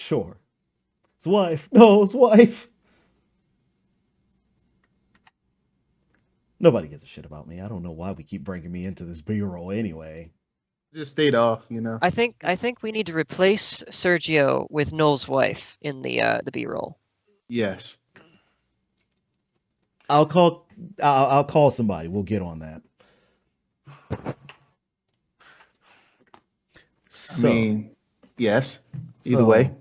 Sure. His wife. No, his wife. Nobody gives a shit about me. I don't know why we keep bringing me into this B-roll anyway. Just stayed off, you know. I think we need to replace Sergio with Noel's wife in the B-roll. Yes. I'll call somebody. We'll get on that. So, I mean, yes. Either way.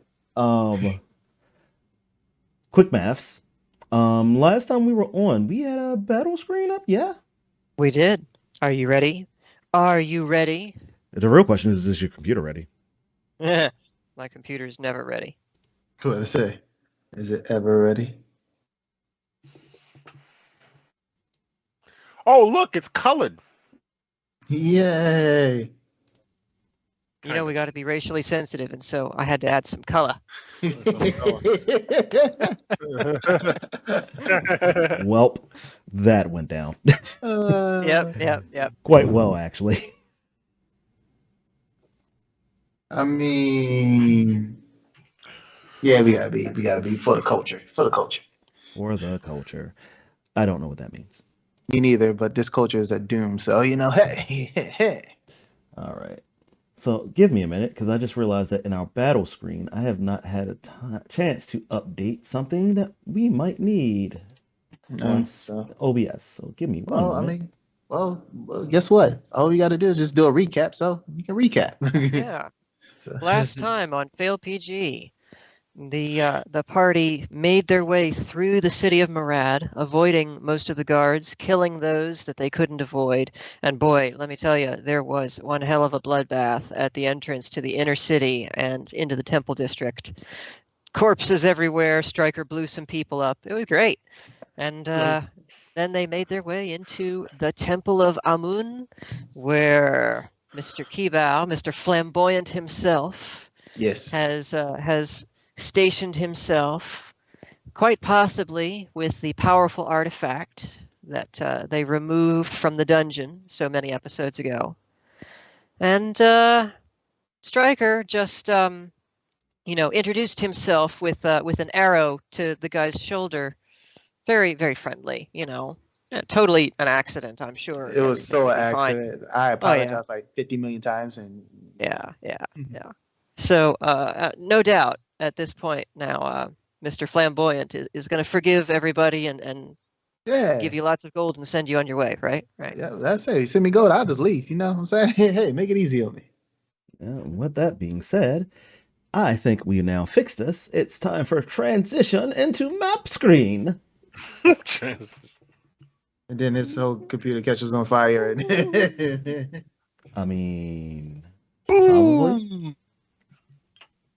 Quick maths. Last time we were on, we had a battle screen up, yeah? We did. Are you ready? Are you ready? The real question is your computer ready? My computer's never ready. What to say? Is it ever ready? Oh, look, it's colored. Yay! You know, we got to be racially sensitive, and so I had to add some color. Welp, that went down. Yep. Quite well, actually. I mean, yeah, we gotta be for the culture. For the culture. For the culture. I don't know what that means. Me neither, but this culture is at doom, so you know, hey. All right. So give me a minute, because I just realized that in our battle screen, I have not had a chance to update something that we might need on OBS. So give me one moment. Well, guess what? All we got to do is just do a recap, so you can recap. Yeah. Last time on Fail PG, the party made their way through the city of Murad, avoiding most of the guards, killing those that they couldn't avoid. And boy, let me tell you, there was one hell of a bloodbath at the entrance to the inner city and into the temple district. Corpses everywhere. Stryker blew some people up. It was great. And then they made their way into the Temple of Amun, where Mr. Kibao, Mr. Flamboyant himself, yes, has stationed himself, quite possibly with the powerful artifact that they removed from the dungeon so many episodes ago. And Stryker just, introduced himself with an arrow to the guy's shoulder. Very, very friendly, Totally an accident, I'm sure. It was so an accident. I apologize like 50 million times. And yeah. So no doubt at this point now, Mr. Flamboyant is going to forgive everybody and give you lots of gold and send you on your way, right? Right. Yeah, that's it. You send me gold, I'll just leave. You know what I'm saying? Hey, make it easy on me. With that being said, I think we now fixed this. It's time for transition into map screen. And then this whole computer catches on fire. I mean, probably.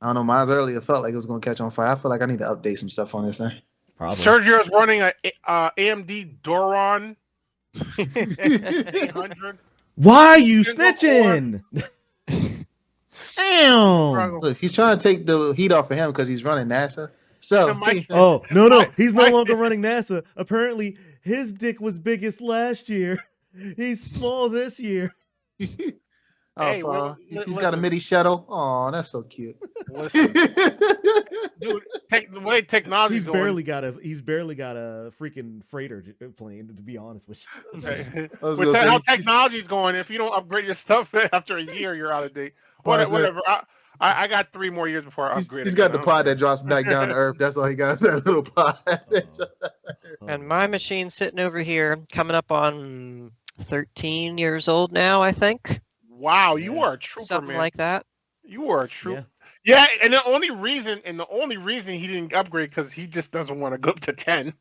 I don't know. Mine's earlier felt like it was going to catch on fire. I feel like I need to update some stuff on this thing. Probably. Sergio's running a AMD Doron 800. Why are you snitching? Damn! Look, he's trying to take the heat off of him because he's running NASA. So, no, he's no longer running NASA. Apparently, his dick was biggest last year. He's small this year. He's got a MIDI shuttle. Oh, that's so cute. Dude, the way technology's he's barely got a freaking freighter plane. To be honest with you, with how technology's going, if you don't upgrade your stuff after a year, you're out of date. Whatever. I got 3 more years before I upgrade. He's got the pod that drops back down to Earth. That's all he got. That little pod. And my machine's sitting over here, coming up on 13 years old now, I think. Wow, you are a trooper, something man. Like that. You are a trooper. Yeah, and the only reason he didn't upgrade because he just doesn't want to go up to 10.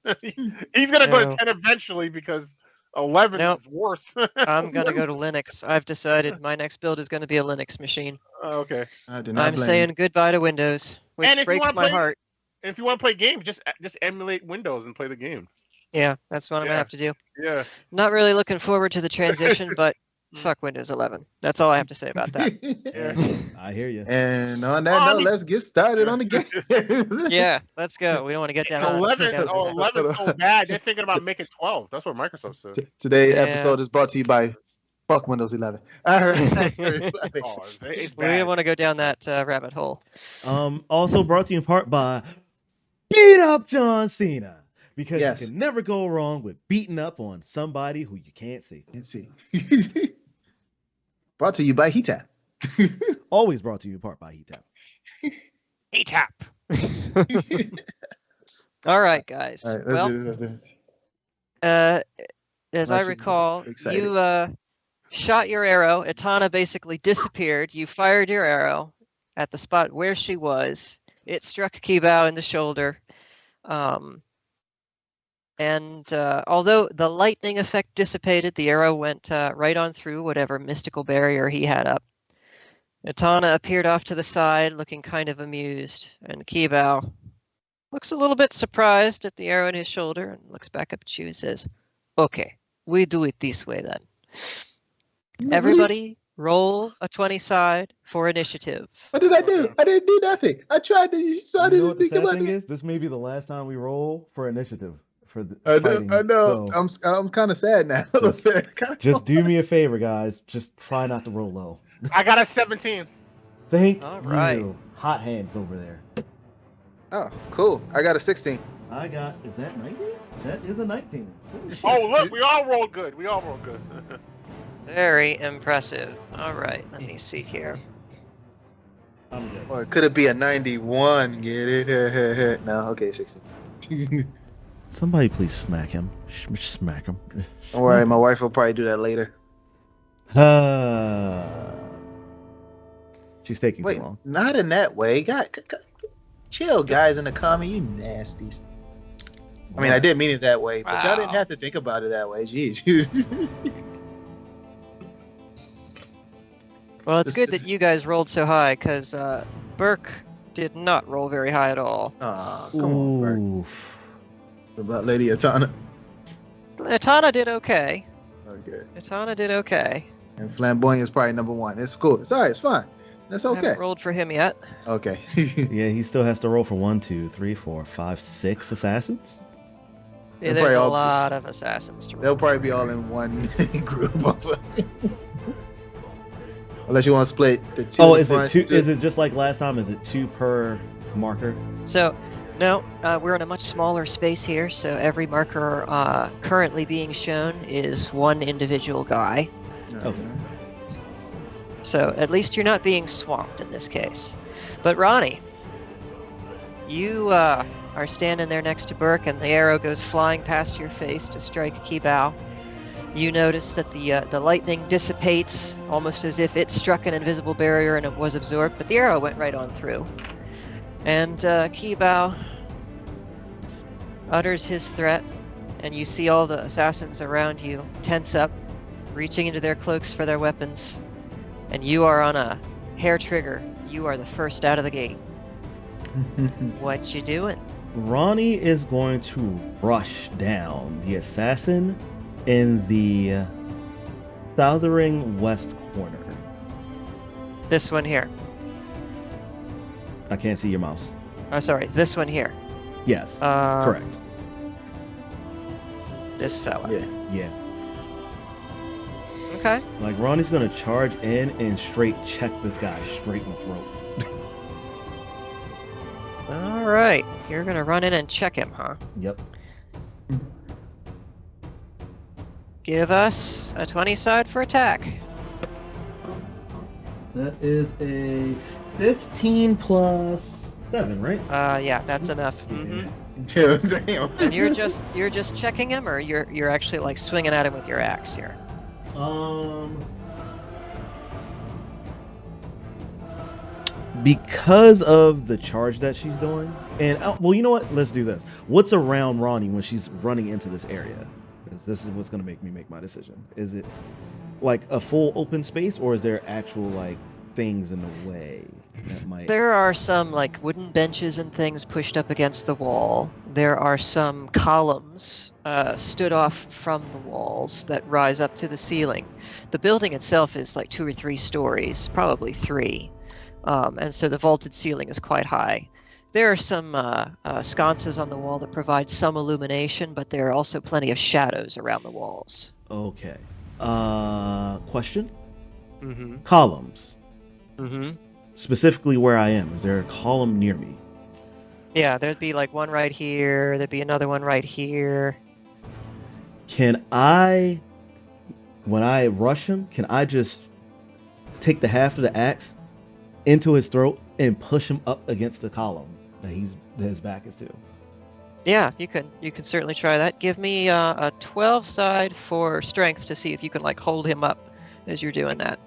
He's gonna go to 10 eventually because 11 is worse. I'm gonna go to Linux. I've decided my next build is gonna be a Linux machine. Okay. I'm saying goodbye to Windows, which breaks my heart. And if you want to play games, just emulate Windows and play the game. Yeah, that's what I'm gonna have to do. Yeah. Not really looking forward to the transition, but fuck Windows 11. That's all I have to say about that. I hear you. And on that note, let's get started on the game. Yeah, let's go. We don't want to get down. 11's so bad. They're thinking about making 12. That's what Microsoft said. Today's episode is brought to you by Fuck Windows 11. All right. Oh, it's We bad. don't want to go down that rabbit hole. Also brought to you in part by Beat Up John Cena. Because Yes. you can never go wrong with beating up on somebody who you can't see. Let's see. Brought to you by Heatap. Always brought to you in part by Heat Tap. Hey, tap. All right, guys. All right, well, let's do this. As I Actually, recall, excited. you shot your arrow. Etana basically disappeared. You fired your arrow at the spot where she was. It struck Kibao in the shoulder. And although the lightning effect dissipated, the arrow went right on through whatever mystical barrier he had up. Etana appeared off to the side, looking kind of amused, and Kibao looks a little bit surprised at the arrow in his shoulder and looks back up at you and says, "Okay, we do it this way then. Everybody roll a 20 side for initiative." What did I do? I didn't do nothing. I tried to. You saw You this. know what the Come sad on. thing is? This may be the last time we roll for initiative. For the I fighting, know. so I'm kind of sad now. just do me a favor, guys. Just try not to roll low. I got a 17. Thank All right. you. Hot hands over there. Oh, cool. I got a 16. I got, is that 19? That is a 19. Holy shit. Oh, look, we all rolled good. We all rolled good. Very impressive. All right, let me see here. I'm good. Or could it be a 91? Get it? No, okay, 16. Somebody please smack him. Smack him. Don't worry, my wife will probably do that later. She's taking Wait, too long. not in that way. God, chill, guys in the comment, you nasties. I mean, I didn't mean it that way, but y'all didn't Wow. have to think about it that way. Jeez. Well, it's good that you guys rolled so high, because Burke did not roll very high at all. Aw, come on, Bert. Oof. What about Lady Atana? Etana did okay. Okay. Etana did okay. And Flamboyant is probably number one. It's cool. It's all right. It's fine. That's I okay. haven't rolled for him yet. Okay. Yeah, he still has to roll for 1, 2, 3, 4, 5, 6 assassins. Yeah, They'll there's probably a all- lot of assassins to roll. They'll probably be all in one group. Unless you want to split the two. Oh, in is it front, two? Is it just like last time? Is it 2 per marker? So, no, we're in a much smaller space here, so every marker currently being shown is one individual guy. Okay. So at least you're not being swamped in this case. But Ronnie, you are standing there next to Burke, and the arrow goes flying past your face to strike Kibao. You notice that the lightning dissipates, almost as if it struck an invisible barrier and it was absorbed, but the arrow went right on through. And Kibao utters his threat, and you see all the assassins around you tense up, reaching into their cloaks for their weapons. And you are on a hair trigger. You are the first out of the gate. What you doing? Ronnie is going to rush down the assassin in the southern west corner. This one here. I can't see your mouse. Oh, sorry, this one here. Yes, Uh, correct. This fella. Yeah. Yeah, Okay. like Ronnie's gonna charge in and straight check this guy straight in the throat. All right. You're gonna run in and check him, huh? Yep. Give us a 20 side for attack. That is a 15 plus 7, right? Yeah, that's enough. Mm-hmm. Damn. And you're just checking him, or you're actually like swinging at him with your axe here. Because of the charge that she's doing, and well, you know what? Let's do this. What's around Ronnie when she's running into this area? Because this is what's gonna make me make my decision. Is it like a full open space, or is there actual like things in the way that might? There are some like wooden benches and things pushed up against the wall. There are some columns stood off from the walls that rise up to the ceiling. The building itself is like 2 or 3 stories, probably 3. And so the vaulted ceiling is quite high. There are some sconces on the wall that provide some illumination, but there are also plenty of shadows around the walls. Okay. Question. Mm-hmm. Columns. Mm-hmm. Specifically where I am. Is there a column near me? Yeah, there'd be like one right here. There'd be another one right here. Can I, when I rush him, can I just take the haft of the axe into his throat and push him up against the column that his back is to? Yeah, you can certainly try that. Give me a 12 side for strength to see if you can like hold him up as you're doing that.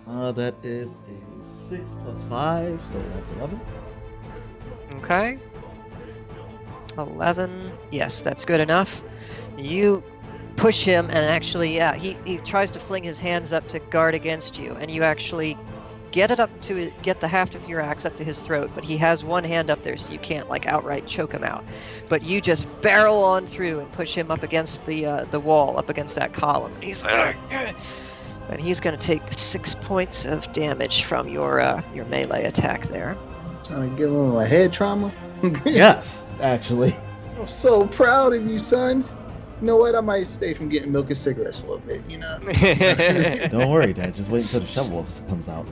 That is a 6 plus 5, so that's 11. Okay. 11. Yes, that's good enough. You push him, and actually, yeah, he tries to fling his hands up to guard against you, and you actually get the haft of your axe up to his throat, but he has one hand up there, so you can't like outright choke him out. But you just barrel on through and push him up against the wall, up against that column. And he's going to take 6 points of damage from your melee attack there. Trying to give him a head trauma. Yes, actually. I'm so proud of you, son. You know what? I might stay from getting milk and cigarettes for a bit, you know? Don't worry, Dad. Just wait until the shovel comes out.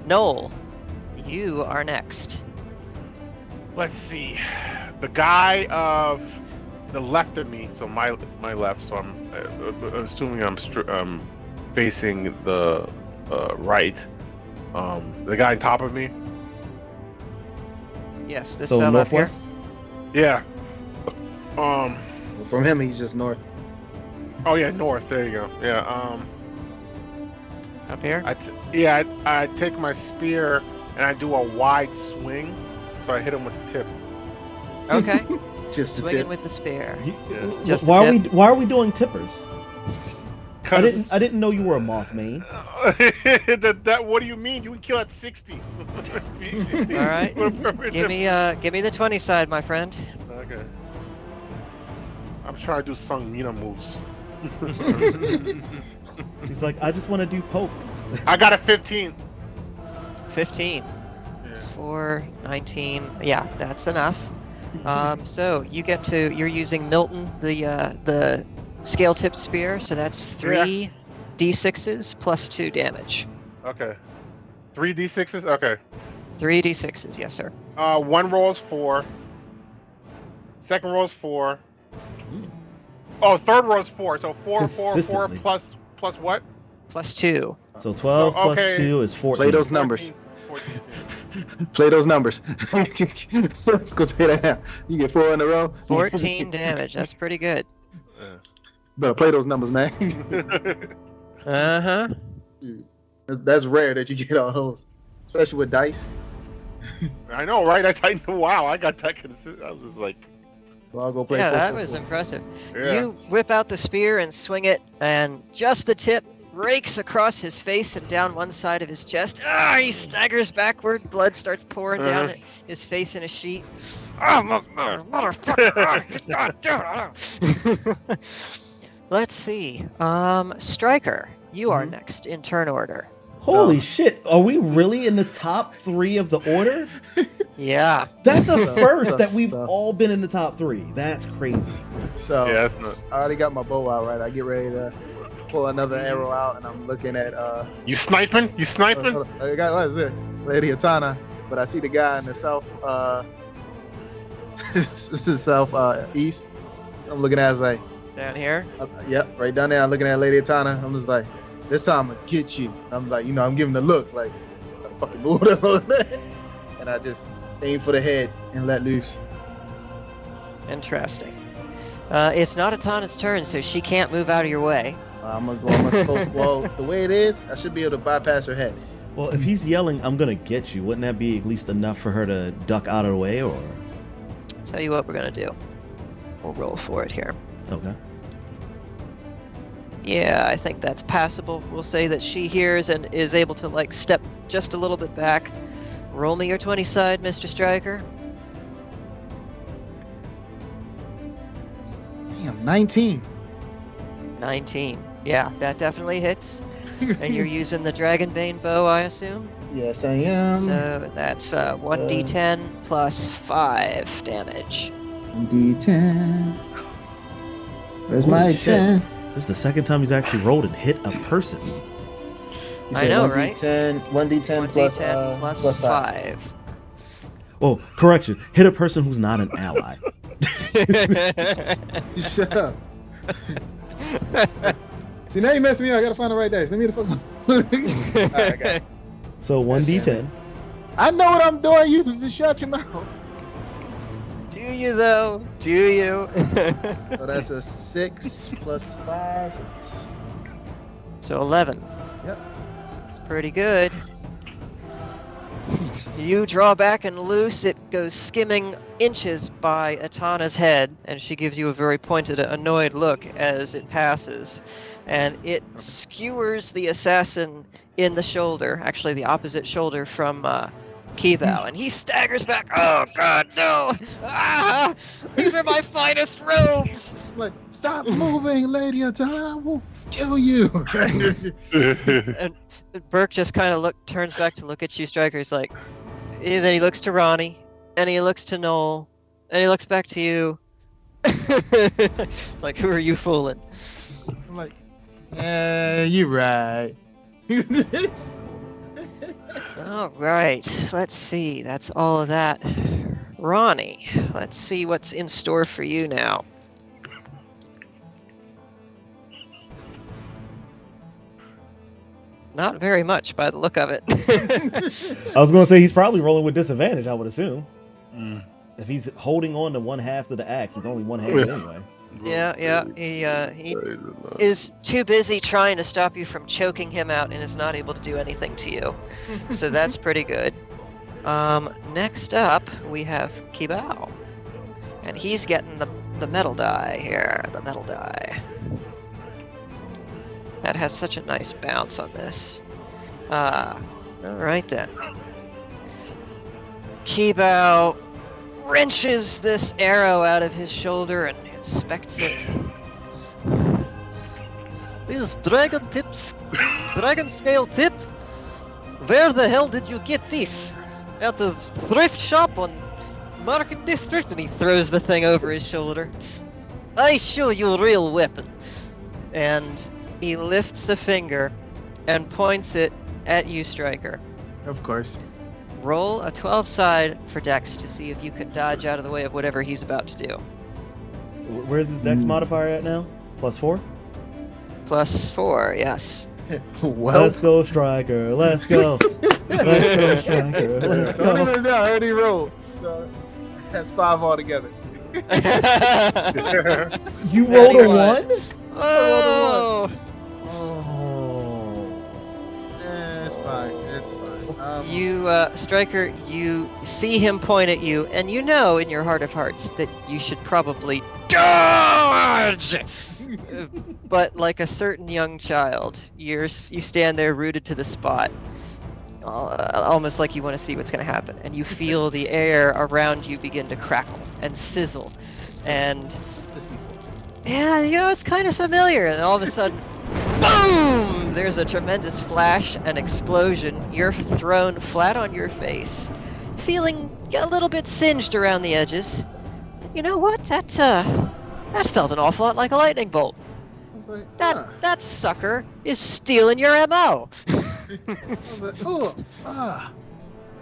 Noel, you are next. Let's see. The guy of the left of me, so my left, so I'm assuming I'm facing the right. The guy on top of me. Yes, this so fella northwest? up here. Yeah. From him, he's just north. Oh yeah, north. There you go. Yeah. Up here. I take my spear and I do a wide swing, so I hit him with the tip. Okay. Just the Swinging tip. with the spear. Yeah. Just why are we doing tippers? I 'Cause- didn't know you were a moth main. that what do you mean? You can kill at 60. All right. Give me the 20 side, my friend. Okay. I'm trying to do some Nina moves. He's like, I just want to do poke. I got a 15. 15. Yeah. 4, 19. Yeah, that's enough. So you're using Milton, the scale tip spear, so that's 3 d6s plus 2 damage. Okay. 3 d6s? Okay. 3 d6s, yes, sir. One roll is 4. Second roll is 4. Oh, third row is 4. So 4 Consistently. plus what? Plus 2. So 12 Oh, okay. plus 2 is 14. Play those numbers. 14. Play those numbers. Let's go take that now. You get 4 in a row. 14 damage. That's pretty good. Better play those numbers, man. Uh-huh. That's rare that you get all those, especially with dice. I know, right? Wow, I got that. I was just like, Well, I'll go play. Yeah, Force that of was Will. impressive. yeah. You whip out the spear and swing it, and just the tip rakes across his face and down one side of his chest. He staggers backward. Blood starts pouring down his face in a sheet. Motherfucker! Let's see. Striker, you are next in turn order. Holy shit. Are we really in the top 3 of the order? Yeah. That's a first so- that we've so- all been in the top 3. That's crazy. So Yeah, that's not. I already got my bow out, right? I get ready to pull another arrow out, and I'm looking at You sniping? You sniping? hold on. I got what is it? Lady Atana, but I see the guy in the south this is south east. I'm looking at it, like Down here. yep, right down there. I'm looking at Lady Atana. I'm just like, this time I'm gonna get you. I'm like, I'm giving the look like fucking move or something. And I just aim for the head and let loose. Interesting. It's not Atana's turn, so she can't move out of your way. I'm gonna go. Well, the way it is, I should be able to bypass her head. Well, if he's yelling, I'm going to get you, wouldn't that be at least enough for her to duck out of the way, or? Tell you what we're gonna do. We'll roll for it here. Okay. Yeah, I think that's passable. We'll say that she hears and is able to like step just a little bit back. Roll me your 20 side, Mr. Striker. Damn, 19. 19. Yeah, that definitely hits. And you're using the Dragonbane bow, I assume? Yes, I am. So that's 1d10 plus 5 damage. D10. Where's my Holy shit. 10? This is the second time he's actually rolled and hit a person. You I said know, 1d10 plus 1d10 plus 5. Oh, correction. Hit a person who's not an ally. Shut up. See, now you messing me up. I gotta find the right dice. Let me the fuck. Alright, I got it. So 1d10. I know what I'm doing. You just shut your mouth. Do you though? Do you? So that's a 6 plus 5. So 11. Yep. It's pretty good. You draw back and loose. It goes skimming inches by Atana's head, and she gives you a very pointed, annoyed look as it passes. And it skewers the assassin in the shoulder, actually the opposite shoulder from Kival, and he staggers back. Oh God, no! Ah, these are my finest robes. I'm like, stop moving, Lady Atana. I will kill you. And Burke just kind of turns back to look at you, Striker. He's like, and then he looks to Ronnie, and he looks to Noel, and he looks back to you. Like, who are you fooling? I'm like, you right. All right, let's see. That's all of that. Ronnie, let's see what's in store for you now. Not very much by the look of it. I was going to say he's probably rolling with disadvantage, I would assume. If he's holding on to one half of the axe, he's only one handed anyway. Yeah. He is too busy trying to stop you from choking him out and is not able to do anything to you. So that's pretty good. Next up, we have Kibao. And he's getting the metal die here. The metal die. That has such a nice bounce on this. Alright then. Kibao wrenches this arrow out of his shoulder and inspects it. These dragon scale tip? Where the hell did you get this? At the thrift shop on Market District? And he throws the thing over his shoulder. I show you a real weapon. And he lifts a finger and points it at you, Striker. Of course. Roll a 12 side for Dex to see if you can dodge out of the way of whatever he's about to do. Where's his dex modifier at now? +4? +4, yes. Well, Let's go, Striker. Let's go. Let's go, Striker. Let's don't go. even know. I already rolled. So that's 5 altogether. You rolled a 1? Oh! Oh. It's fine. It's fine. You, Striker, you see him point at you, and you know in your heart of hearts that you should probably dodge! But like a certain young child, you stand there rooted to the spot, almost like you want to see what's going to happen, and you feel the air around you begin to crackle and sizzle, and yeah, it's kind of familiar, and all of a sudden, boom! There's a tremendous flash and explosion. You're thrown flat on your face, feeling a little bit singed around the edges. You know what? That felt an awful lot like a lightning bolt. Like, That sucker is stealing your MO. I was like, oh,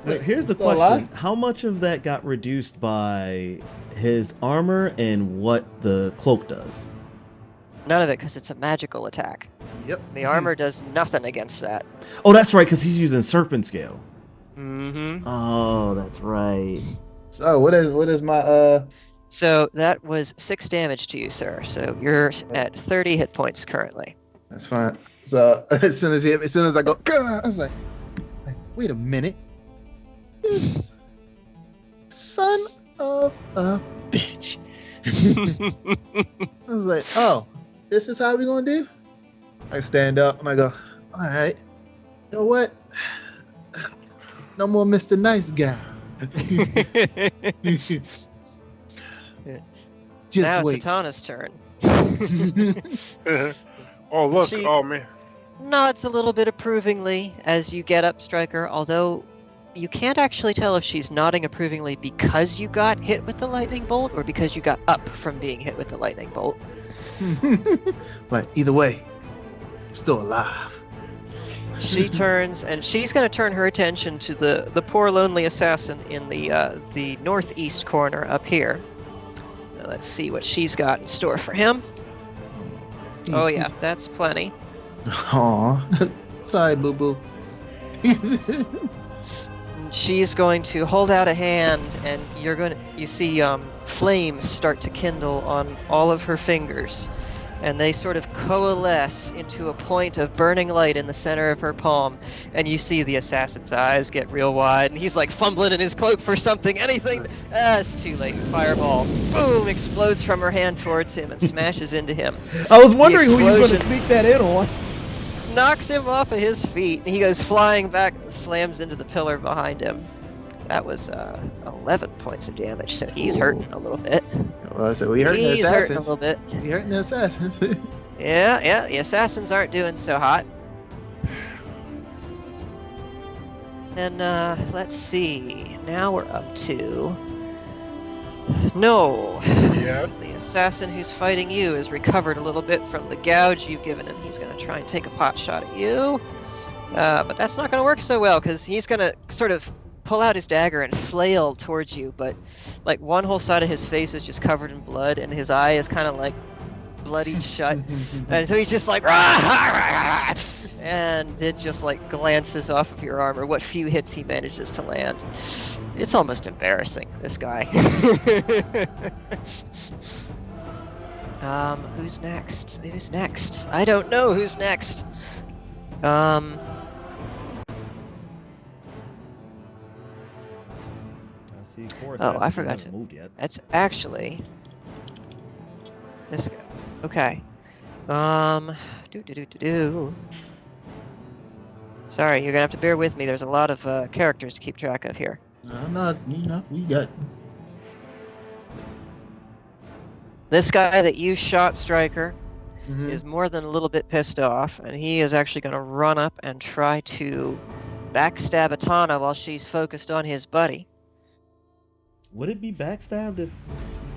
Wait, here's the still question. alive? How much of that got reduced by his armor and what the cloak does? None of it, because it's a magical attack. Yep. The armor does nothing against that. Oh, that's right, because he's using serpent scale. Mm-hmm. Oh, that's right. So what is my So that was 6 damage to you, sir. So you're at 30 hit points currently. That's fine. So as soon as I go, I was like, wait a minute. This son of a bitch. I was like, oh, this is how we gonna do? I stand up and I go, all right, you know what? No more Mr. Nice Guy. Just now wait. it's Atana's turn. Oh, look. She- Oh, man. Nods a little bit approvingly as you get up, Striker, although you can't actually tell if she's nodding approvingly because you got hit with the lightning bolt or because you got up from being hit with the lightning bolt. Like, either way, still alive. She turns, and she's going to turn her attention to the poor lonely assassin in the northeast corner up here. Now, let's see what she's got in store for him. Oh yeah, that's plenty. Aw. Sorry, boo-boo. She's going to hold out a hand, and you see flames start to kindle on all of her fingers, and they sort of coalesce into a point of burning light in the center of her palm. And you see the assassin's eyes get real wide, and he's like fumbling in his cloak for something, anything. It's too late. Fireball, boom, explodes from her hand towards him and smashes into him. I was wondering who you were going to sneak that in on. Knocks him off of his feet, and he goes flying back and slams into the pillar behind him. That was 11 points of damage, so he's hurting a little bit. Well, so we hurting the He's hurting a assassins. little bit. We hurting the assassins. Yeah, the assassins aren't doing so hot. And let's see. Now we're up to Noel. Yeah. The assassin who's fighting you has recovered a little bit from the gouge you've given him. He's going to try and take a pot shot at you. But that's not going to work so well, because he's going to sort of pull out his dagger and flail towards you, but like one whole side of his face is just covered in blood, and his eye is kind of like bloodied shut. And so he's just like, "Rah!" And it just like glances off of your armor, what few hits he manages to land. It's almost embarrassing, this guy. Who's next? Who's next? I don't know who's next. Oh, I forgot to move yet. That's actually this guy. Okay. Sorry, you're gonna have to bear with me. There's a lot of characters to keep track of here. No, we got. This guy that you shot, Stryker, is more than a little bit pissed off, and he is actually going to run up and try to backstab Atana while she's focused on his buddy. Would it be backstabbed if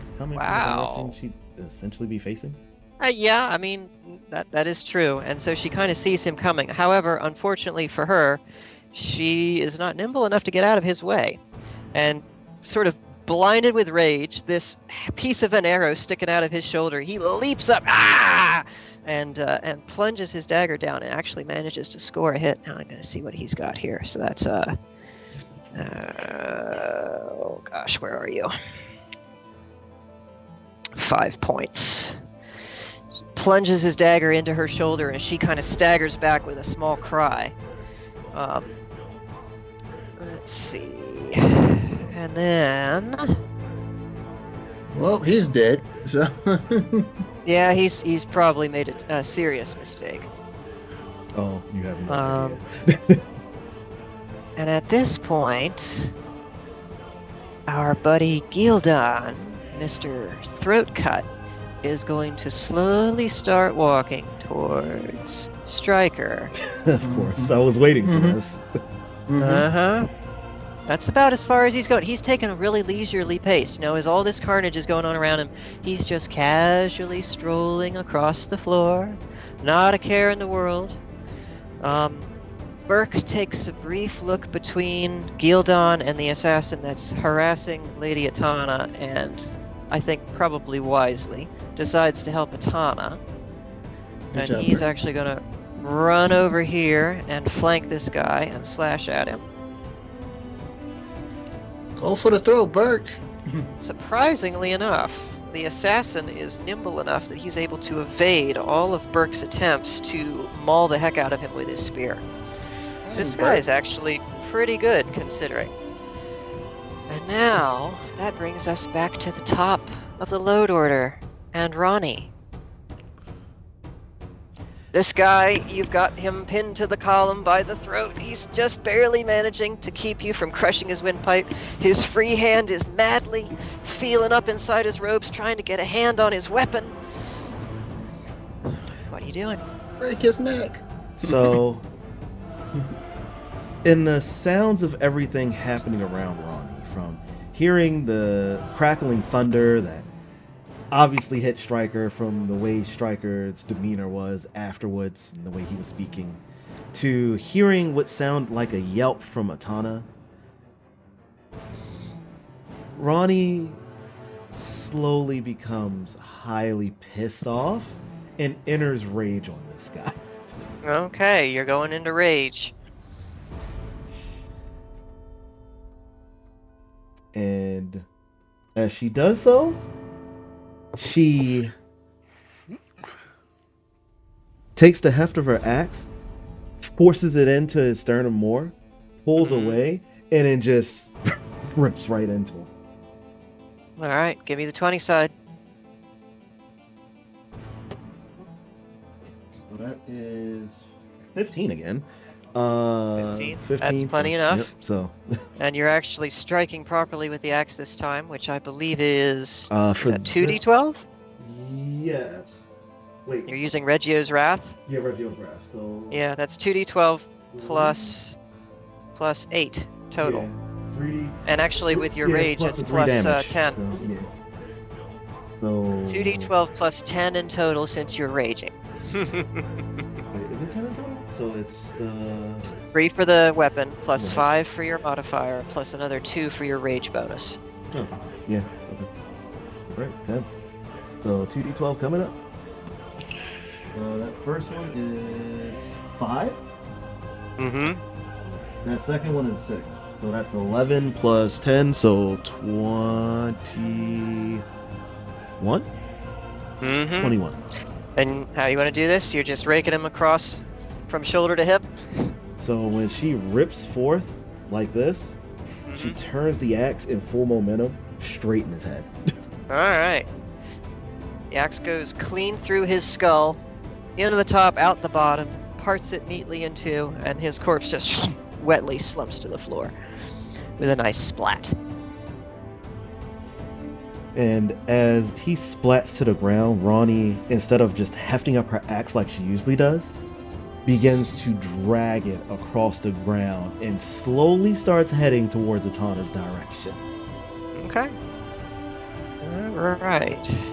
he's coming from the direction she'd essentially be facing? Yeah, I mean, that is true, and so she kind of sees him coming. However, unfortunately for her, she is not nimble enough to get out of his way, and sort of blinded with rage, this piece of an arrow sticking out of his shoulder, he leaps up, and plunges his dagger down and actually manages to score a hit. Now I'm going to see what he's got here. So that's oh gosh, where are you? 5 points. Plunges his dagger into her shoulder, and she kind of staggers back with a small cry. Let's see. And then, well, he's dead. So yeah, he's probably made a serious mistake. Oh, you have no idea. And at this point, our buddy Gildan, Mr. Throatcut, is going to slowly start walking towards Stryker. Of course, I was waiting for this. That's about as far as he's going. He's taking a really leisurely pace. You know, as all this carnage is going on around him, he's just casually strolling across the floor. Not a care in the world. Burke takes a brief look between Gildan and the assassin that's harassing Lady Atana, and I think probably wisely, decides to help Atana. And he's actually going to run over here and flank this guy and slash at him. Go for the throat, Burke. Surprisingly enough, the assassin is nimble enough that he's able to evade all of Burke's attempts to maul the heck out of him with his spear. This guy is actually pretty good, considering. And now, that brings us back to the top of the load order, and Ronnie. This guy, you've got him pinned to the column by the throat. He's just barely managing to keep you from crushing his windpipe. His free hand is madly feeling up inside his robes, trying to get a hand on his weapon. What are you doing? Break his neck. So, in the sounds of everything happening around Ronnie, from hearing the crackling thunder that obviously hit Stryker from the way Stryker's demeanor was afterwards and the way he was speaking, to hearing what sounded like a yelp from Atana. Ronnie slowly becomes highly pissed off and enters rage on this guy. Okay, you're going into rage. And as she does so, she takes the heft of her axe, forces it into his sternum more, pulls away, and then just rips right into him. All right, give me the 20 side. So that is 15 again. 15? 15 That's plenty enough. Yep, so And you're actually striking properly with the axe this time, which I believe is for that 2d12? Yes. Wait. You're using Reggio's Wrath? Yeah, Reggio's Wrath. So Yeah, that's 2d12 plus 8 total. Yeah, 3D. And actually with your rage, plus it's the 3 plus damage. 10. So, yeah. So 2d12 plus 10 in total since you're raging. Wait, is it 10 in total? So it's 3 for the weapon, plus Right. 5 for your modifier, plus another 2 for your rage bonus. oh, yeah. Okay. Right, 10. So 2d12 coming up. That first one is 5. Mm-hmm. That second one is 6. So that's 11 plus 10, so 21. Mm-hmm. 21. And how you want to do this? You're just raking him across from shoulder to hip? So when she rips forth like this, she turns the axe in full momentum straight in his head. Alright. The axe goes clean through his skull, into the top, out the bottom, parts it neatly in two, and his corpse just wetly slumps to the floor with a nice splat. And as he splats to the ground, Ronnie, instead of just hefting up her axe like she usually does, begins to drag it across the ground and slowly starts heading towards Atana's direction. Okay. Alright.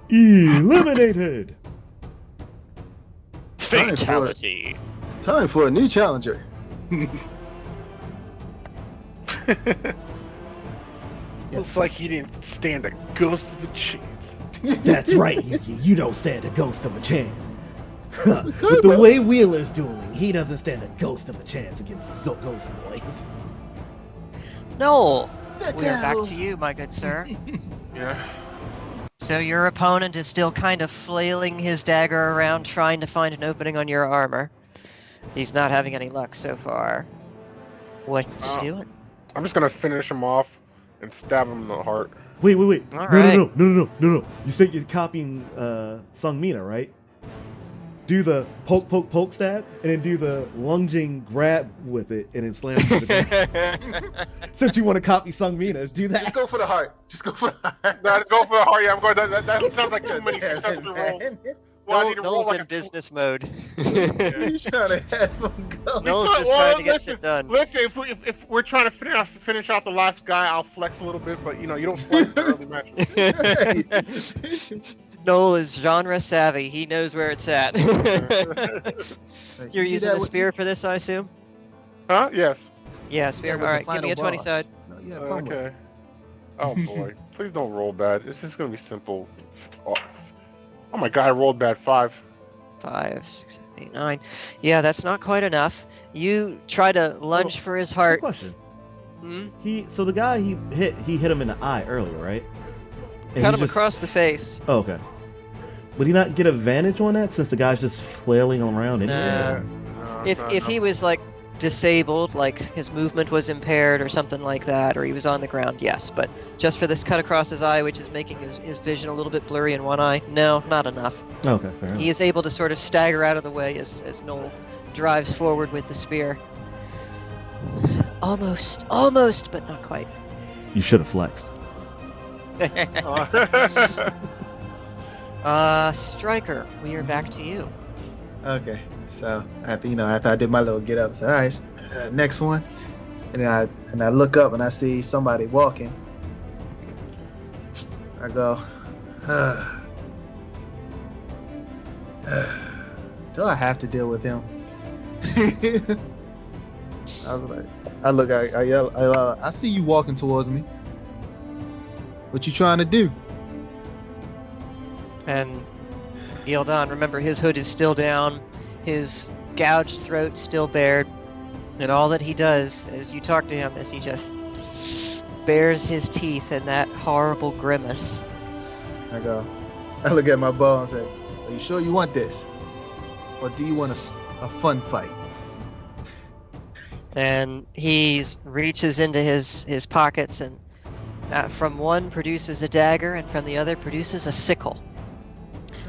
Eliminated! Fatality. Time for a new challenger. Looks like he didn't stand a ghost of a chance. That's right, you don't stand a ghost of a chance. With the way Wheeler's doing, he doesn't stand a ghost of a chance against Ghost Boy. Noel, we are back to you, my good sir. Yeah. So your opponent is still kind of flailing his dagger around trying to find an opening on your armor. He's not having any luck so far. What you doing? I'm just gonna finish him off and stab him in the heart. Wait. All No, right. no. You said you're copying Sungmina, right? Do the poke stab, and then do the lunging grab with it, and then slam it to the back. Since you want to copy Sungmina, do that. Just go for the heart. Just go for the heart. No, let's go for the heart. Yeah, I'm going. That sounds like too many successful rolls. Well, I need to roll Noel's like in a business mode. He's trying to have him go. Noel's just Well, trying to get listen, shit done. Listen, if we're trying to finish off the last guy, I'll flex a little bit, but you don't flex in the early match. Noel is genre savvy. He knows where it's at. You're using the spear for this, I assume? Huh? Yes. Yeah, spear. All right, give me a 20 side. No, yeah, fun with it. Okay. Oh boy, please don't roll bad. It's just gonna be simple. Oh my god, I rolled bad 5. 5, 6, 7, 8, 9. Yeah, that's not quite enough. You try to lunge for his heart. Question. Hmm? So the guy he hit him in the eye earlier, right? And Cut he's him just- across the face. Oh, okay. Would he not get advantage on that since the guy's just flailing around anyway? Nah. If he was like disabled, like his movement was impaired or something like that, or he was on the ground, yes. But just for this cut across his eye, which is making his vision a little bit blurry in one eye, no, not enough. Okay, fair enough. He is able to sort of stagger out of the way as Noel drives forward with the spear. Almost, but not quite. You should have flexed. Stryker, we are back to you. Okay, so after I did my little get up, so all right, next one. And I look up and I see somebody walking. I go, do I have to deal with him? I was like, I look, I yell, I see you walking towards me. What you trying to do? And Gildan, remember, his hood is still down, his gouged throat still bared, and all that he does as you talk to him is he just bares his teeth in that horrible grimace. I look at my bow and say, are you sure you want this? Or do you want a fun fight? And he reaches into his pockets and from one produces a dagger and from the other produces a sickle.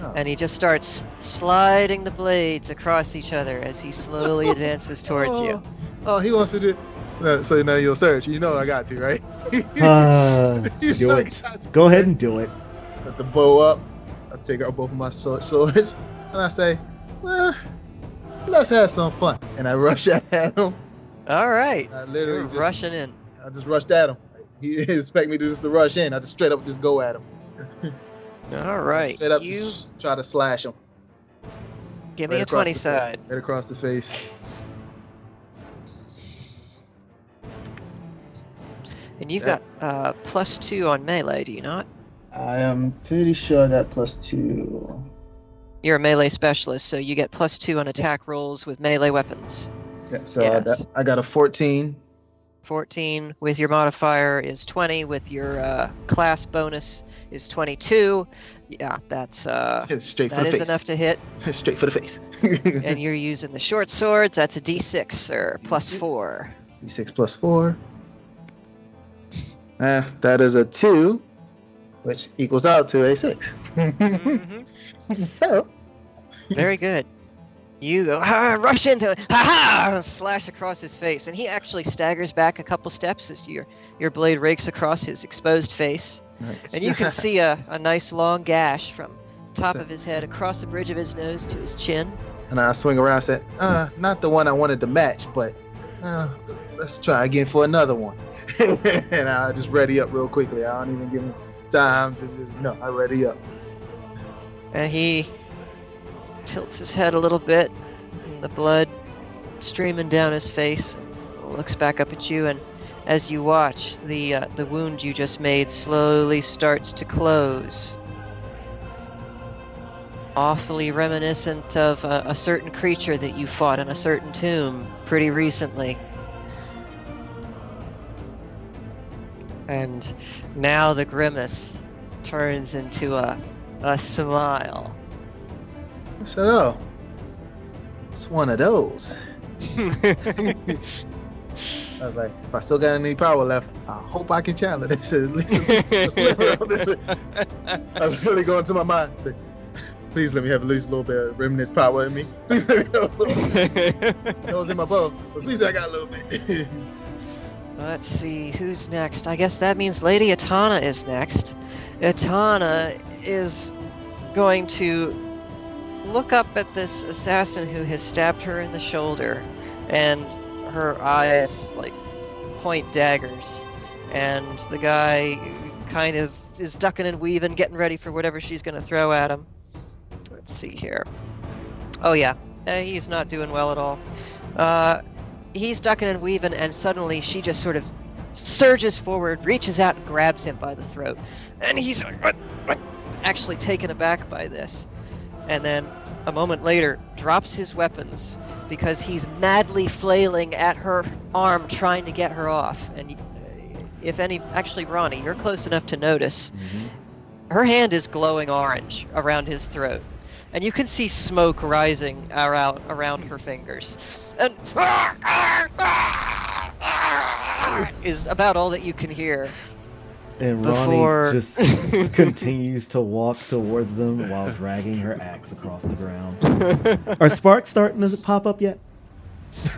Oh. And he just starts sliding the blades across each other as he slowly advances towards you. Oh, he wants to do. So now you'll search. You know I got to, right? Do it. Go ahead and do it. Put the bow up. I take out both of my swords, and I say, let's have some fun. And I rush at him. All right. I literally just rushing in. I just rushed at him. He didn't expect me to rush in. I just straight up just go at him. All right. Straight up just try to slash him. Give me a 20 side. Right across the face. And you've got +2 on melee, do you not? I am pretty sure that +2. You're a melee specialist, so you get +2 on attack rolls with melee weapons. Yeah, so yes. I got a 14. 14 with your modifier is 20. With your class bonus is 22. Yeah, that's straight for that the is face. Enough to hit. Straight for the face. And you're using the short swords. That's a D6, sir. +4. D6 +4. That is a 2, which equals out to a 6. Mm-hmm. So, very good. You go, rush into it, slash across his face, and he actually staggers back a couple steps as your blade rakes across his exposed face. Nice. And you can see a nice long gash from top of his head across the bridge of his nose to his chin. And I swing around and said, not the one I wanted to match, but let's try again for another one. And I just ready up real quickly. I don't even give him time to I ready up. And he tilts his head a little bit, and the blood streaming down his face, and looks back up at you, and as you watch, the wound you just made slowly starts to close. Awfully reminiscent of a certain creature that you fought in a certain tomb pretty recently. And now the grimace turns into a smile. I said, it's one of those. I was like, if I still got any power left, I hope I can channel this. At least a sliver of it. I was really going to my mind. Say, please let me have at least a little bit of remnants power in me. Please let me have a little bit. That was in my bow, but please I got a little bit. Let's see, who's next? I guess that means Lady Etana is next. Etana is going to look up at this assassin who has stabbed her in the shoulder, and her eyes point daggers, and the guy kind of is ducking and weaving, getting ready for whatever she's going to throw at him. Let's see here. Oh yeah, he's not doing well at all. He's ducking and weaving, and suddenly she just sort of surges forward, reaches out and grabs him by the throat, and he's what? Actually taken aback by this. And then a moment later drops his weapons because he's madly flailing at her arm trying to get her off. And actually Ronnie, you're close enough to notice, her hand is glowing orange around his throat, and you can see smoke rising around her fingers, and is about all that you can hear. And Ronnie just continues to walk towards them while dragging her axe across the ground. Are sparks starting to pop up yet?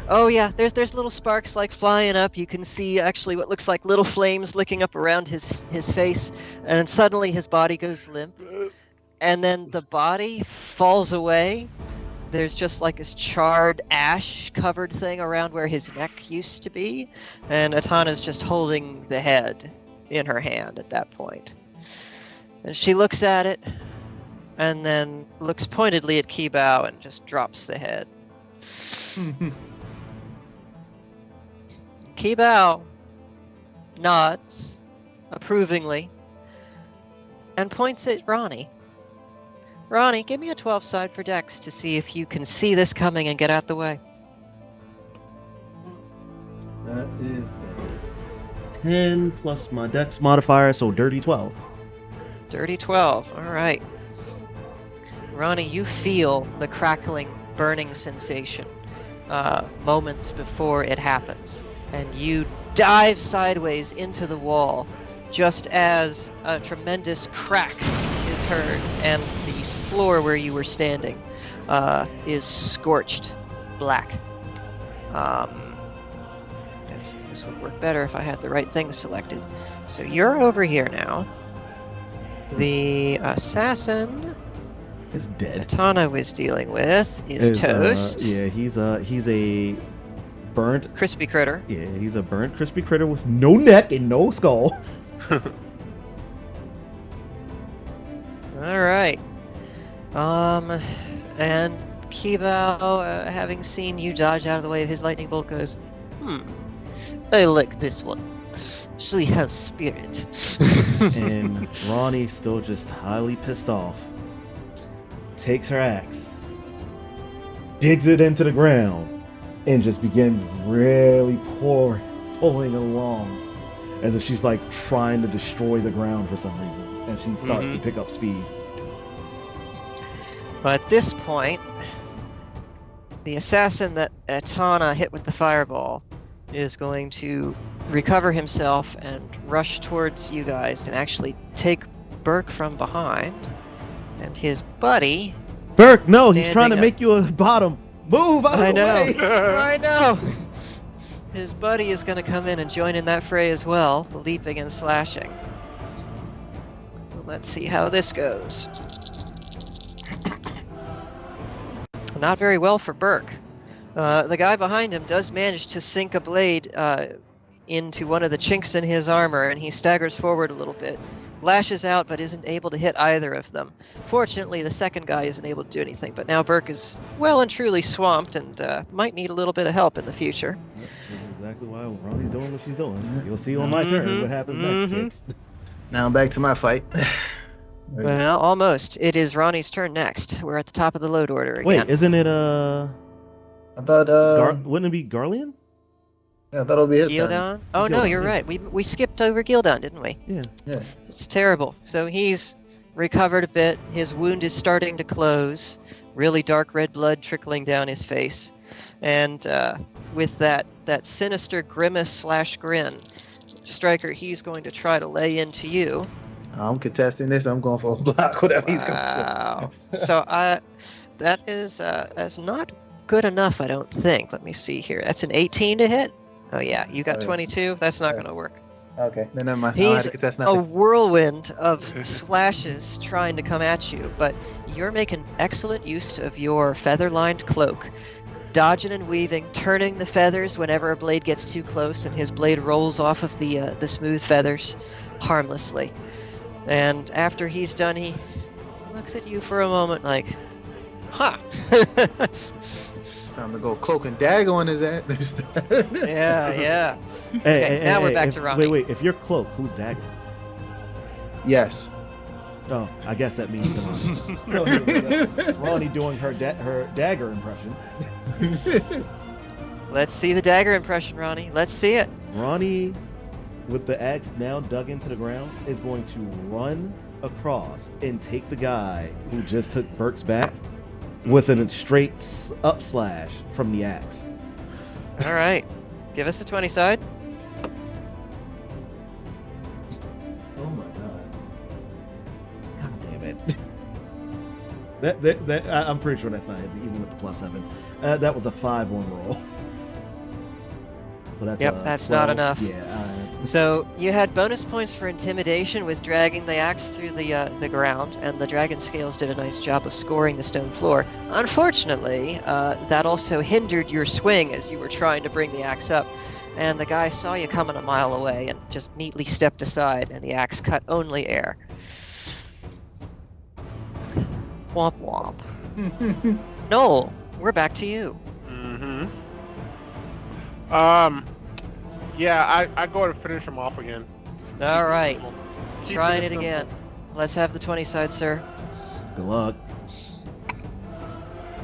Oh yeah, there's little sparks flying up. You can see actually what looks like little flames licking up around his face, and suddenly his body goes limp, and then the body falls away, there's just like this charred ash covered thing around where his neck used to be, and Atana's just holding the head in her hand at that point. And she looks at it and then looks pointedly at Kibao and just drops the head. Kibao nods approvingly and points at Ronnie. Ronnie, give me a 12 side for Dex to see if you can see this coming and get out the way. That is a 10 plus my Dex modifier, so dirty 12. Dirty 12, all right. Ronnie, you feel the crackling, burning sensation moments before it happens, and you dive sideways into the wall just as a tremendous crack is heard, and the floor where you were standing is scorched black. This would work better if I had the right thing selected. So you're over here now. The assassin Is dead. Atana was dealing with is toast. Yeah, he's a burnt. Crispy critter. Yeah, he's a burnt crispy critter with no neck and no skull. All right. And Kibao, having seen you dodge out of the way of his lightning bolt, goes, I like this one. She has spirit. And Ronnie, still just highly pissed off, takes her axe, digs it into the ground, and just begins really pulling along as if she's like trying to destroy the ground for some reason. And she starts to pick up speed. But at this point, the assassin that Atana hit with the fireball is going to recover himself and rush towards you guys and actually take Burke from behind. And his buddy... Burke, no, he's trying to up. make you a bottom. Move out of the way! I know! His buddy is going to come in and join in that fray as well, leaping and slashing. Let's see how this goes. Not very well for Burke. The guy behind him does manage to sink a blade into one of the chinks in his armor, and he staggers forward a little bit. Lashes out, but isn't able to hit either of them. Fortunately, the second guy isn't able to do anything, but now Burke is well and truly swamped and might need a little bit of help in the future. Yep, that's exactly why Ronnie's doing what she's doing. You'll see on my turn what happens next, kids. Now I'm back to my fight. Well, almost. It is Ronnie's turn next. We're at the top of the load order again. Wait, isn't it I thought wouldn't it be Garlean? yeah, I thought it'll be his turn. Gildan? Oh no, Gildan, you're yeah. right. We skipped over Gildan, didn't we? Yeah. Yeah. It's terrible. So he's recovered a bit. His wound is starting to close. Really dark red blood trickling down his face. And with that sinister grimace / grin, Striker, he's going to try to lay into you. I'm contesting this. I'm going for a block, whatever he's going Wow. So that is not good enough, I don't think. Let me see here. That's an 18 to hit. Oh yeah, you got 22. That's not going to work. for. Okay, then never mind. I don't have He's to contest a nothing. whirlwind of slashes trying to come at you, but you're making excellent use of your feather-lined cloak, dodging and weaving, turning the feathers whenever a blade gets too close, and his blade rolls off of the smooth feathers harmlessly. And after he's done, he looks at you for a moment like, huh. Time to go cloak and dagger on his ass. Yeah. Hey, now we're back if- to Ronnie. Wait, if you're cloak, who's dagger? Yes. Oh, I guess that means Ronnie. Ronnie doing her dagger impression. Let's see the dagger impression, Ronnie. Let's see it. Ronnie, with the axe now dug into the ground, is going to run across and take the guy who just took Burke's back with a straight up slash from the axe. All right. Give us the 20 side. Oh my god. God damn it. I'm pretty sure that's not heavy, even with the +7. That was a 5 on roll. So that's Yep, that's not enough. Yeah. So you had bonus points for intimidation with dragging the axe through the ground, and the dragon scales did a nice job of scoring the stone floor. Unfortunately, that also hindered your swing as you were trying to bring the axe up, and the guy saw you coming a mile away and just neatly stepped aside, and the axe cut only air. Womp womp. Noel, we're back to you. Mm-hmm. Yeah, I go and finish him off again. All right, Keep trying it simple. again. Let's have the 20 side, sir. Good luck.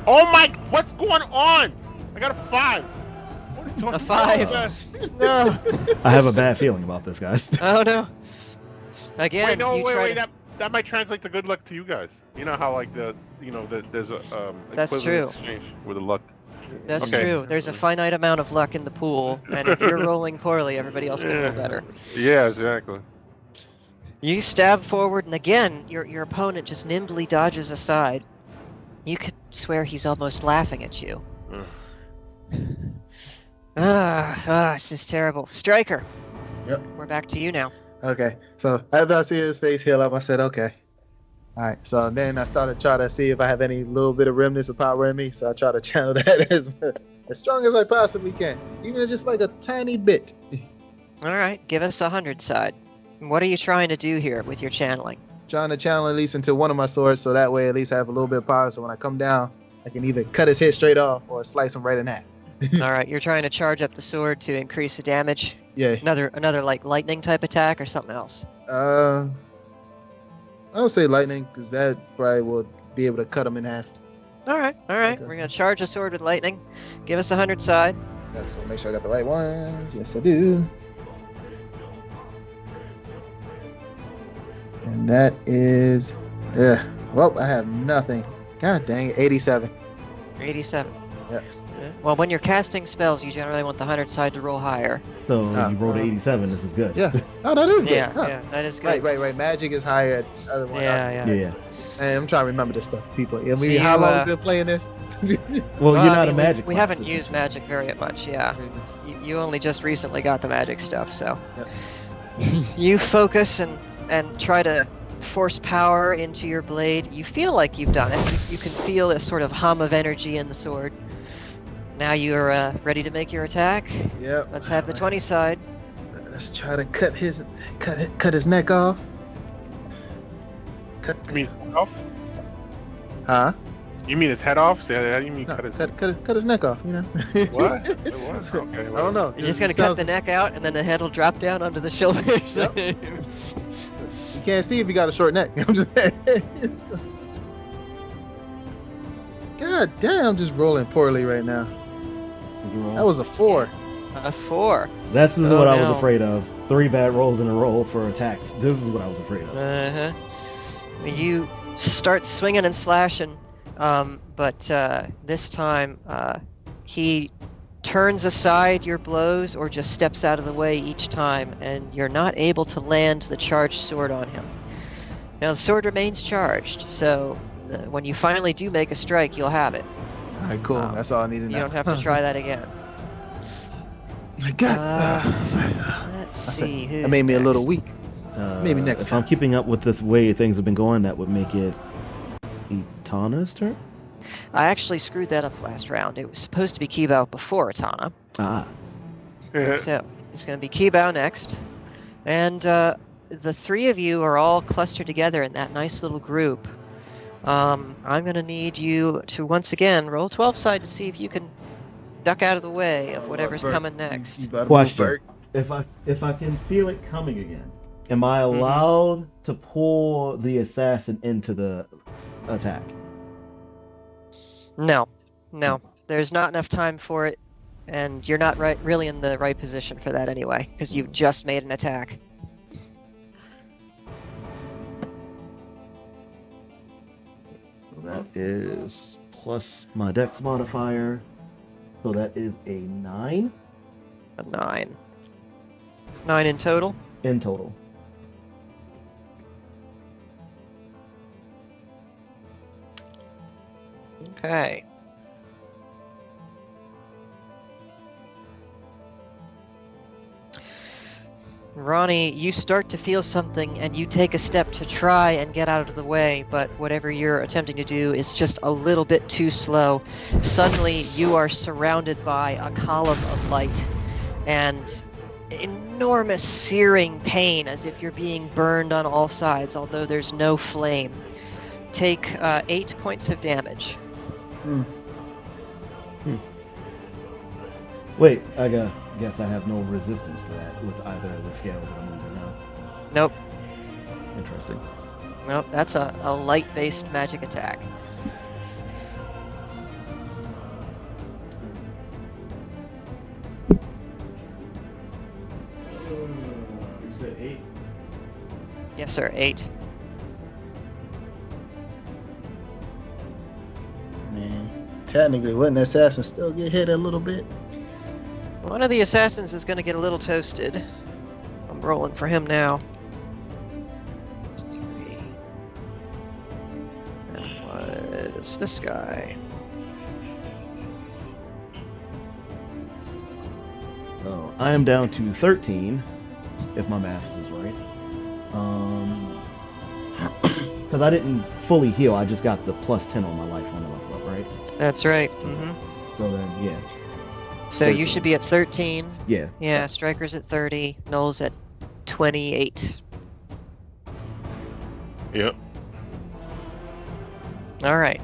Oh my! What's going on? I got a 5. What is going A 5. on? No. I have a bad feeling about this, guys. Oh no. Again, Wait, no, you wait, try wait. to... That might translate to good luck to you guys. You know how like there's a That's equivalent true. exchange with the luck. That's Okay. true. There's a finite amount of luck in the pool, and if you're rolling poorly, everybody else can roll better. Yeah, exactly. You stab forward, and again, your opponent just nimbly dodges aside. You could swear he's almost laughing at you. This is terrible. Striker. Yep. We're back to you now. Okay, so after I see his face heal up, I said, okay. All right, so then I started trying to see if I have any little bit of remnants of power in me. So I try to channel that as strong as I possibly can, even if it's just like a tiny bit. All right, give us 100 side. What are you trying to do here with your channeling? Trying to channel at least into one of my swords, so that way at least I have a little bit of power. So when I come down, I can either cut his head straight off or slice him right in half. All right, you're trying to charge up the sword to increase the damage. Yeah. Another like lightning type attack or something else. I would say lightning, because that probably will be able to cut him in half. All right. Okay. We're gonna charge the sword with lightning. Give us 100 side. Yeah, so make sure I got the right ones. Yes, I do. And that is, well, I have nothing. God dang it, 87. 87. Yeah. Well, when you're casting spells, you generally want the 100 side to roll higher. So Oh, you rolled an 87. This is good. Yeah. Oh, that is good. Yeah, Huh. yeah, that is good. Right. Magic is higher at other one. Yeah. Yeah. Man, I'm trying to remember this stuff, people. I mean, See, how you, long have we been playing this? Well, you're I not mean, a magic. We class, haven't used magic very much, yeah. You only just recently got the magic stuff, so. Yep. You focus and try to force power into your blade. You feel like you've done it. You can feel a sort of hum of energy in the sword. Now you're ready to make your attack. Yep. Let's have the 20 side. Let's try to cut his neck off. You mean head off? Huh? You mean his head off? So how do you mean No, cut his? cut his neck off. You know. What? What? Okay. I don't know. You're just gonna cut the neck out, and then the head will drop down onto the shoulders. Yep. You can't see if you got a short neck. I'm just saying. God damn, I'm just rolling poorly right now. That was a 4. A 4. This is Oh, what I was no. afraid of. 3 bad rolls in a row for attacks. This is what I was afraid of. Uh-huh. You start swinging and slashing, but this time he turns aside your blows or just steps out of the way each time, and you're not able to land the charged sword on him. Now the sword remains charged, so when you finally do make a strike, you'll have it. All right, cool. That's all I need to know. You don't have to try that again. My God. Let's see. That made me a little weak. Maybe next If time. I'm keeping up with the way things have been going, that would make it Etana's turn. I actually screwed that up last round. It was supposed to be Kibao before Etana. Ah. So it's going to be Kibao next. And the 3 of you are all clustered together in that nice little group. I'm going to need you to once again roll 12 side to see if you can duck out of the way of whatever's coming next. Question. If I can feel it coming again, am I allowed to pull the assassin into the attack? No. There's not enough time for it, and you're not really in the right position for that anyway, because you've just made an attack. That is plus my dex modifier. So that is a 9 A 9. 9 in total. in total. Okay. Ronnie, you start to feel something and you take a step to try and get out of the way, but whatever you're attempting to do is just a little bit too slow. Suddenly, you are surrounded by a column of light and enormous searing pain as if you're being burned on all sides, although there's no flame. Take 8 points of damage. Wait, I guess I have no resistance to that with either of the scales that I'm using now. Nope. Interesting. Nope, that's a light-based magic attack. You said 8? Yes, sir, 8. Man, technically, wouldn't the assassin still get hit a little bit? One of the assassins is going to get a little toasted. I'm rolling for him now. 3. That was this guy. So I am down to 13, if my math is right. Because I didn't fully heal, I just got the plus 10 on my life when I leveled up, right? That's right. So then, yeah. So 13. you should be at 13. Yeah. Yeah, Striker's at 30. Null's at 28. Yep. All right.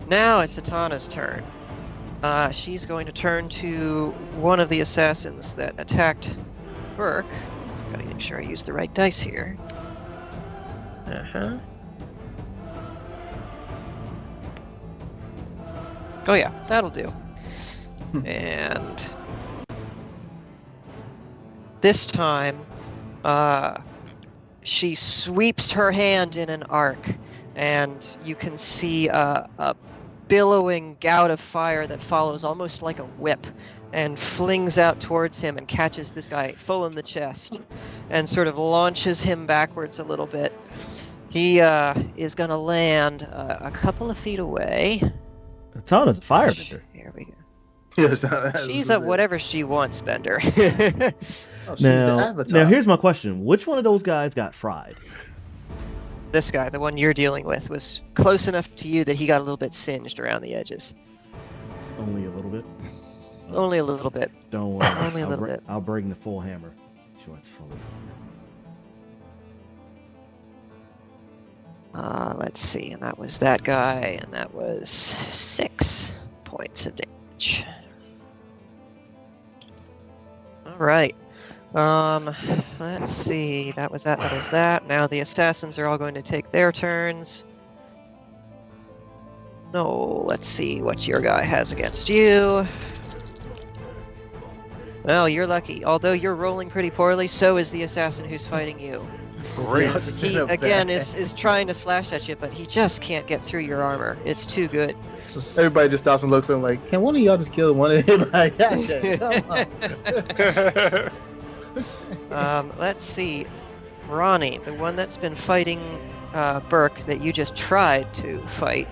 Now it's Atana's turn. She's going to turn to one of the assassins that attacked Burke. Gotta make sure I use the right dice here. Oh yeah, that'll do. And this time, she sweeps her hand in an arc, and you can see a billowing gout of fire that follows almost like a whip and flings out towards him and catches this guy full in the chest and sort of launches him backwards a little bit. He is going to land a couple of feet away. Atana's a firebender. Here we go. Yes, She's a whatever she wants bender. Oh, she's the Avatar. Now here's my question. Which one of those guys got fried? This guy, the one you're dealing with, was close enough to you that he got a little bit singed around the edges. Only a little bit? Only a little bit. Don't worry. Only a little bit. I'll bring the full hammer. Sure, it's fully. Let's see, and that was that guy, and that was 6 points of damage. All right. Let's see. That was that. That was that. Now the assassins are all going to take their turns. No, let's see what your guy has against you. Well, you're lucky. Although you're rolling pretty poorly, so is the assassin who's fighting you. Great. He, again, is trying to slash at you, but he just can't get through your armor. It's too good. Everybody just stops and looks at him like, can one of y'all just kill one of them? Come on. Let's see. Ronnie, the one that's been fighting Burke that you just tried to fight,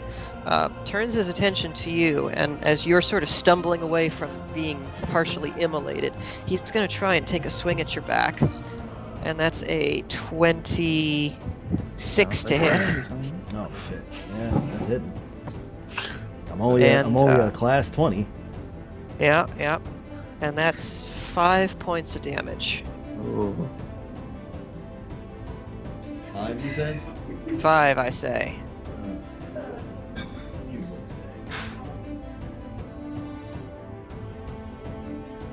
turns his attention to you, and as you're sort of stumbling away from being partially immolated, he's going to try and take a swing at your back. And that's a 26 to hit. Oh shit! Yeah, that's hitting. I'm only a class 20. Yeah, yeah. And that's 5 points of damage. Ooh. 5, you say? 5, I say.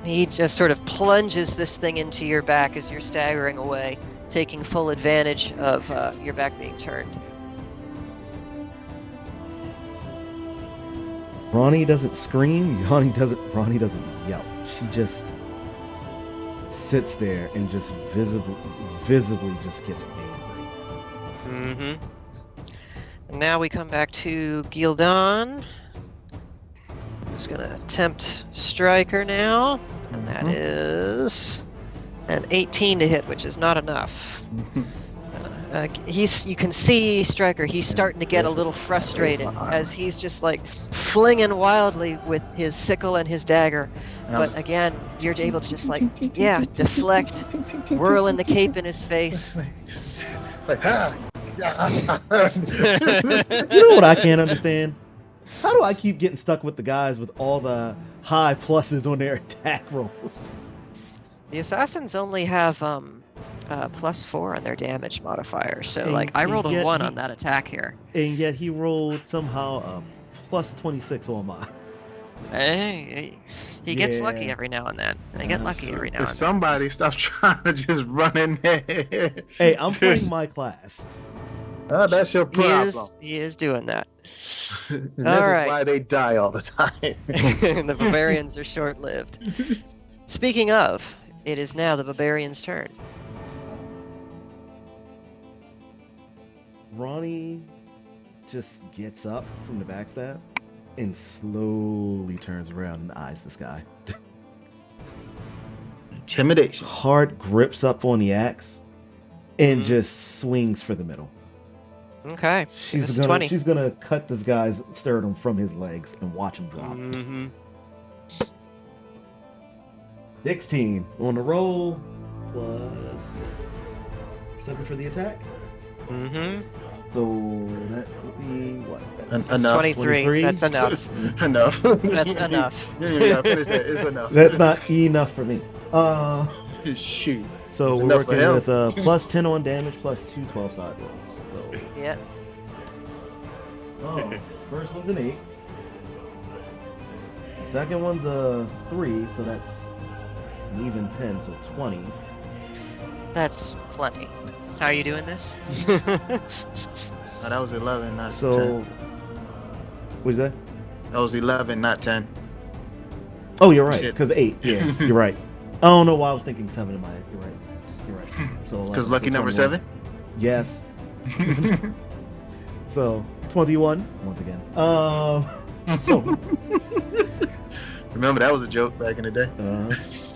He just sort of plunges this thing into your back as you're staggering away, taking full advantage of your back being turned. Ronnie doesn't scream. Ronnie doesn't yell. She just sits there and just visibly just gets angry. Mm-hmm. And now we come back to Gildan. Who's gonna attempt Striker now, and that is an 18 to hit, which is not enough. You can see Striker. He's starting to get a little frustrated as he's just like flinging wildly with his sickle and his dagger, But again, you're able to just like, yeah, deflect, whirling the cape in his face. Like, ha! You know what I can't understand? How do I keep getting stuck with the guys with all the high pluses on their attack rolls? The assassins only have +4 on their damage modifier, so like I rolled a 1 on that attack here. And yet he rolled somehow a +26 on mine. Hey, he gets lucky every now and then. I get lucky every now and If then. somebody stops trying to just run in there. Hey, I'm playing my class. Oh, that's your problem. He is doing that. And this All is right. why they die all the time. The barbarians are short-lived. Speaking of, it is now the barbarian's turn. Ronnie just gets up from the backstab and slowly turns around and eyes this guy. Intimidation. Hard grips up on the axe and just swings for the middle. Okay. She's gonna cut this guy's sternum from his legs and watch him drop. 16 on the roll plus 7 for the attack. So that would be what? Enough. 23. That's enough. Enough. That's enough. Yeah, finish that. It's enough. That's not enough for me. Shoot. So It's we're enough for working him. with plus 10 on damage plus 2 12-side rolls. So, Yeah. first one's an 8. The second one's a 3, so that's an even 10, so 20. That's plenty. How are you doing this? No, that was 11, not 10. So, what'd you say? That was 11, not 10. Oh, you're right, Shit. because 8. Yeah, you're right. I don't know why I was thinking 7 in my head. You're right. You're right. So Because 11, lucky so number 21. 7? Yes. So 21 once again. So Remember, that was a joke back in the day.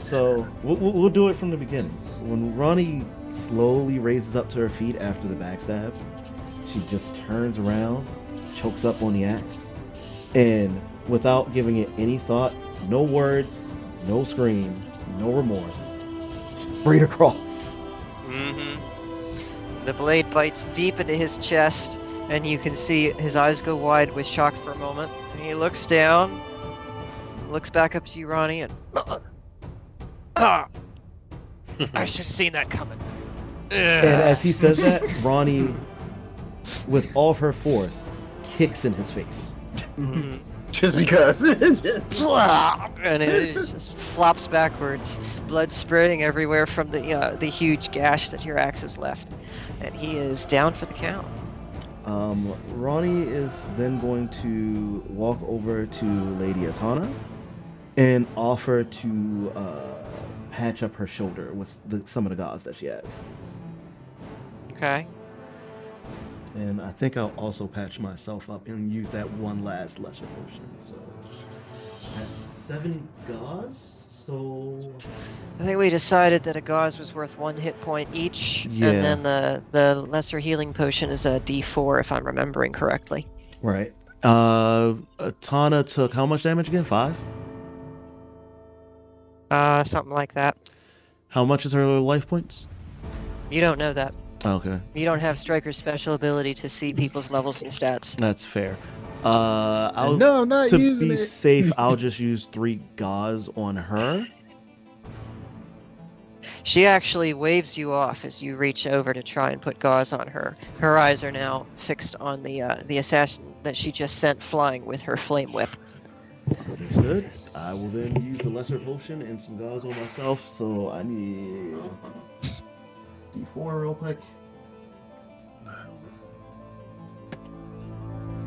so we'll do it from the beginning. When Ronnie slowly raises up to her feet after the backstab, she just turns around, chokes up on the axe, and without giving it any thought, no words, no scream, no remorse, straight across. The blade bites deep into his chest, and you can see his eyes go wide with shock for a moment. And he looks down, looks back up to you, Ronnie, and I should have seen that coming. And as he says that, Ronnie, with all of her force, kicks in his face. Just because. And it just flops backwards, blood spraying everywhere from the huge gash that your axe has left. And he is down for the count. Ronnie is then going to walk over to Lady Atana and offer to patch up her shoulder with some of the gauze that she has. Okay. And I think I'll also patch myself up and use that one last lesser potion. So I have 7 gauze. So I think we decided that a gauze was worth 1 hit point each, Yeah. and then the lesser healing potion is a D4, if I'm remembering correctly. right. Atana took how much damage again? 5? Something like that. How much is her life points? You don't know that. Okay, You don't have Striker's special ability to see people's levels and stats. that's fair. I'll No, I'm not to using be it. safe, I'll just use 3 gauze on her. She actually waves you off as you reach over to try and put gauze on her. Her eyes are now fixed on the assassin that she just sent flying with her flame whip. Understood. I will then use the lesser potion and some gauze on myself. So I need D4 real quick.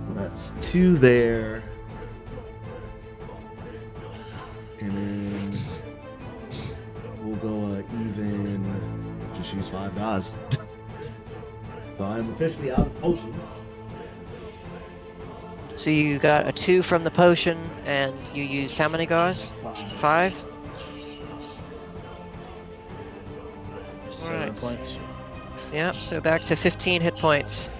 So that's 2 there. And then we'll go even. Just use 5 gauze. So I'm officially out of potions. So you got a 2 from the potion, and you used how many gauze? 5? 7 Alright. points. Yep, so back to 15 hit points.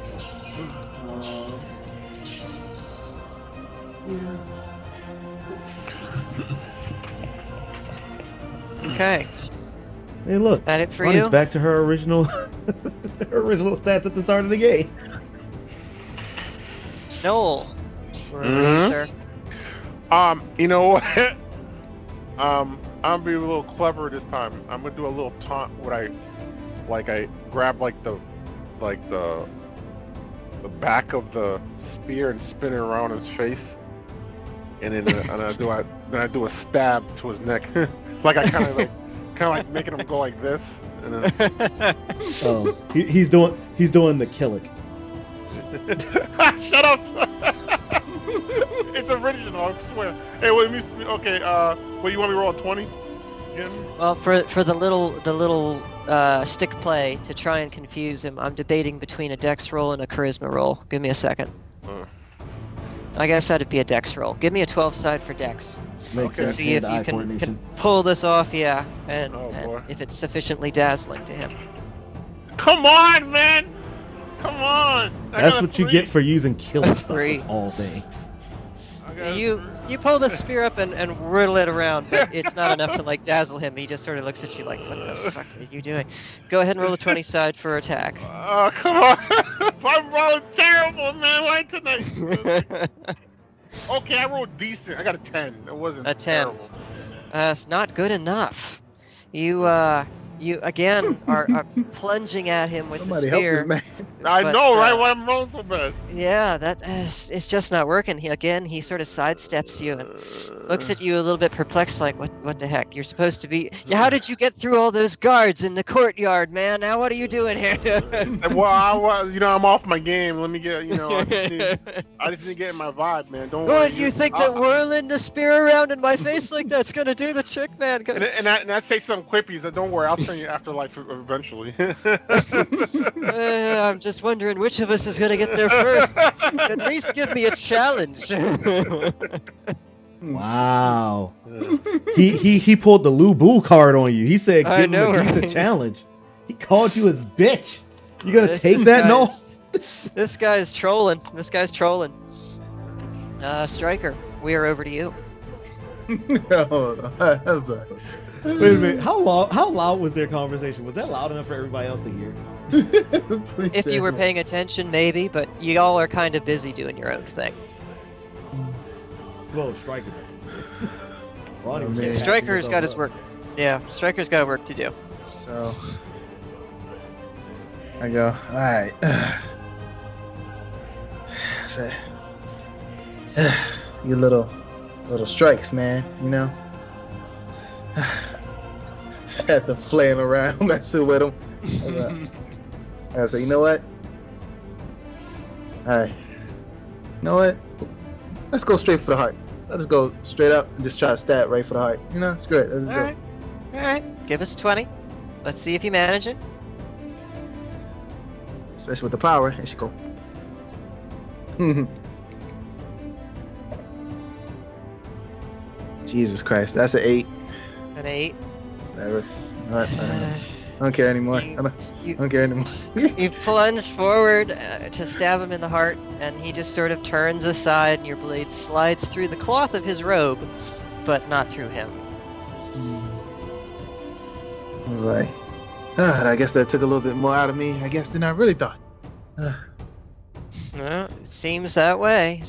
Okay. Hey, look. That it for Ronnie's you? back to her original, her original stats at the start of the game. Noel. We're over to you, sir. You know what? I'm gonna be a little clever this time. I'm gonna do a little taunt. I grab like the back of the spear and spin it around his face, and then I do a stab to his neck, like I kind of like making him go like this, and then Oh, he's doing the killick. Shut up! It's original, I swear. Hey, wait, let me. Okay, you want me to roll a 20? Again? Well, for the little stick play to try and confuse him, I'm debating between a dex roll and a charisma roll. Give me a second. I guess that'd be a dex roll. Give me a 12 side for dex. Makes Okay. sense. See if you Hand-eye can coordination. pull this off, yeah, and Oh, boy. if it's sufficiently dazzling to him. Come on, man! Come on! I That's got a what you 3. get for using killing stuff Three. of all things. I got a You 3. pull the spear up and whirl it around, but it's not enough to like dazzle him. He just sort of looks at you like, "What the fuck are you doing?" Go ahead and roll a 20 side for attack. Oh, come on! I'm rolling terrible, man. Why tonight? Okay, I rolled decent. I got a 10. It wasn't A 10. terrible. It's not good enough. You again are plunging at him with Somebody the help spear. this man. I But, know, right? Why I'm rolling so bad? Yeah, it's just not working. He sort of sidesteps you and looks at you a little bit perplexed, like, what the heck? You're supposed to be. How did you get through all those guards in the courtyard, man? Now what are you doing here? Well, I'm off my game. Let me get, I just need to get in my vibe, man. Don't worry. Good, you think that whirling the spear around in my face like that's gonna do the trick, man? And I say some quippies that don't worry, I'll turn you afterlife eventually. I'm just wondering which of us is gonna get there first. At least give me a challenge. Wow. He pulled the Lou Boo card on you. He said, I "Give him know, a decent right? challenge." He called you his bitch. You gonna This take that? No. This guy's trolling. Striker, we are over to you. Hold on. I'm sorry. Wait a minute. How loud was their conversation? Was that loud enough for everybody else to hear? Please If you were say paying attention, maybe, but you all are kind of busy doing your own thing. Whoa, Striker. Ronnie Oh, was man. just Striker's hacking got his himself work. Yeah, Striker's got work to do. more. So I go, all right. So, you little strikes, man. Had to playing around, messing with him. I said, you know what? All right. You know what? Let's go straight for the heart. Let's go straight up and just try to stab right for the heart. Screw it. Let's All go. right. All right. Give us 20. Let's see if you manage it. Especially with the power. And she go. Jesus Christ. That's an 8. An 8. Whatever. All right, I don't care anymore. I don't care anymore. You plunge forward to stab him in the heart, and he just sort of turns aside, and your blade slides through the cloth of his robe, but not through him. I was like, I guess that took a little bit more out of me, than I really thought. Well, it seems that way.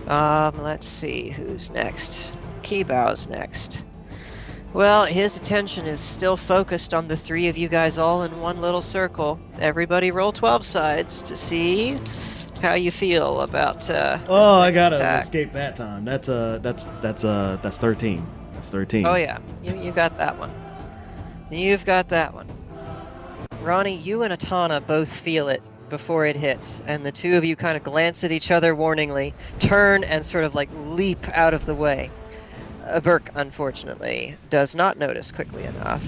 Let's see, who's next? Keybow's next. Well, his attention is still focused on the 3 of you guys all in one little circle. Everybody roll 12 sides to see how you feel about Oh, I this next gotta attack. escape that time. That's 13. That's 13. Oh yeah, you got that one. You've got that one. Ronnie, you and Atana both feel it before it hits, and the 2 of you kind of glance at each other warningly, turn and sort of like leap out of the way. Burke, unfortunately, does not notice quickly enough,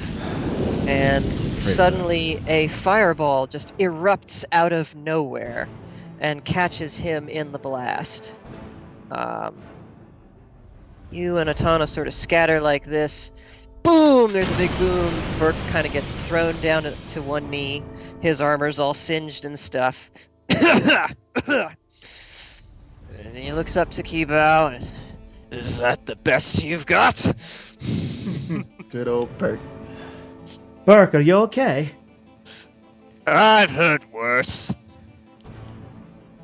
and suddenly a fireball just erupts out of nowhere and catches him in the blast. You and Atana sort of scatter like this. Boom! There's a big boom. Burke kind of gets thrown down to one knee. His armor's all singed and stuff. And he looks up to Kibow and, "Is that the best you've got?" Good old Bert. Burke, are you okay? I've heard worse.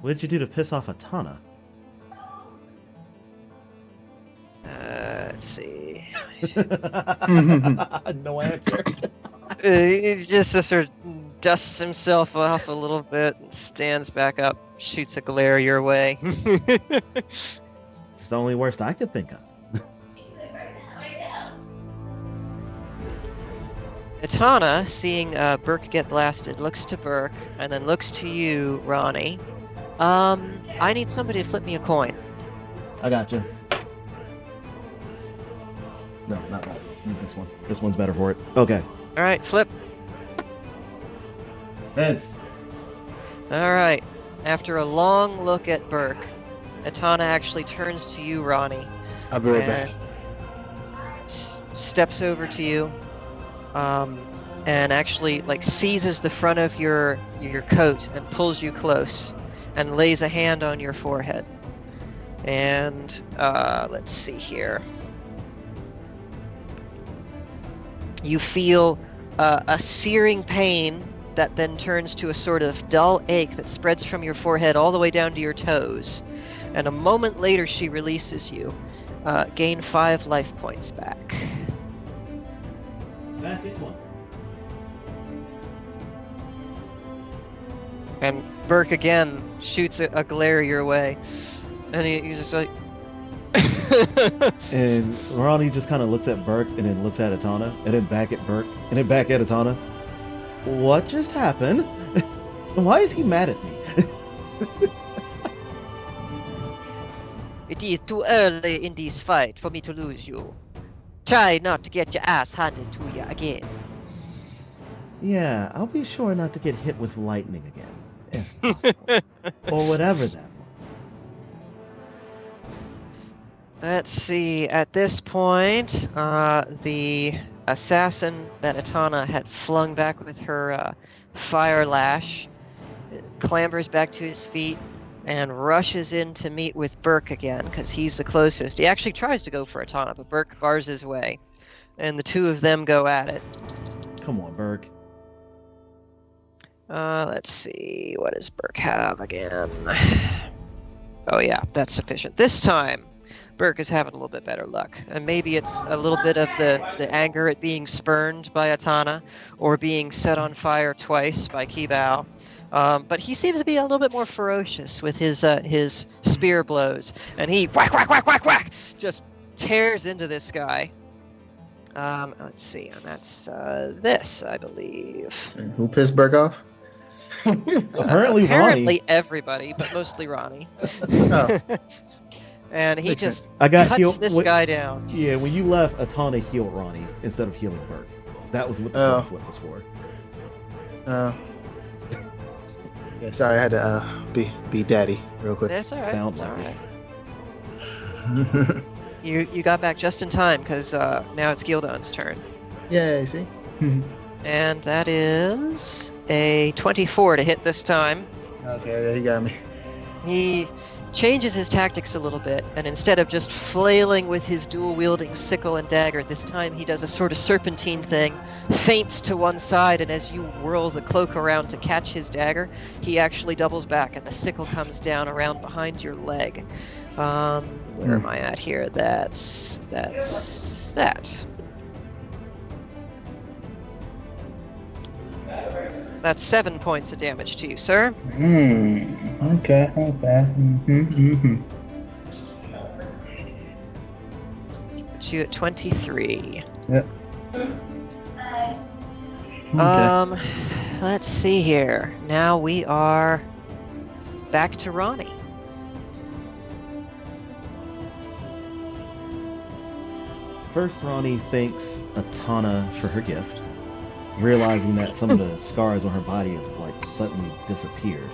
What did you do to piss off Atana? Let's see. No answer. He just sort of dusts himself off a little bit and stands back up, shoots a glare your way. It's the only worst I could think of. Atana, seeing Burke get blasted, looks to Burke and then looks to you, Ronnie. I need somebody to flip me a coin. I got you. No, not that. Use this one. This one's better for it. Okay. All right, flip. Heads. All right. After a long look at Burke, Atana actually turns to you, Ronnie. I'll be right back. Steps over to you, and actually like seizes the front of your coat and pulls you close, and lays a hand on your forehead. And let's see here. You feel a searing pain that then turns to a sort of dull ache that spreads from your forehead all the way down to your toes. And a moment later, she releases you. Gain 5 life points back. Back in one. And Burke again shoots a glare your way. And he's just like... And Ronnie just kind of looks at Burke and then looks at Atana and then back at Burke and then back at Atana. What just happened? Why is he mad at me? It is too early in this fight for me to lose you. Try not to get your ass handed to you again. Yeah, I'll be sure not to get hit with lightning again, if possible. Or whatever that was. Let's see, at this point, the assassin that Atana had flung back with her fire lash clambers back to his feet and rushes in to meet with Burke again, because he's the closest. He actually tries to go for Atana, but Burke bars his way, and the two of them go at it. Come on, Burke. Let's see, what does Burke have again? Oh yeah, that's sufficient. This time, Burke is having a little bit better luck. And maybe it's a little bit of the anger at being spurned by Atana, or being set on fire twice by Kibao. But he seems to be a little bit more ferocious with his spear blows. And he whack, whack, whack, whack, whack, just tears into this guy. Let's see, and that's this, I believe. Who pissed Burke off? Apparently Ronnie. Everybody, but mostly Ronnie. Oh. And he Makes just sense. I got cuts healed. this guy down. Yeah, when you left, Atana healed Ronnie instead of healing Burke. That was what the Oh. flip was for. Yeah, sorry, I had to be daddy real quick. That's all right. Sounds It's all like right. You got back just in time, because now it's Gildon's turn. Yeah, see? And that is a 24 to hit this time. Okay, yeah, he got me. He changes his tactics a little bit, and instead of just flailing with his dual-wielding sickle and dagger, this time he does a sort of serpentine thing, feints to one side, and as you whirl the cloak around to catch his dagger, he actually doubles back, and the sickle comes down around behind your leg. Where am I at here? That's that. That's 7 points of damage to you, sir. Okay. Put you at 23. Yep. Okay. Let's see here. Now we are back to Ronnie. First, Ronnie thanks Atana for her gift, realizing that some of the scars on her body have like suddenly disappeared.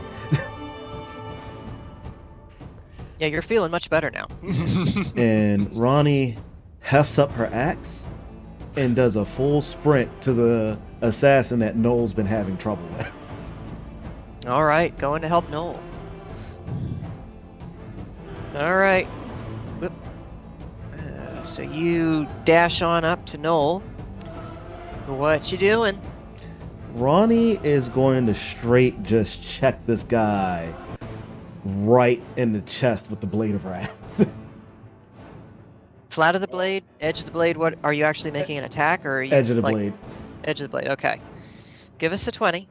Yeah, you're feeling much better now. And Ronnie hefts up her axe and does a full sprint to the assassin that Noel's been having trouble with. All right, going to help Noel. All right. Whoop. So you dash on up to Noel, What you doing? Ronnie is going to straight just check this guy right in the chest with the blade of her axe. Flat of the blade, edge of the blade. What are you actually making an attack, or are you Edge of the like, blade. Edge of the blade. Okay. Give us a 20.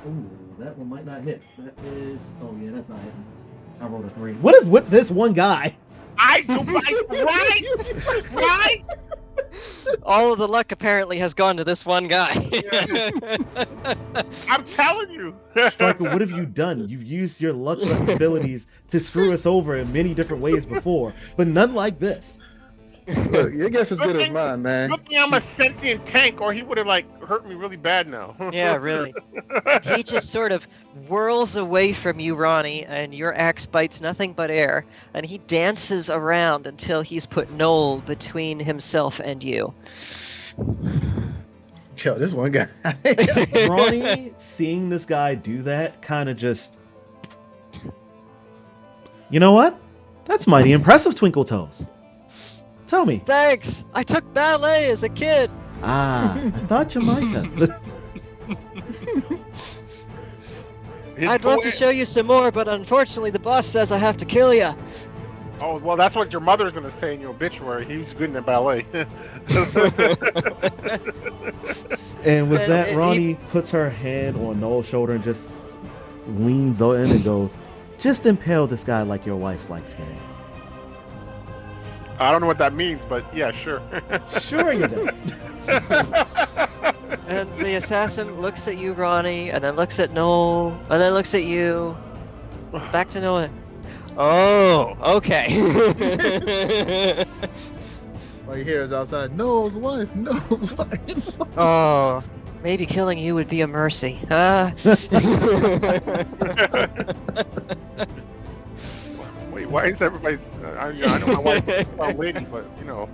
Ooh, that one might not hit. That is. Oh yeah, that's not hitting. I rolled a 3. What is with this one guy? Right? All of the luck apparently has gone to this one guy. I'm telling you. Striker, what have you done? You've used your luck abilities to screw us over in many different ways before, but none like this. Look, your guess is good as mine, man. Good thing I'm a sentient tank, or he would have like hurt me really bad now. Yeah, really. He just sort of whirls away from you, Ronnie, and your axe bites nothing but air, and he dances around until he's put Noel between himself and you. Yo, this one guy. Ronnie, seeing this guy do that, kind of just... You know what? That's mighty impressive, Twinkle Toes. Tell me. Thanks! I took ballet as a kid! Ah, I thought you might have. I'd love to show you some more, but unfortunately the boss says I have to kill you. Oh, well, that's what your mother's gonna say in your obituary. He was good in the ballet. And with that, Ronnie puts her hand on Noel's shoulder and just leans in and goes, "Just impale this guy like your wife likes getting." I don't know what that means, but yeah, sure. Sure you do. And the assassin looks at you, Ronnie, and then looks at Noel, and then looks at you. Back to Noel. Oh, okay. All you hear is outside, Noel's wife, Noel's wife. Oh, maybe killing you would be a mercy. Wait, why is everybody's... I know my wife is a lady, but, you know...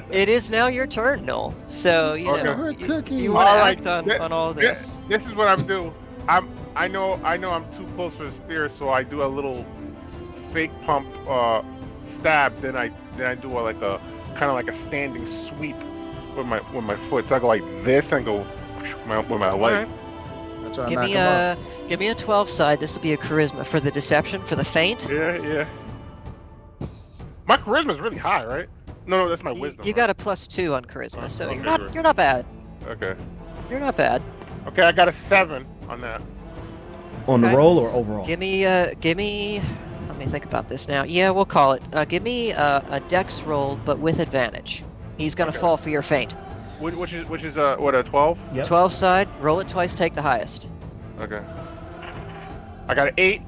It is now your turn, Noel. So, you Okay. know, Cookie. you want to Alright, act on all this. This is what I'm doing. I know I'm too close for the spear, so I do a little fake pump stab. Then I do a kind of like a standing sweep with my foot. So I go like this and go with my leg. Give me a 12 side. This will be a charisma for the deception, for the feint. Yeah. My charisma is really high, right? No, that's my wisdom. You got a +2 on charisma, so okay, you're not bad. Okay. You're not bad. Okay, I got a 7 on that. On the roll or overall? Give me. Let me think about this now. Yeah, we'll call it. Give me a dex roll, but with advantage. He's gonna fall for your feint. Which is what, a 12? Yep. 12 side. Roll it twice. Take the highest. Okay. I got an 8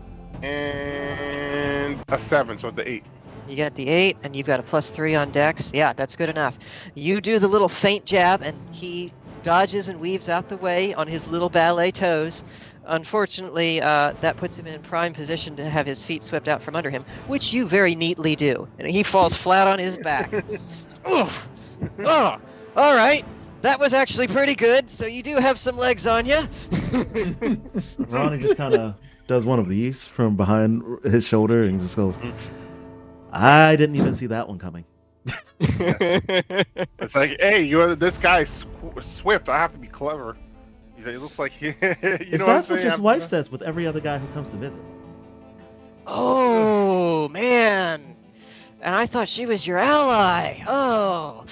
and a 7, so it's the 8. You got the 8, and you've got a +3 on dex. Yeah, that's good enough. You do the little feint jab, and he dodges and weaves out the way on his little ballet toes. Unfortunately, that puts him in prime position to have his feet swept out from under him, which you very neatly do. And he falls flat on his back. Oof! Oh! All right. That was actually pretty good. So you do have some legs on you. Ronnie just kind of does one of these from behind his shoulder and just goes, "I didn't even see that one coming." It's like, hey, this guy's swift. I have to be clever. He's like, it looks like he. That's what your wife says with every other guy who comes to visit. Oh man! And I thought she was your ally. Oh.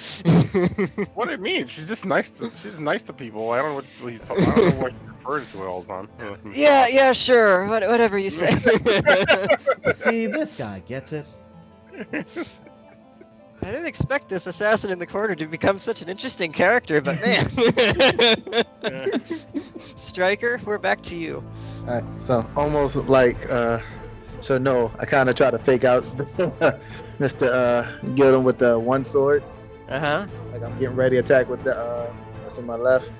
What do you mean? She's just nice to people. I don't know what he's talking. I don't know what he refers to it all the time. Yeah, sure. Whatever you say. See, this guy gets it. I didn't expect this assassin in the corner to become such an interesting character, but man. Striker, we're back to you. All right, so almost like, so no, I kind of try to fake out Mr. Get him with the one sword. Uh-huh. Like I'm getting ready to attack with the that's in my left.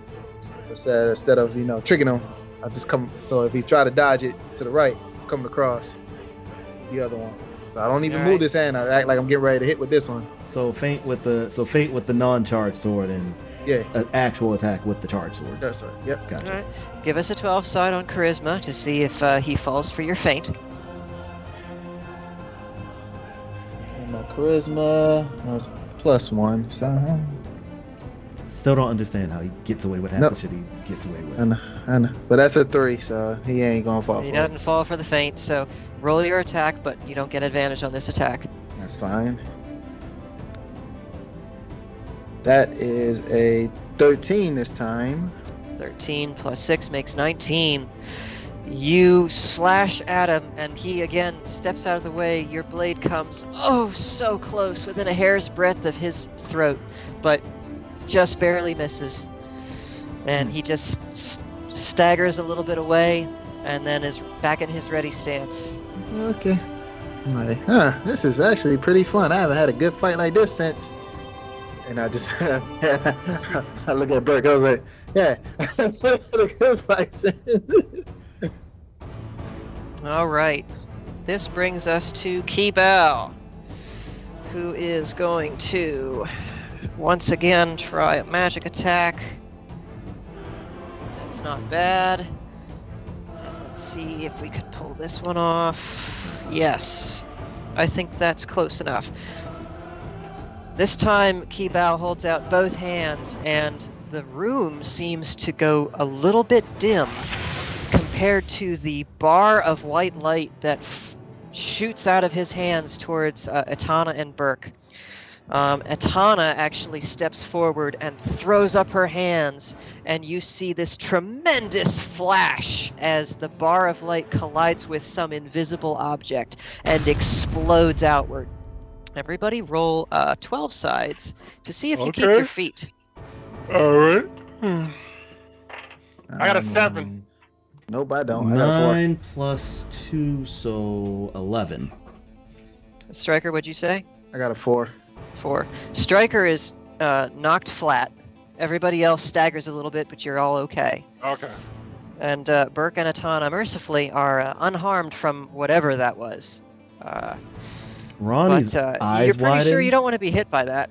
Instead of tricking him, I just come. So if he try to dodge it to the right, I'm coming across the other one. So I don't even move this hand. I act like I'm getting ready to hit with this one. So feint with the non-charged sword and an actual attack with the charged sword. That's right. Yep. Gotcha. All right. Give us a 12 side on charisma to see if he falls for your feint. And my charisma. That was +1. So Still don't understand how he gets away with half Nope. the shit he gets away with. I know. But that's a 3, so he ain't gonna fall He for doesn't it. fall for the feint, so roll your attack, but you don't get advantage on this attack. That's fine. That is a 13 this time. 13 plus 6 makes 19. You slash at him, and he again steps out of the way. Your blade comes so close, within a hair's breadth of his throat, but just barely misses. And he just staggers a little bit away, and then is back in his ready stance. Okay. I'm like, this is actually pretty fun. I haven't had a good fight like this since. And I just, I look at Burke. I was like, yeah, had a good fight since. All right. This brings us to Kibao, who is going to once again try a magic attack. That's not bad. Let's see if we can pull this one off. Yes, I think that's close enough. This time, Kibao holds out both hands, and the room seems to go a little bit dim compared to the bar of white light that shoots out of his hands towards Etana and Burke. Etana actually steps forward and throws up her hands, and you see this tremendous flash as the bar of light collides with some invisible object and explodes outward. Everybody roll 12 sides to see if you keep your feet. All right. I got a 7. Nope, I don't. I got a 4. 9 plus 2, so 11. Striker, what'd you say? I got a 4. 4. Striker is knocked flat. Everybody else staggers a little bit, but you're all okay. Okay. And Burke and Etana, mercifully, are unharmed from whatever that was. Ronnie's But eyes you're pretty widen. sure you don't want to be hit by that.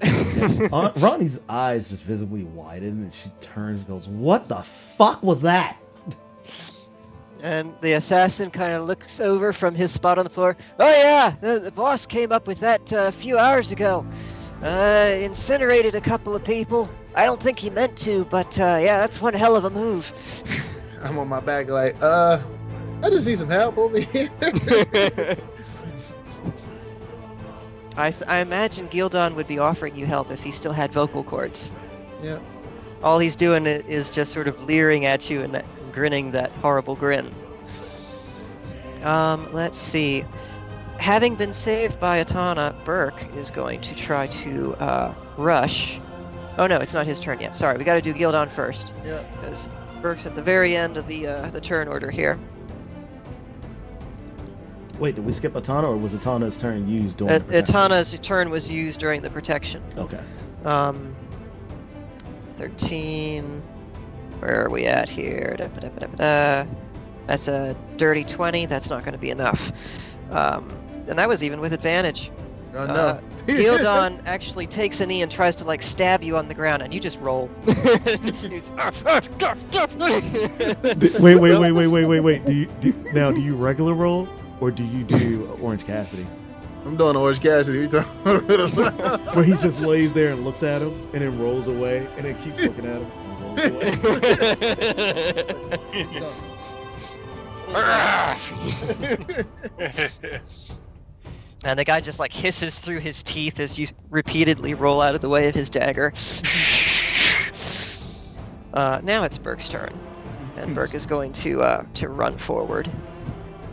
Ronnie's eyes just visibly widen, and she turns and goes, "What the fuck was that?" And the assassin kind of looks over from his spot on the floor. Oh yeah, the boss came up with that a few hours ago. Incinerated a couple of people. I don't think he meant to, but yeah, that's one hell of a move. I'm on my back like, I just need some help over here. I imagine Gildon would be offering you help if he still had vocal cords. Yeah. All he's doing is just sort of leering at you and grinning that horrible grin. Let's see. Having been saved by Etana, Burke is going to try to rush. Oh no, it's not his turn yet. Sorry, we got to do Gildon first. Yeah. Because Burke's at the very end of the turn order here. Wait, did we skip Etana, or was Etana's turn used during the protection? Etana's turn was used during the protection. Okay. 13. Where are we at here? That's a dirty 20. That's not going to be enough. And that was even with advantage. Oh no. Gildon actually takes a knee and tries to like stab you on the ground, and you just roll. Wait. Do you regular roll, or do you do Orange Cassidy? I'm doing Orange Cassidy. What you talking about? Where he just lays there and looks at him, and then rolls away, and then keeps looking at him and rolls away. And the guy just like hisses through his teeth as you repeatedly roll out of the way of his dagger. Now it's Burke's turn, and Burke is going to run forward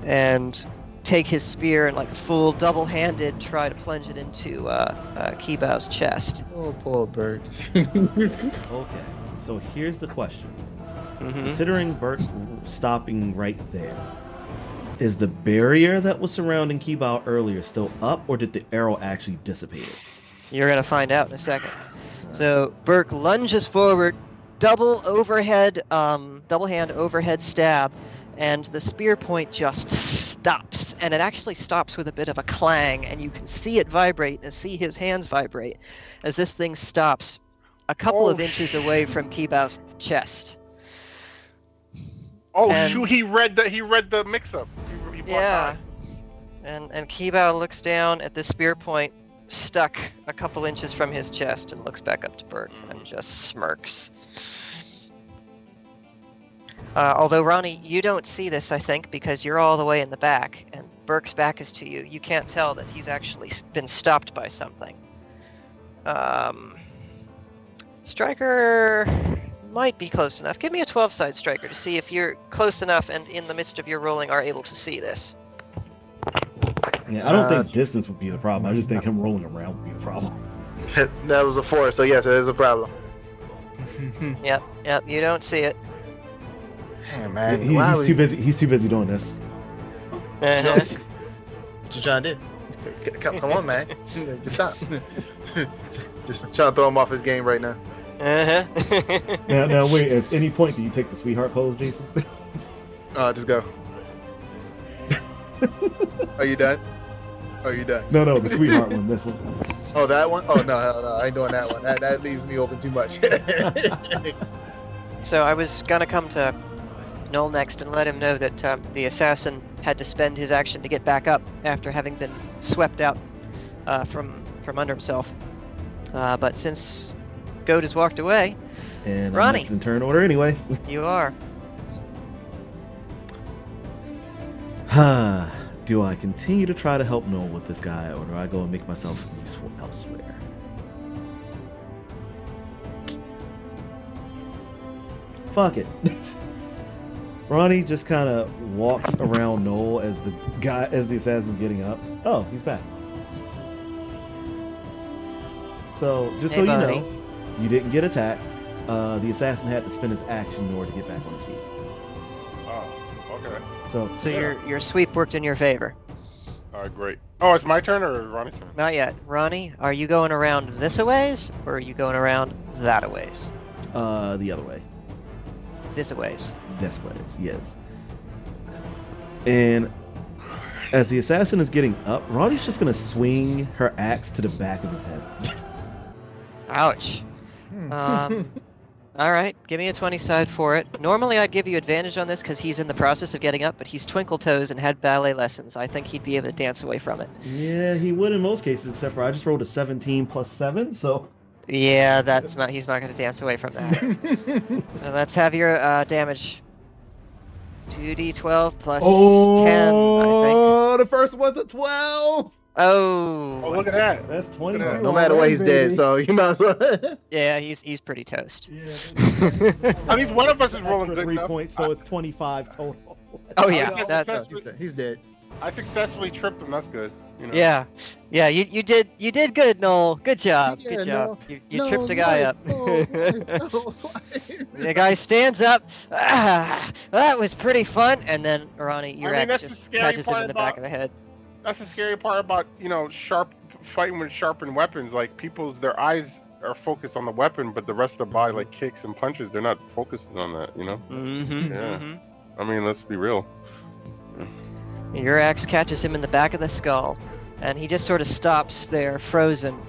and take his spear and like a full double-handed try to plunge it into Kibao's chest. Oh, poor Burke. Okay, so here's the question. Considering Burke stopping right there, is the barrier that was surrounding Kibao earlier still up, or did the arrow actually dissipate? You're gonna find out in a second. So Burke lunges forward, double hand overhead stab, and the spear point just stops, and it actually stops with a bit of a clang, and you can see it vibrate and see his hands vibrate as this thing stops a couple of inches away from Kibao's chest. Oh And- shoot! He read the mix-up. He Yeah. And Kibao looks down at the spear point stuck a couple inches from his chest and looks back up to Burke and just smirks. Although, Ronnie, you don't see this, I think, because you're all the way in the back, and Burke's back is to you. You can't tell that he's actually been stopped by something. Striker might be close enough. Give me a 12-side Striker to see if you're close enough and in the midst of your rolling are able to see this. Yeah, I don't think distance would be the problem. I just think him rolling around would be the problem. That was a 4, so yes, it is a problem. Yep, you don't see it. Hey, man, He's too busy. He's too busy doing this. Uh-huh. What you trying to do? Come on, man. Just stop. Just trying to throw him off his game right now. Uh-huh. Now, wait. At any point, do you take the sweetheart pose, Jason? Just go. Are you done? No, the sweetheart one. This one. Oh, that one? Oh, no, I ain't doing that one. That leaves me open too much. So I was gonna come to Noel next and let him know that the assassin had to spend his action to get back up after having been swept out from under himself. But since Goat has walked away, And Ronnie. I'm in turn order anyway. you are. Do I continue to try to help Noel with this guy, or do I go and make myself useful elsewhere? Fuck it. Ronnie just kind of walks around Noel as the assassin's getting up. Oh, he's back. So, just Hey, so buddy. you know, you didn't get attacked. The assassin had to spend his action in order to get back on his feet. Oh, okay. So Yeah. your sweep worked in your favor. All right, great. Oh, it's my turn or Ronnie's turn? Not yet. Ronnie, are you going around this a ways, or are you going around that a ways? The other way. This a ways. This way, yes. And as the assassin is getting up, Ronnie's just gonna swing her axe to the back of his head. Ouch. All right, give me a 20 side for it. Normally I'd give you advantage on this because he's in the process of getting up, but he's twinkle toes and had ballet lessons. I think he'd be able to dance away from it. Yeah, he would in most cases, except for I just rolled a 17 plus 7, so... Yeah, he's not going to dance away from that. Let's have your damage. 2d12 plus 10, I think. Oh, the first one's a 12! Oh, Oh, look at that. That's 22. No matter what, he's dead, so you might as well. yeah, he's pretty toast. Yeah, At least one of us is rolling extra good 3 enough. points, so it's 25 total. Oh yeah, I- that, that's- He's dead. I successfully tripped him. That's good. You know? yeah. You did good, Noel. Good job. Yeah, Good job. You No, tripped a guy up. The guy stands up. That was pretty fun. And then Ronnie, your axe that's the just scary catches him part in the back about- of the head. That's the scary part about fighting with sharpened weapons. Like their eyes are focused on the weapon, but the rest of the body, like kicks and punches, they're not focused on that. You know? Mm-hmm. Yeah. I mean, let's be real. Your axe catches him in the back of the skull, and he just sort of stops there, frozen,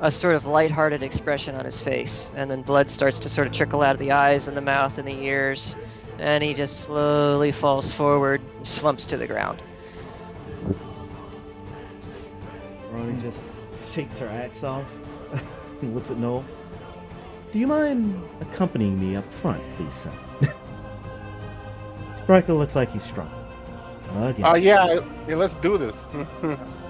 a sort of lighthearted expression on his face, and then blood starts to sort of trickle out of the eyes and the mouth and the ears, and he just slowly falls forward, slumps to the ground. Ronnie just shakes her axe off. He looks at Noel. Do you mind accompanying me up front, please, sir? Striker looks like he's strong. Again. Yeah, let's do this.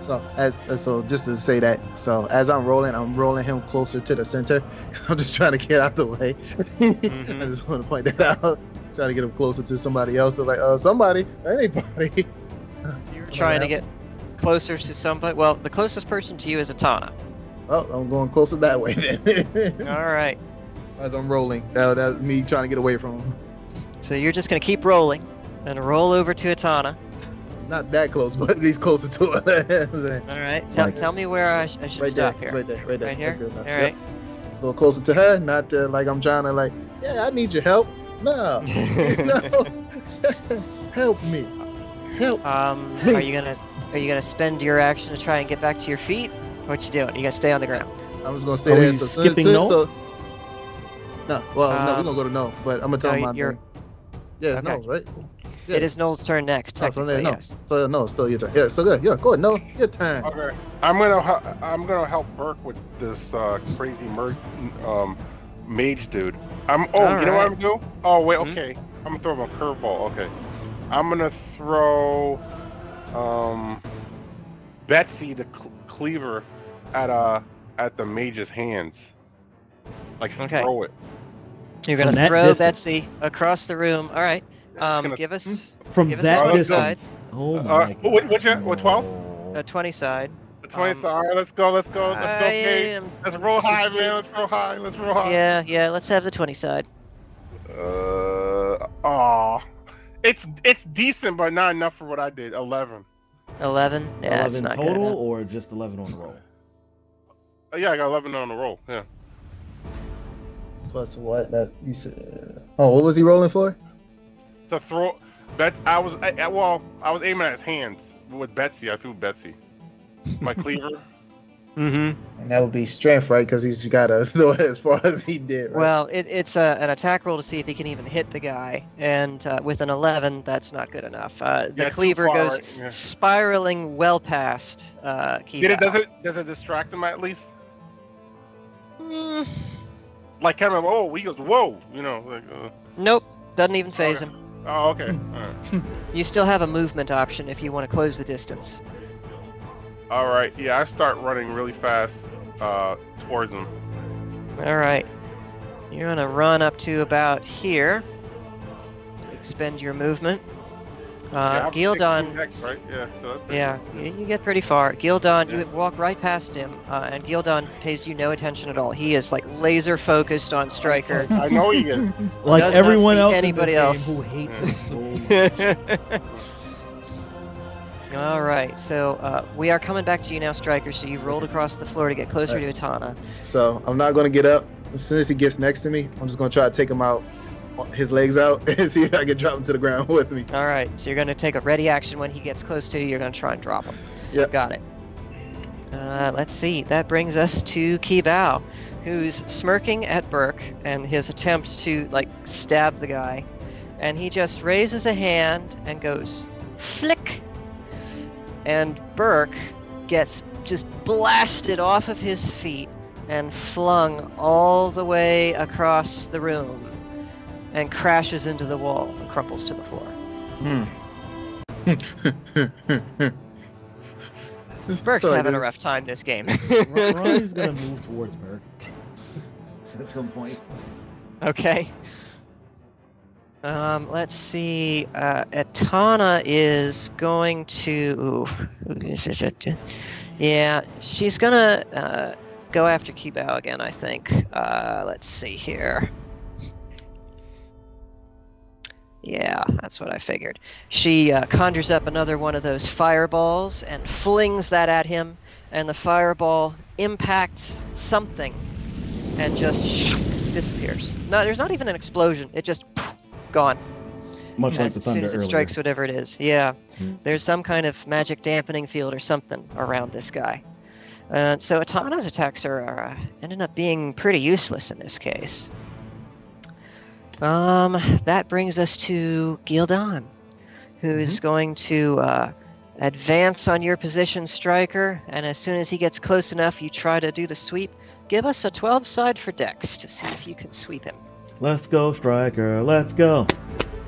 So just to say that, so as I'm rolling him closer to the center. I'm just trying to get out the way. I just want to point that out. Trying to get him closer to somebody else. So like, somebody, anybody. You're trying to get closer to somebody. Well, the closest person to you is Atana. Oh, I'm going closer that way then. All right. As I'm rolling, that's me trying to get away from him. So you're just gonna keep rolling, and roll over to Atana. Not that close, but at least closer to it. All right. Like- Tell me where I should Right there, stop here. right there. Right here. That's good enough. All right. It's a little closer to her, not like I'm trying to like, yeah, I need your help. No, no. Help me. Help. Are you gonna spend your action to try and get back to your feet? What you doing? You gonna stay on the ground? I'm just gonna stay Are there. we So, skipping no? No, well, no, we're Um, gonna go to no, but I'm gonna tell no, him my you're- thing. Yeah, Okay. no, right? Yeah. It is Noel's turn next, Oh, so technically, no. yes. So no, it's still your turn. Yeah, so good. Yeah, go ahead. No, your turn. Okay. I'm gonna help Burke with this crazy mage dude. You know what I'm gonna do? Oh wait, okay. I'm gonna throw him a curveball. Okay. I'm gonna throw Betsy the cleaver at the mage's hands. Like throw it. You're gonna that throw distance. Betsy across the room. All right. gonna- Give us From Give us that a distance. Oh my god. What 12? a 20 side. The 20. All right, let's go, Paige. I'm Let's roll high, man. Let's roll high. Yeah. Let's have the 20 side. It's decent, but not enough for what I did. 11. 11. Yeah, it's 11 not good total enough. or just 11 on the roll? Yeah, I got 11 on the roll. Yeah. Plus what? That you said. Oh, what was he rolling for? To throw. I was aiming at his hands with Betsy. I threw Betsy. My cleaver. Mm-hmm. And that would be strength, right? Because he's got to throw it as far as he did. Right? Well, it's an attack roll to see if he can even hit the guy, and with an 11, that's not good enough. The Yeah, cleaver too far, goes right? Yeah. spiraling well past Kiba. Does it distract him at least? Mm, Like kind of, oh, he goes, whoa, nope, doesn't even phase Okay. him. Oh, okay. All right. You still have a movement option if you want to close the distance. All right. Yeah, I start running really fast towards him. All right, you're gonna run up to about here. Expend your movement. I have 16 Gildon. next, right? Yeah. So that's pretty Yeah, you get pretty far. Gildon, Yeah. you walk right past him, and Gildon pays you no attention at all. He is like laser focused on Striker. I know he is. Like Does not everyone see else anybody in else. this game who hates him so much. All right, so we are coming back to you now, Striker. So you've rolled across the floor to get closer to Atana. So I'm not going to get up. As soon as he gets next to me, I'm just going to try to take him out, his legs out, and see if I can drop him to the ground with me. All right, so you're going to take a ready action when he gets close to you. You're going to try and drop him. Yep. Got it. Let's see. That brings us to Kibao, who's smirking at Burke and his attempt to like stab the guy, and he just raises a hand and goes flick, and Burke gets just blasted off of his feet and flung all the way across the room and crashes into the wall and crumples to the floor. Burke's having a rough time this game. Ronnie's gonna move towards Burke at some point. Okay. Let's see. Atana is going to. Yeah, she's gonna go after Kibao again, I think. Let's see here. Yeah, that's what I figured. She conjures up another one of those fireballs and flings that at him, and the fireball impacts something and just disappears. No, there's not even an explosion. It just gone. Much like the As soon thunder as it earlier. strikes whatever it is. Yeah. Hmm. There's some kind of magic dampening field or something around this guy. So Atana's attacks are ending up being pretty useless in this case. That brings us to Gildon, who's going to advance on your position, Striker, and as soon as he gets close enough, you try to do the sweep. Give us a 12 side for Dex to see if you can sweep him. Let's go, Striker. Let's go.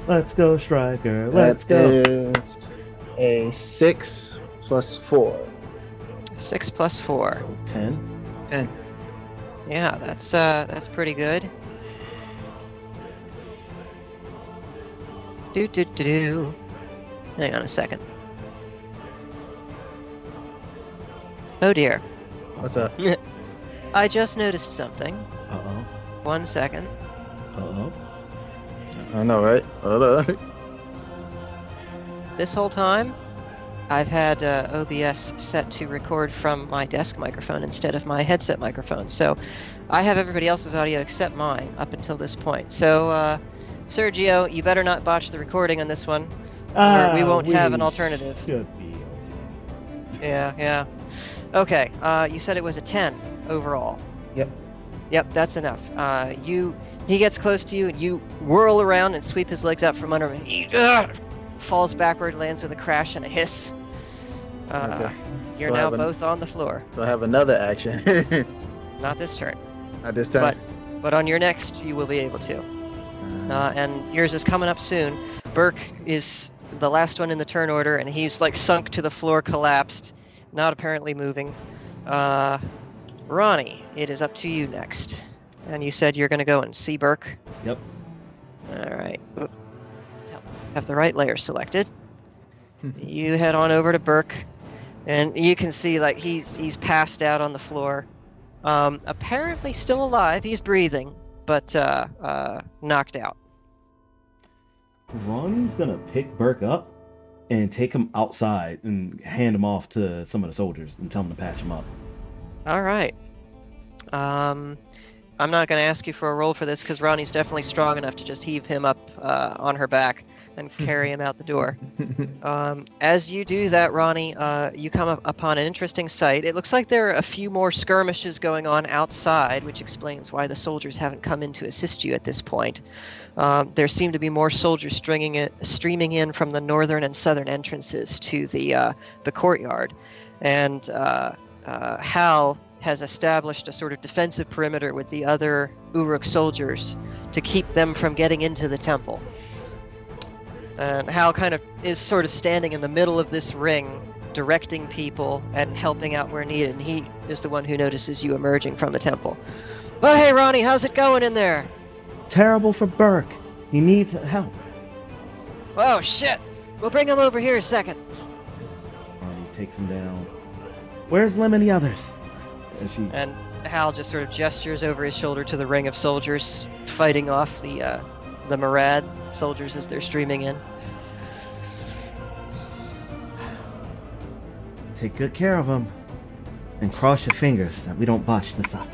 Let's go, Striker. Let's That go. is a 6 plus 4. 6 plus 4. 10. 10. Yeah, that's pretty good. Do. Hang on a second. Oh dear. What's up? I just noticed something. Uh-oh. 1 second. Uh-oh. I know, right? Hold on. This whole time, I've had OBS set to record from my desk microphone instead of my headset microphone. So I have everybody else's audio except mine up until this point. So, Sergio, you better not botch the recording on this one, or we won't have an alternative. Should be okay. Yeah. Okay, you said it was a 10 overall. Yep, that's enough. He gets close to you, and you whirl around and sweep his legs out from under him. falls backward, lands with a crash and a hiss. Okay. You're So I now have an- both on the floor. So I have another action. Not this turn, At this time. but on your next, you will be able to. And yours is coming up soon. Burke is the last one in the turn order, and he's like sunk to the floor, collapsed, not apparently moving. Ronnie, it is up to you next. And you said you're going to go and see Burke? Yep. All right. Oop. Have the right layer selected. You head on over to Burke, and you can see like he's passed out on the floor. Apparently still alive. He's breathing, but knocked out. Ronnie's gonna pick Burke up and take him outside and hand him off to some of the soldiers and tell them to patch him up. All right. I'm not going to ask you for a roll for this because Ronnie's definitely strong enough to just heave him up on her back and carry him out the door. As you do that, Ronnie, you come upon an interesting sight. It looks like there are a few more skirmishes going on outside, which explains why the soldiers haven't come in to assist you at this point. There seem to be more soldiers streaming in from the northern and southern entrances to the courtyard. And Hal has established a sort of defensive perimeter with the other Uruk soldiers to keep them from getting into the temple. And Hal kind of is sort of standing in the middle of this ring, directing people and helping out where needed, and he is the one who notices you emerging from the temple. Well, hey, Ronnie, how's it going in there? Terrible for Burke. He needs help. Oh, shit! We'll bring him over here a second. Ronnie takes him down. Where's Lim and the others? And Hal just sort of gestures over his shoulder to the ring of soldiers fighting off the Murad soldiers as they're streaming in. Take good care of them. And cross your fingers that we don't botch this up.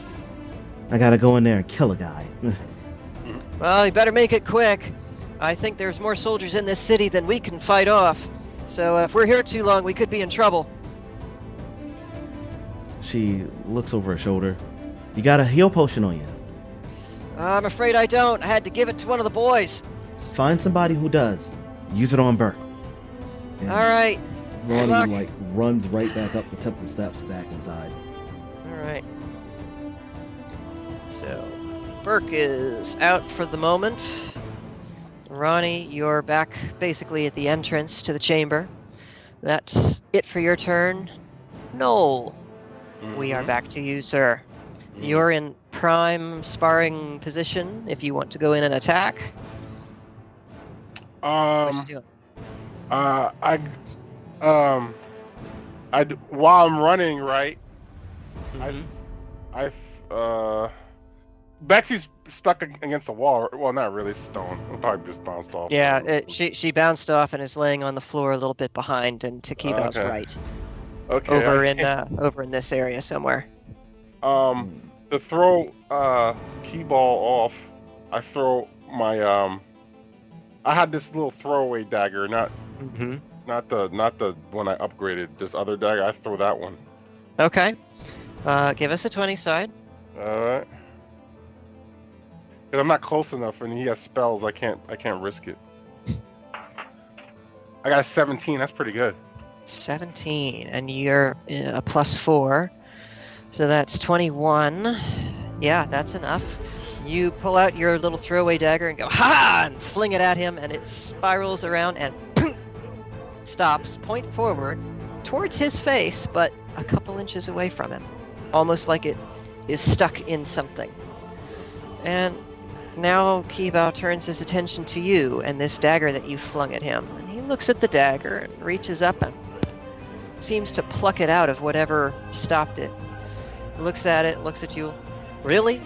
I gotta go in there and kill a guy. Well, you better make it quick. I think there's more soldiers in this city than we can fight off. So if we're here too long, we could be in trouble. She looks over her shoulder. You got a heal potion on you. I'm afraid I don't. I had to give it to one of the boys. Find somebody who does. Use it on Burke. And All right. Good luck. Ronnie runs right back up the temple steps back inside. All right. So, Burke is out for the moment. Ronnie, you're back basically at the entrance to the chamber. That's it for your turn. Noel, we are back to you, sir. You're in prime sparring position if you want to go in and attack. What you doing? While I'm running, right? Betsy's stuck against the wall. Well, not really stone. It'll probably just bounced off. Yeah, she bounced off and is laying on the floor a little bit behind and to Kibo's right. Okay. Over in this area somewhere. To throw key ball off, I throw my I had this little throwaway dagger, not the one I upgraded. This other dagger, I throw that one. Okay. Give us a 20 side. All right. Because I'm not close enough, and he has spells. I can't risk it. I got a 17. That's pretty good. 17, and you're a +4, so that's 21. Yeah, that's enough. You pull out your little throwaway dagger and go ha, and fling it at him, and it spirals around and boom, stops, point forward towards his face, but a couple inches away from him, almost like it is stuck in something. And now Kibo turns his attention to you and this dagger that you flung at him, and he looks at the dagger and reaches up and seems to pluck it out of whatever stopped it. Looks at it, looks at you. Really?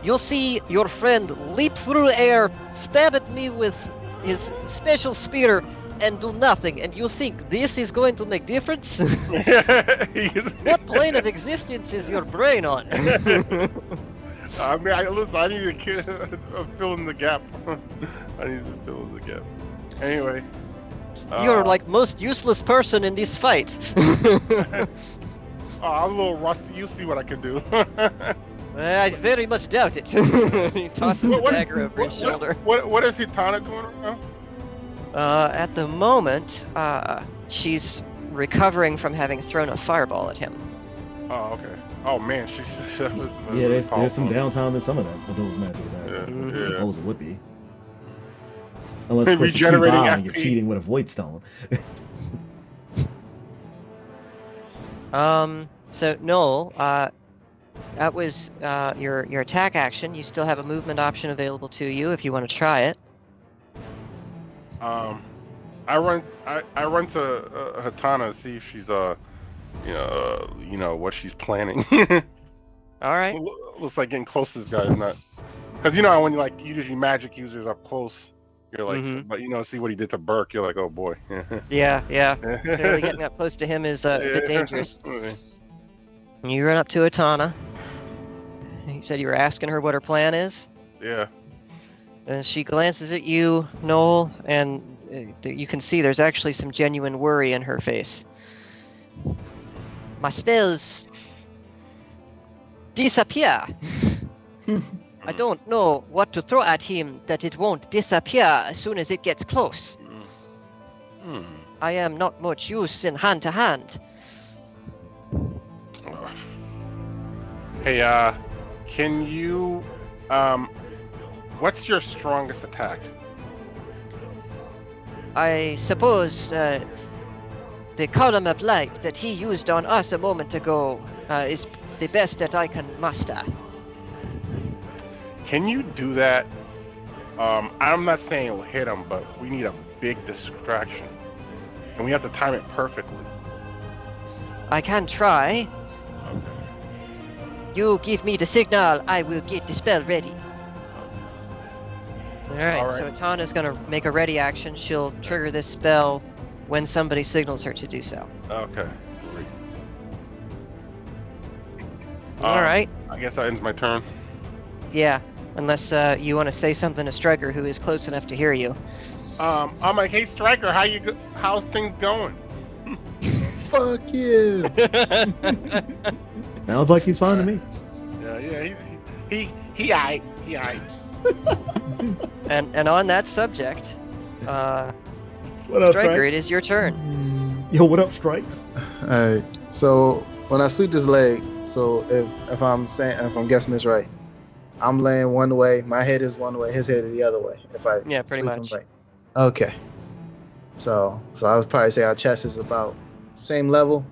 You'll see your friend leap through the air, stab at me with his special spear, and do nothing, and you think this is going to make difference? What plane of existence is your brain on? I mean, listen, I need to fill in the gap. I need to fill in the gap. Anyway. You're like most useless person in this fight. I'm a little rusty. You see what I can do. I very much doubt it. He tosses the dagger over his shoulder. What is Hitana doing right now? At the moment, she's recovering from having thrown a fireball at him. Oh, okay. Oh man, that was Yeah, really there's some powerful. downtime in some of that. But those matches, I Yeah. suppose it would be. Unless of course you keep Regenerating on and you're FP. cheating with a void stone. So Noel, that was your attack action. You still have a movement option available to you if you want to try it. I run to Hatana to see if she's what she's planning. All right. Looks like getting close to this guy is not, because you know when you usually magic users up close, you're like, but see what he did to Burke, you're like, oh boy. Yeah. Clearly getting up close to him is a bit dangerous. You run up to Atana. You said you were asking her what her plan is? Yeah. And she glances at you, Noel, and you can see there's actually some genuine worry in her face. My spells disappear. I don't know what to throw at him that it won't disappear as soon as it gets close. I am not much use in hand to hand. Hey, can you, what's your strongest attack? I suppose the column of light that he used on us a moment ago is the best that I can master. Can you do that? I'm not saying it'll hit him, but we need a big distraction. And we have to time it perfectly. I can try. Okay. You give me the signal, I will get the spell ready. Alright, so Atana's gonna make a ready action. She'll trigger this spell when somebody signals her to do so. Okay. Great. Alright. I guess that ends my turn. Yeah, unless you want to say something to Striker, who is close enough to hear you. I'm like, hey Striker, how's things going? Fuck you. Sounds like he's fine to me. Yeah, he aight. And on that subject, What up, Striker, Strike? it is your turn. Yo, what up, Strikes? Alright. So when I sweep this leg, so if I'm guessing this right, I'm laying one way, my head is one way, his head is the other way. Yeah, pretty sweep him much. right. Okay. So I would probably say our chest is about same level.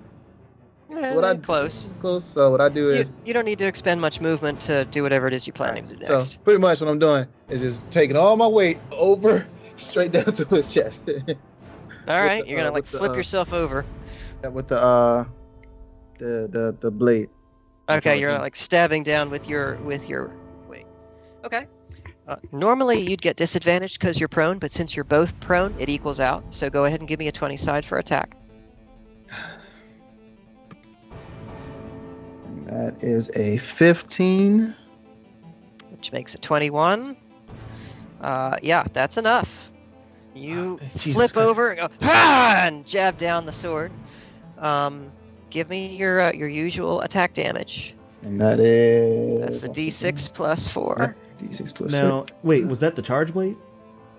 Yeah, what close. Close. So what I do is You don't need to expend much movement to do whatever it is you're planning to do so next. pretty much what I'm doing is just taking all my weight over straight down to his chest. Alright, the, you're gonna with the, flip yourself over. with the blade. Okay, you're like stabbing down with your weight. Okay. Normally you'd get disadvantage because you're prone, but since you're both prone, it equals out. So go ahead and give me a 20 side for attack. That is a 15. Which makes it 21. Yeah, that's enough. You Jesus flip Christ. over and go, "Ah!" and jab down the sword. Give me your usual attack damage. And that is... That's a d6 plus 4. Yep, d6 plus Now, 6. wait, was that the charge blade?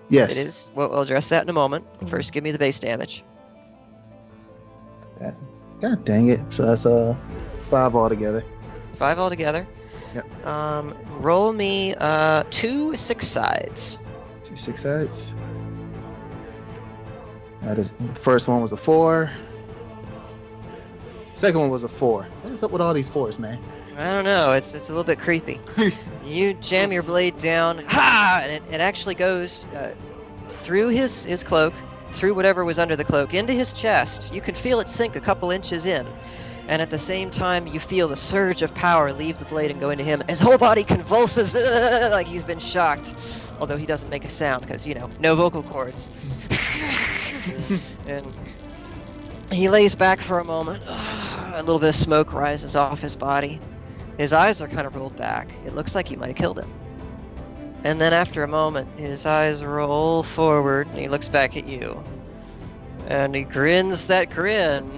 Yes. It is. We'll address that in a moment. First, give me the base damage. God dang it. So that's 5 altogether. 5 altogether. Yep. Roll me 2 6 sides. 2 6 sides. That is, the first one was a 4. Second one was a 4. What is up with all these 4s, man? I don't know. It's a little bit creepy. You jam your blade down, ha! And it actually goes through his cloak, through whatever was under the cloak, into his chest. You can feel it sink a couple inches in. And at the same time, you feel the surge of power leave the blade and go into him. His whole body convulses like he's been shocked. Although he doesn't make a sound because, no vocal cords. And he lays back for a moment. A little bit of smoke rises off his body. His eyes are kind of rolled back. It looks like you might have killed him. And then after a moment, his eyes roll forward and he looks back at you. And he grins that grin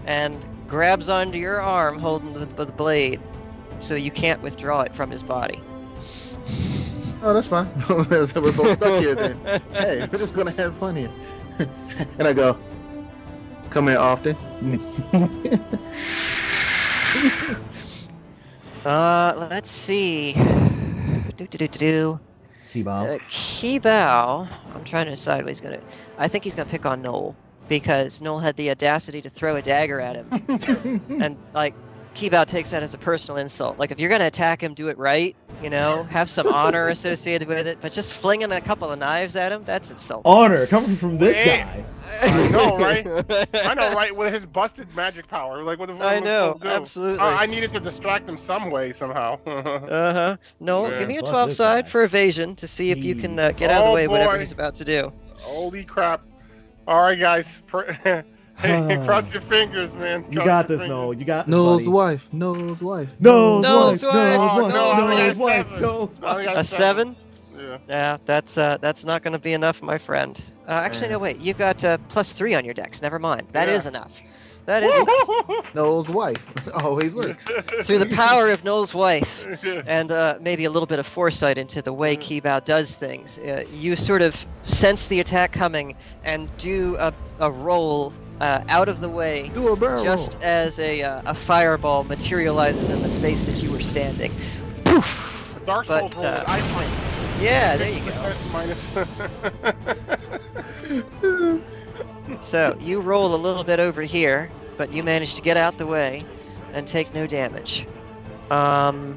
and grabs onto your arm holding the blade so you can't withdraw it from his body. Oh, that's fine. So we're both stuck here then. Hey, we're just gonna have fun here. And I go, come here often. Let's see. Keybow. Keybow. I'm trying to decide what he's gonna. I think he's gonna pick on Noel because Noel had the audacity to throw a dagger at him, and like Keybow takes that as a personal insult. Like if you're gonna attack him, do it right. You know, have some honor associated with it. But just flinging a couple of knives at him—that's insulting. Honor coming from this guy. I know, right? I know, right? With his busted magic power, like what the fuck I am know, supposed to do? absolutely. I needed to distract him some way, somehow. Noel, Yeah. give me a Fuck 12 this side guy. for evasion to see if you can Jeez. get out of the Oh, way whatever boy. he's about to do. Holy crap! All right, guys. Hey, cross your fingers, man. You Cross got your this, fingers. Noel. You got this, Noel's buddy. wife. Noel's wife. Noel's Noel's wife. wife. Noel's Oh, wife. no, I only Noel's got wife. 7. Noel's I only wife. got A 7? Yeah. Yeah, that's not going to be enough, my friend. Actually, no, wait. You've got +3 on your dex. Never mind. That Yeah. is enough. That is enough. Noel's wife. Always works. Through the power of Noel's wife and maybe a little bit of foresight into the way Keybow does things, you sort of sense the attack coming and do a roll out of the way Do a barrel just as a fireball materializes in the space that you were standing. Poof! Dark Souls But, roll with ice flame. Yeah, there you go. Minus. So you roll a little bit over here, but you manage to get out the way and take no damage. Now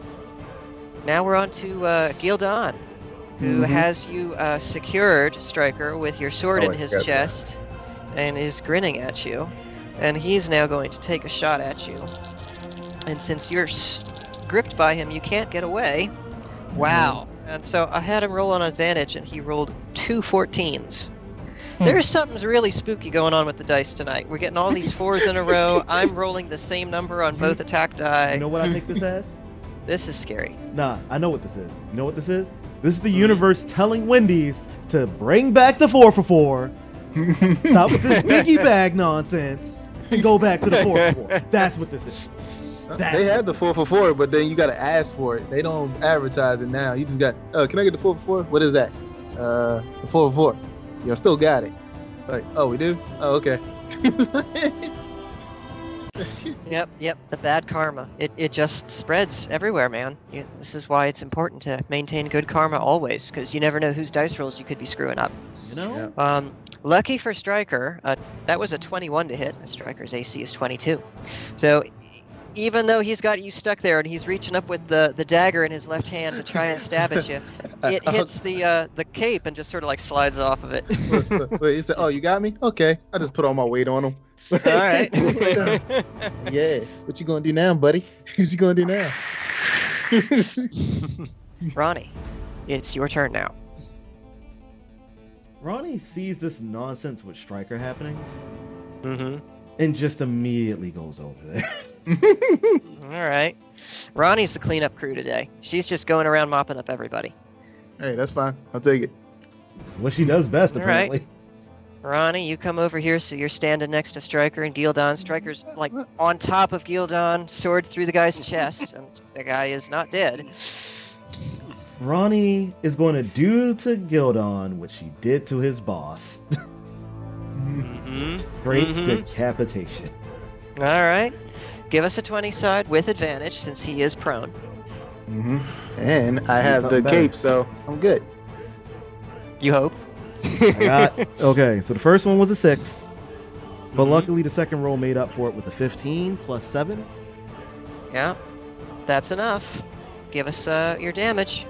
we're on to Gildan, who has you secured, Striker, with your sword in his chest and is grinning at you. And he's now going to take a shot at you. And since you're gripped by him, you can't get away. Wow. And so I had him roll on advantage, and he rolled 2 14s. There's something really spooky going on with the dice tonight. We're getting all these 4s in a row. I'm rolling the same number on both attack die. You know what I think this as? This is scary. Nah, I know what this is. You know what this is? This is the universe telling Wendy's to bring back the 4 for 4. Stop with this biggie bag nonsense and go back to the 4 for 4. That's what this is. They had the 4 for 4, but then you gotta ask for it. They don't advertise it now. You just got, can I get the 4 for 4? What is that? The 4 for 4. You still got it. Like, oh, we do? Oh, okay. Yep. The bad karma. It just spreads everywhere, man. This is why it's important to maintain good karma always, because you never know whose dice rolls you could be screwing up. You know? Yeah. Lucky for Striker, that was a 21 to hit. Striker's AC is 22. So even though he's got you stuck there and he's reaching up with the dagger in his left hand to try and stab at you, it hits the cape and just sort of like slides off of it. Wait, he said, oh, you got me? Okay. I just put all my weight on him. All right. Yeah. What you gonna do now, buddy? What you gonna do now? Ronnie, it's your turn now. Ronnie sees this nonsense with Striker happening Mm-hmm. and just immediately goes over there. All right. Ronnie's the cleanup crew today. She's just going around mopping up everybody. Hey, that's fine. I'll take it. It's what she does best, All right. apparently. Ronnie, you come over here, so you're standing next to Striker and Gildan. Striker's like on top of Gildan, sword through the guy's chest, and the guy is not dead. Ronnie is going to do to Gildan what she did to his boss. Mm-hmm. Great decapitation. All right. Give us a 20 side with advantage since he is prone. Mm-hmm. And I have the something better. cape, so I'm good. You hope. Okay, so the first one was a 6, but Mhm. luckily the second roll made up for it with a 15 plus 7. Yeah. That's enough. Give us your damage.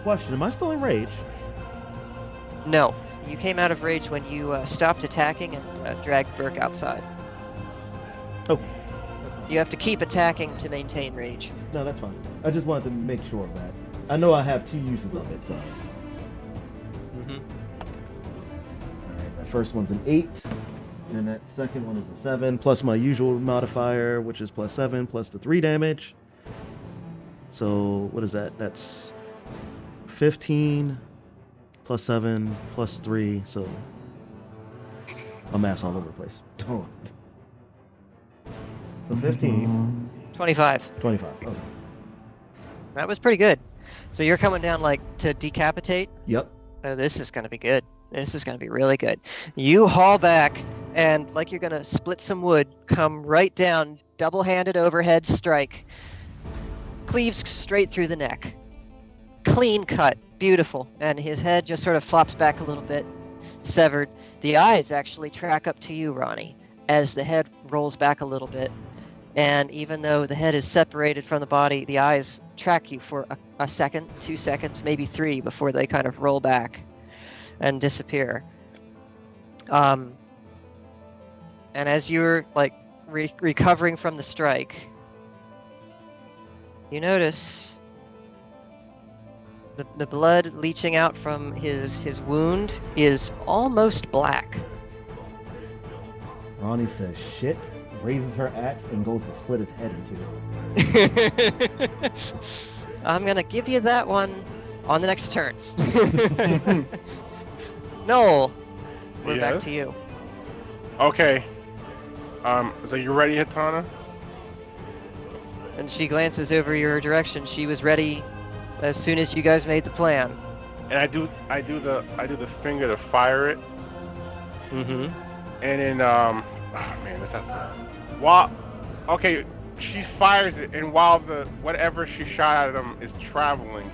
Question, am I still in rage? No. You came out of rage when you stopped attacking and dragged Burke outside. Oh. You have to keep attacking to maintain rage. No, that's fine. I just wanted to make sure of that. I know I have 2 uses of it, so. Mm-hmm. Alright, that first one's an 8, and that second one is a 7, plus my usual modifier, which is plus 7, plus the 3 damage. So, what is that? That's 15, plus 7, plus 3, so my math's all over the place. So 15, 25. 25. Okay. That was pretty good. So you're coming down like to decapitate? Yep. Oh, this is going to be good. This is going to be really good. You haul back, and like you're going to split some wood, come right down, double-handed overhead strike. Cleaves straight through the neck. Clean cut. Beautiful. And his head just sort of flops back a little bit, severed. The eyes actually track up to you, Ronnie, as the head rolls back a little bit. And even though the head is separated from the body, the eyes track you for a second, 2 seconds, maybe 3 before they kind of roll back and disappear. And as you're like recovering from the strike, you notice the blood leaching out from his wound is almost black. Ronnie says shit, raises her axe, and goes to split his head in 2. I'm gonna give you that one on the next turn. Noel, we're back to you. Okay. So you ready, Hatana? And she glances over your direction. She was ready as soon as you guys made the plan. And I do the finger to fire it. Mm-hmm. And then oh man, this has to. Okay, she fires it, and while the whatever she shot at him is traveling,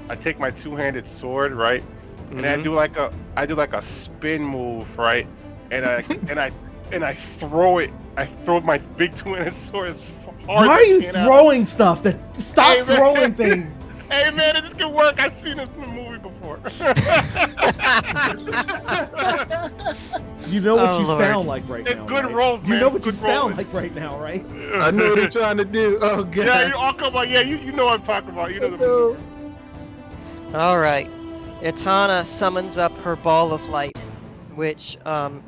I take my two-handed sword, right? And I do like a spin move, right? And I throw it. I throw my big two-handed sword as hard. Why are you throwing stuff? Stop throwing things. Hey man, this can work. I've seen this in the movie before. You know what you sound like right now. It's good right? rolls, man. You know what you Good sound rolling. like right now, right? I know what you're trying to do. Oh god. Yeah, come on. Yeah, you know what I'm talking about. You know the movie. All right. Itana summons up her ball of light, which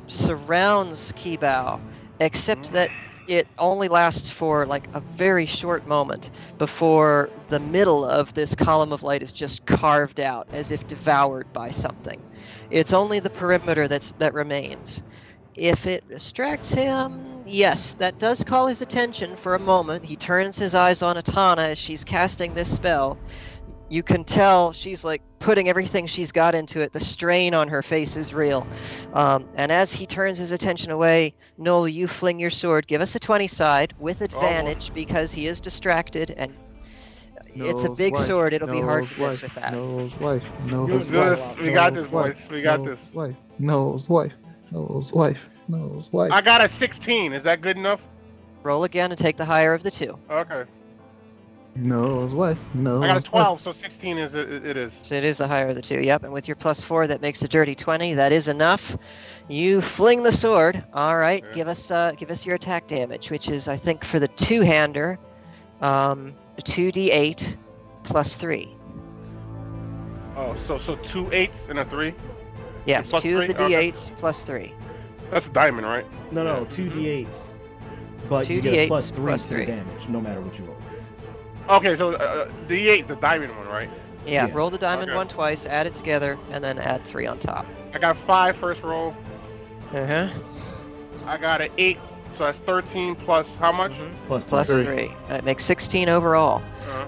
surrounds Kibao, except that it only lasts for like a very short moment before the middle of this column of light is just carved out as if devoured by something. It's only the perimeter that remains. If it distracts him, yes, that does call his attention for a moment. He turns his eyes on Itana as she's casting this spell. You can tell she's like putting everything she's got into it. The strain on her face is real. And as he turns his attention away, Noel, you fling your sword. Give us a 20 side with advantage because he is distracted, and it's a big sword. It'll be hard to miss with that. Noel's wife. Noel's wife. We got this, boys. We got this. Noel's wife. Noel's wife. Noel's wife. I got a 16. Is that good enough? Roll again and take the higher of the two. Okay. Noel's wife. I got a 12, so 16 is it is. So it is the higher of the two, yep. And with your +4, that makes a dirty 20. That is enough. You fling the sword. All right, yeah. Give us your attack damage, which is, I think, for the two-hander, 2d8 +3. Oh, so 2 8s and a 3? Yes, plus 2 of three? the d8s +3. That's a diamond, right? No, 2d8s. But 2d8s you get a +3 plus to 3. the damage, no matter what you roll. Okay, so D8, the diamond one, right? Yeah, Yeah. roll the diamond Okay. one twice, add it together, and then add 3 on top. I got 5 first roll. Uh-huh. I got an 8, so that's 13 plus how much? Plus +3. That makes 16 overall.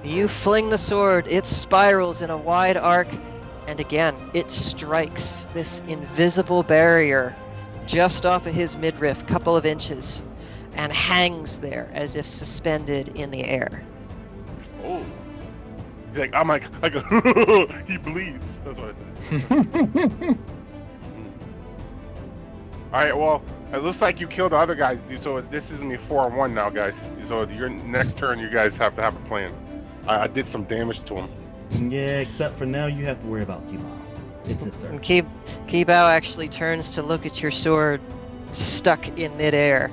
You fling the sword, it spirals in a wide arc, and again, it strikes this invisible barrier just off of his midriff, couple of inches, and hangs there as if suspended in the air. Oh. He's like, I'm like, he bleeds. That's what I said. Alright, well, it looks like you killed the other guys, dude, so this is me 4-1 now, guys. So your next turn, you guys have to have a plan. I did some damage to him. Yeah, except for now you have to worry about Kibao. It's his turn. And Kibao actually turns to look at your sword stuck in midair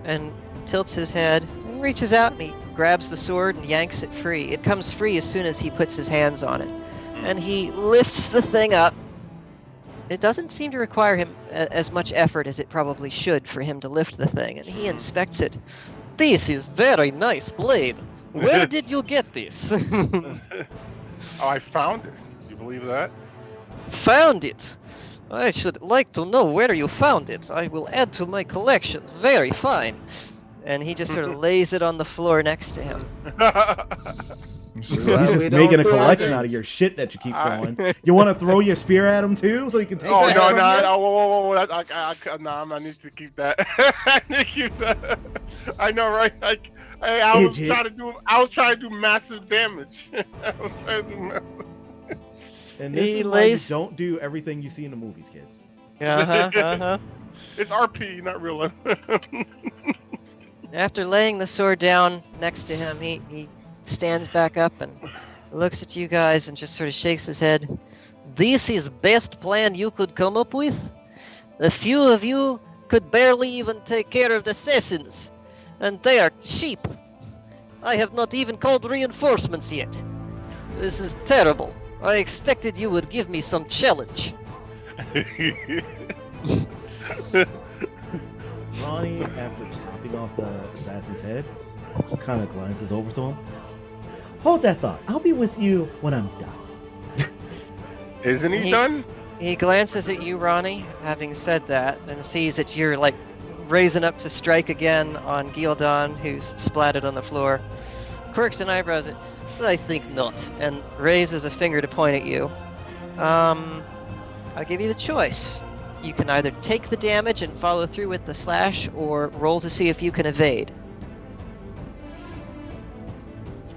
and tilts his head and reaches out and he grabs the sword and yanks it free. It comes free as soon as he puts his hands on it. And he lifts the thing up. It doesn't seem to require him as much effort as it probably should for him to lift the thing, and he inspects it. This is very nice blade. Where did you get this? Oh, I found it. Do you believe that? Found it. I should like to know where you found it. I will add to my collection. Very fine. And he just sort of lays it on the floor next to him. He's just making a collection out of your shit that you keep throwing. You want to throw your spear at him too, so you can take. Oh that no, from no, you? whoa. I need to keep that. I need to keep that. I know, right? Like, I was trying to do massive damage. And this is why you don't do everything you see in the movies, kids. It's RP, not real life. After laying the sword down next to him, he stands back up and looks at you guys and just sort of shakes his head. This is best plan you could come up with? A few of you could barely even take care of the assassins, and they are cheap. I have not even called reinforcements yet. This is terrible. I expected you would give me some challenge. Ronnie, after chopping off the assassin's head, kind of glances over to him. Hold that thought. I'll be with you when I'm done. Isn't he done? He glances at you, Ronnie, having said that, and sees that you're like raising up to strike again on Gildan, who's splattered on the floor. Quirks and eyebrows. I think not, and raises a finger to point at you. I'll give you the choice. You can either take the damage and follow through with the slash, or roll to see if you can evade.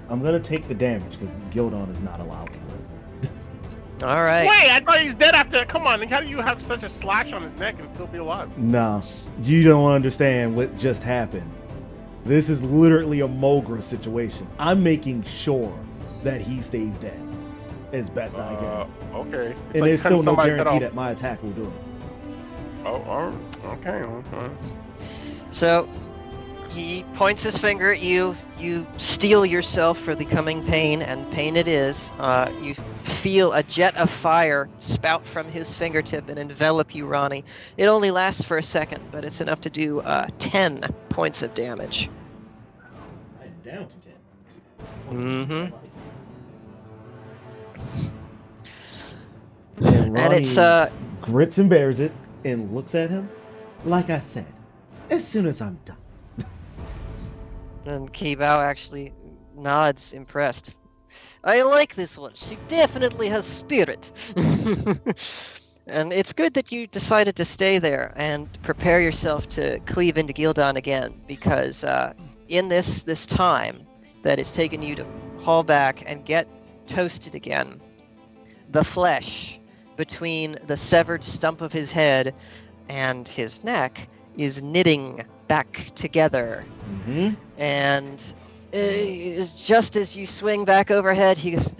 I'm gonna take the damage because Gildan is not allowed to live. All right. Wait, I thought he's dead after. Come on, how do you have such a slash on his neck and still be alive? Nah, you don't understand what just happened. This is literally a Mogra situation. I'm making sure that he stays dead as best I can. Okay. It's and like there's still no guarantee that that my attack will do it. Oh, okay. So he points his finger at you. You steel yourself for the coming pain, and pain it is. You feel a jet of fire spout from his fingertip and envelop you, Ronnie. It only lasts for a second, but it's enough to do 10 points of damage. I'm down to 10. Mm-hmm. And Ronnie it's grits and bears it and looks at him. Like I said, as soon as I'm done. And Kibao actually nods, impressed. I like this one. She definitely has spirit. And it's good that you decided to stay there and prepare yourself to cleave into Gildan again, because in this time that it's taken you to haul back and get toasted again, the flesh between the severed stump of his head and his neck is knitting back together. Mm-hmm. And just as you swing back overhead, he goes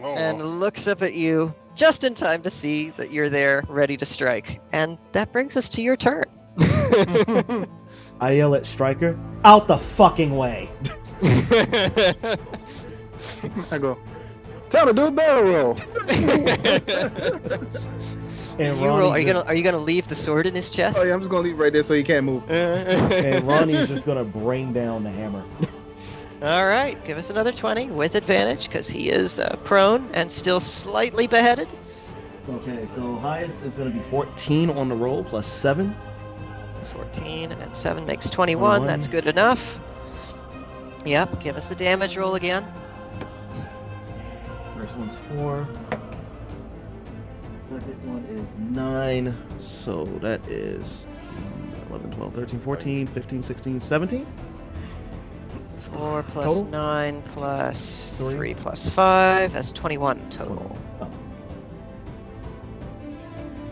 and looks up at you just in time to see that you're there, ready to strike. And that brings us to your turn. I yell at Stryker, out the fucking way. I go, time to do a barrel roll. And Are you gonna leave the sword in his chest? Oh yeah, I'm just gonna leave it right there so he can't move. And Ronnie's just gonna bring down the hammer. All right, give us another 20 with advantage because he is prone and still slightly beheaded. Okay, so highest is gonna be 14 on the roll plus 7. 14 and 7 makes 21. That's good enough. Yep, give us the damage roll again. First one's 4. Second one is 9. So that is 11, 12, 13, 14, 15, 16, 17. 4 plus Total? 9 plus 3 plus 5. That's 21 total.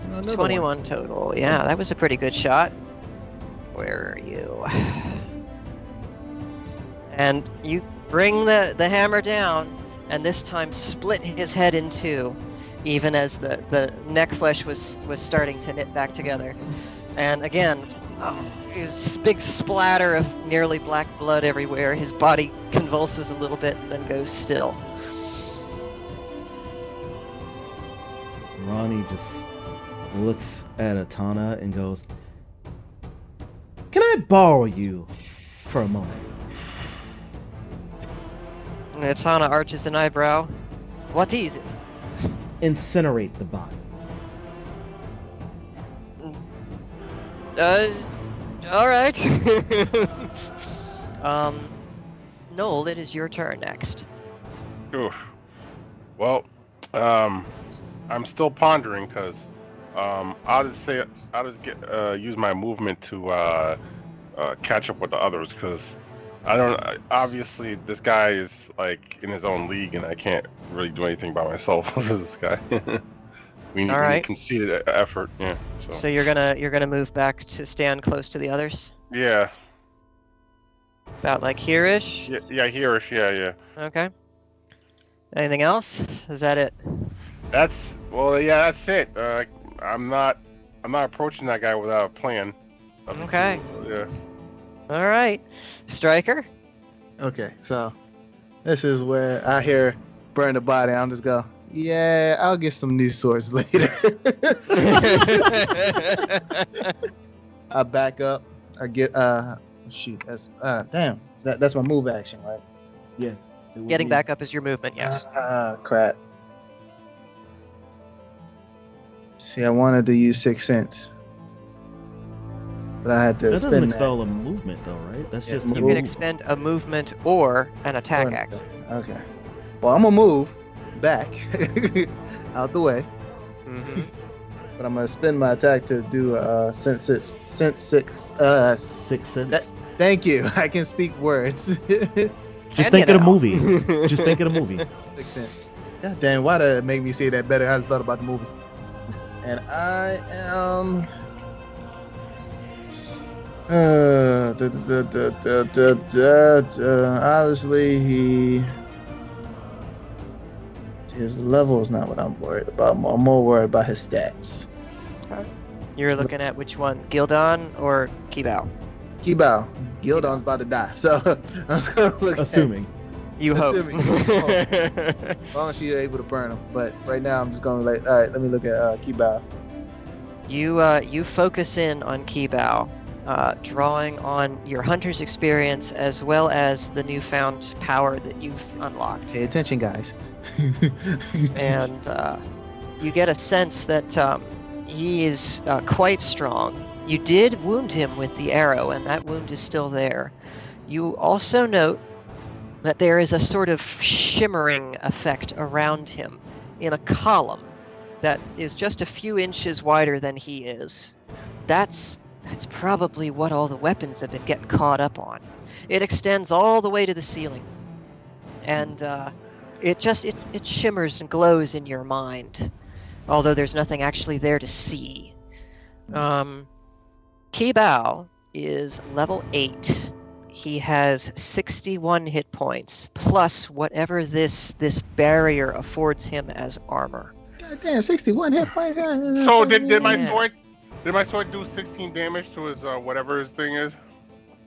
Another 21 total. Yeah, that was a pretty good shot. Where are you? And you bring the hammer down, and this time split his head in two, even as the neck flesh was starting to knit back together. And again, this big splatter of nearly black blood everywhere. His body convulses a little bit and then goes still. Ronnie just looks at Atana and goes, "Can I borrow you for a moment?" And Atana arches an eyebrow. What is it? Incinerate the body. All right. Noel, it is your turn next. Oof. Well, I'm still pondering because I'll just use my movement to catch up with the others because I don't. Obviously, this guy is like in his own league, and I can't really do anything by myself with this guy. we need conceded effort. Yeah. So you're gonna move back to stand close to the others. Yeah. About like here-ish? Yeah, here-ish, yeah. Okay. Anything else? Is that it? That's it. I'm not approaching that guy without a plan. Okay. Yeah. All right. Striker? Okay, so this is where I hear burn the body. I'm just go, yeah, I'll get some new swords later. I back up. I get shoot. That's damn. That's my move action, right? Yeah. Getting back up is your movement, yes. Crap. See, I wanted to use 6 cents, but I had to That doesn't spend expel a movement, though, right? That's just You can expend a movement or an attack that. action. Okay. Well, I'm gonna move back out the way, Mm-hmm. but I'm gonna spend my attack to do sense 6. 6 cents. Thank you. I can speak words. Just think of the movie. Just think of the movie. 6 cents. God damn, why did it make me say that better? I just thought about the movie. And I am obviously his level is not what I'm worried about. I'm more worried about his stats. Okay. You're looking at which one? Gildon or Kibao? Kibao. Gildon's about to die, so I'm just gonna look Assuming. You hope. As long as she's able to burn him. But right now I'm just gonna all right, let me look at Kibao. You focus in on Kibao, drawing on your hunter's experience as well as the newfound power that you've unlocked. Pay attention, guys. And you get a sense that he is quite strong. You did wound him with the arrow, and that wound is still there. You also note that there is a sort of shimmering effect around him in a column that is just a few inches wider than he is. That's probably what all the weapons have been getting caught up on. It extends all the way to the ceiling, and it shimmers and glows in your mind, although there's nothing actually there to see. Kibao is level 8. He has 61 hit points, plus whatever this barrier affords him as armor. God damn, 61 hit points. So did my sword do 16 damage to his whatever his thing is?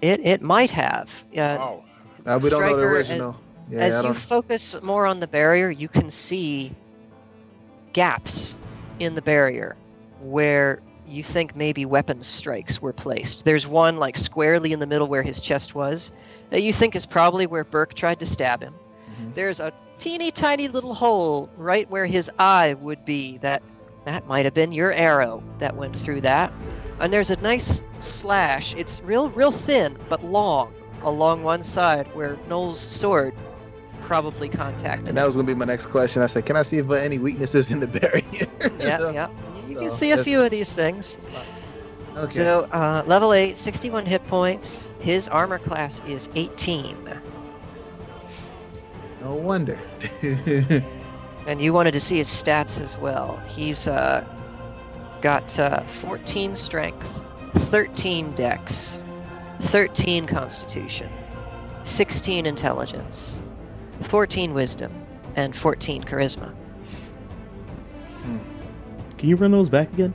It might have. We don't know the Striker, original. As you focus more on the barrier, you can see gaps in the barrier where you think maybe weapons strikes were placed. There's one like squarely in the middle where his chest was that you think is probably where Burke tried to stab him. Mm-hmm. There's a teeny tiny little hole right where his eye would be that might have been your arrow that went through that. And there's a nice slash. It's real thin but long along one side where Noel's sword probably contacted. And that was gonna be my next question. I said, can I see if there are any weaknesses in the barrier? Yeah. You can see a few of these things. Okay. So, level 8, 61 hit points. His armor class is 18. No wonder. And you wanted to see his stats as well. He's got 14 strength, 13 dex, 13 constitution, 16 intelligence, 14 wisdom, and 14 charisma. Can you run those back again?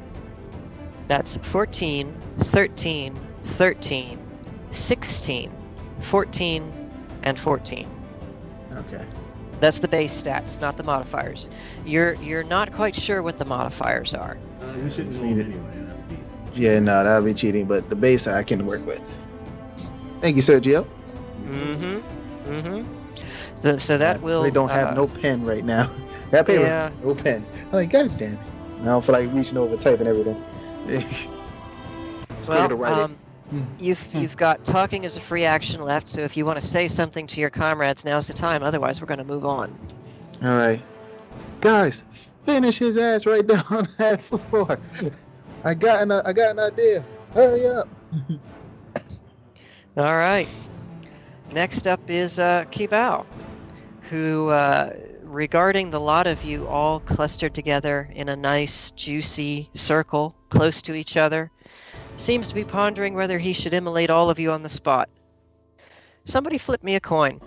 That's 14, 13, 13, 16, 14, and 14. Okay. That's the base stats, not the modifiers. You're not quite sure what the modifiers are. We should Just roll need it. anyway. That'd be- Yeah, no, that would be cheating, but the base I can work with. Thank you, Sergio. So that will. They don't have no pen right now. That paper, Yeah. no pen. I'm like, God damn it. I don't feel like reaching over typing everything. It's quicker to write it. You've got talking as a free action left, so if you want to say something to your comrades, now's the time. Otherwise, we're going to move on. All right, guys, finish his ass right there on that floor. I got an idea. Hurry up. All right. Next up is Kibao, who, regarding the lot of you all clustered together in a nice, juicy circle close to each other, seems to be pondering whether he should immolate all of you on the spot. Somebody flip me a coin.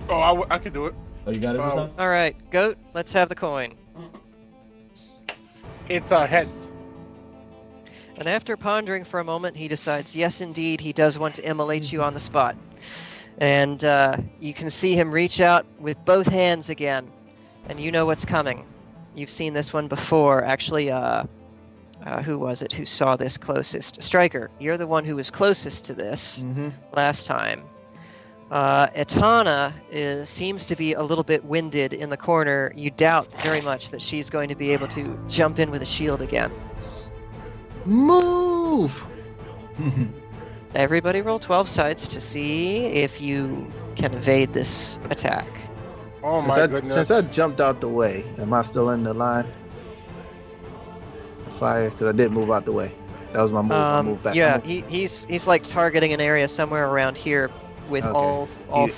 Oh, I could do it. Oh, you got it, Gustav? All right, Goat, let's have the coin. It's heads. And after pondering for a moment, he decides, yes, indeed, he does want to immolate you on the spot. And you can see him reach out with both hands again, and you know what's coming. You've seen this one before. Actually, who was it who saw this closest? Striker, you're the one who was closest to this last time. Etana seems to be a little bit winded in the corner. You doubt very much that she's going to be able to jump in with a shield again. Move! Everybody roll 12 sides to see if you can evade this attack. Oh goodness. Since I jumped out the way, am I still in the line of fire? Because I did move out the way. That was my move. I moved back. Yeah, he's like targeting an area somewhere around here with all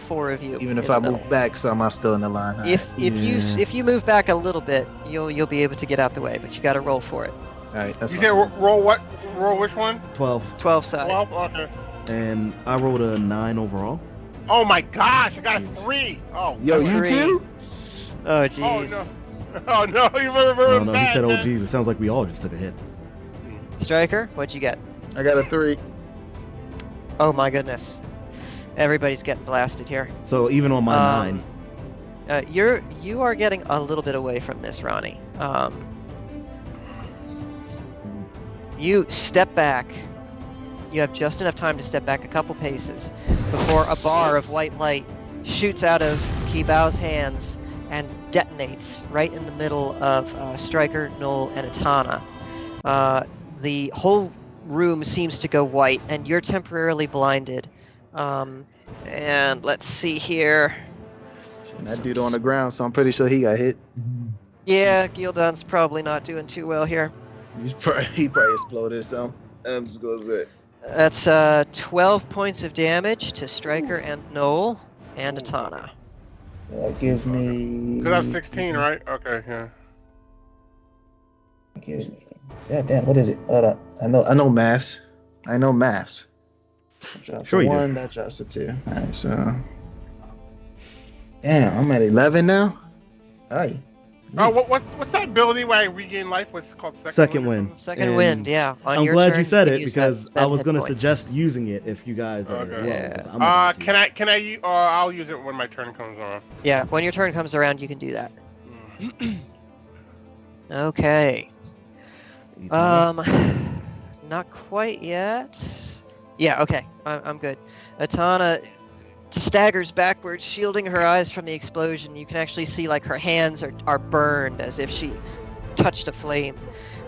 four of you. Even if I move back, so am I still in the line? If you move back a little bit, you'll be able to get out the way, but you got to roll for it. All right, that's you fine. said roll what? Roll which one? 12. 12 side. 12? Okay. And I rolled a 9 overall. Oh my gosh, I got a 3. Oh, Yo, you Three. too? Oh Oh jeez. no. Oh no, you remember Oh no, he bad, said, "Oh man. geez." It sounds like we all just took a hit. Striker, what'd you get? I got a 3. Oh my goodness. Everybody's getting blasted here. So even on my 9, You are getting a little bit away from this, Ronnie. You step back. You have just enough time to step back a couple paces before a bar of white light shoots out of Kibao's hands and detonates right in the middle of Striker, Noel, and Etana. The whole room seems to go white, and you're temporarily blinded. And let's see here. And that dude on the ground, so I'm pretty sure he got hit. Yeah, Gildan's probably not doing too well here. He probably exploded or something. I'm just gonna say. That's 12 points of damage to Striker and Noel and Etana. That gives me. Because I'm 16, right? Okay, yeah. That gives me. Yeah, damn. What is it? Hold up. I know maths. I know maths. Sure you do. 1, that drops to 2. All right, so. Damn, I'm at 11 now. Aye. Oh, what's that ability where I regain life? What's it called? Second wind. Second And wind, yeah. On I'm your glad turn, you said can it use because that I was hit going to points. suggest using it if you guys are. Okay. Yeah. I'm not going to. Can I? I'll use it when my turn comes on. Yeah, when your turn comes around, you can do that. Okay. Not quite yet. Yeah, okay. I'm good. Etana staggers backwards, shielding her eyes from the explosion. You can actually see like her hands are burned as if she touched a flame.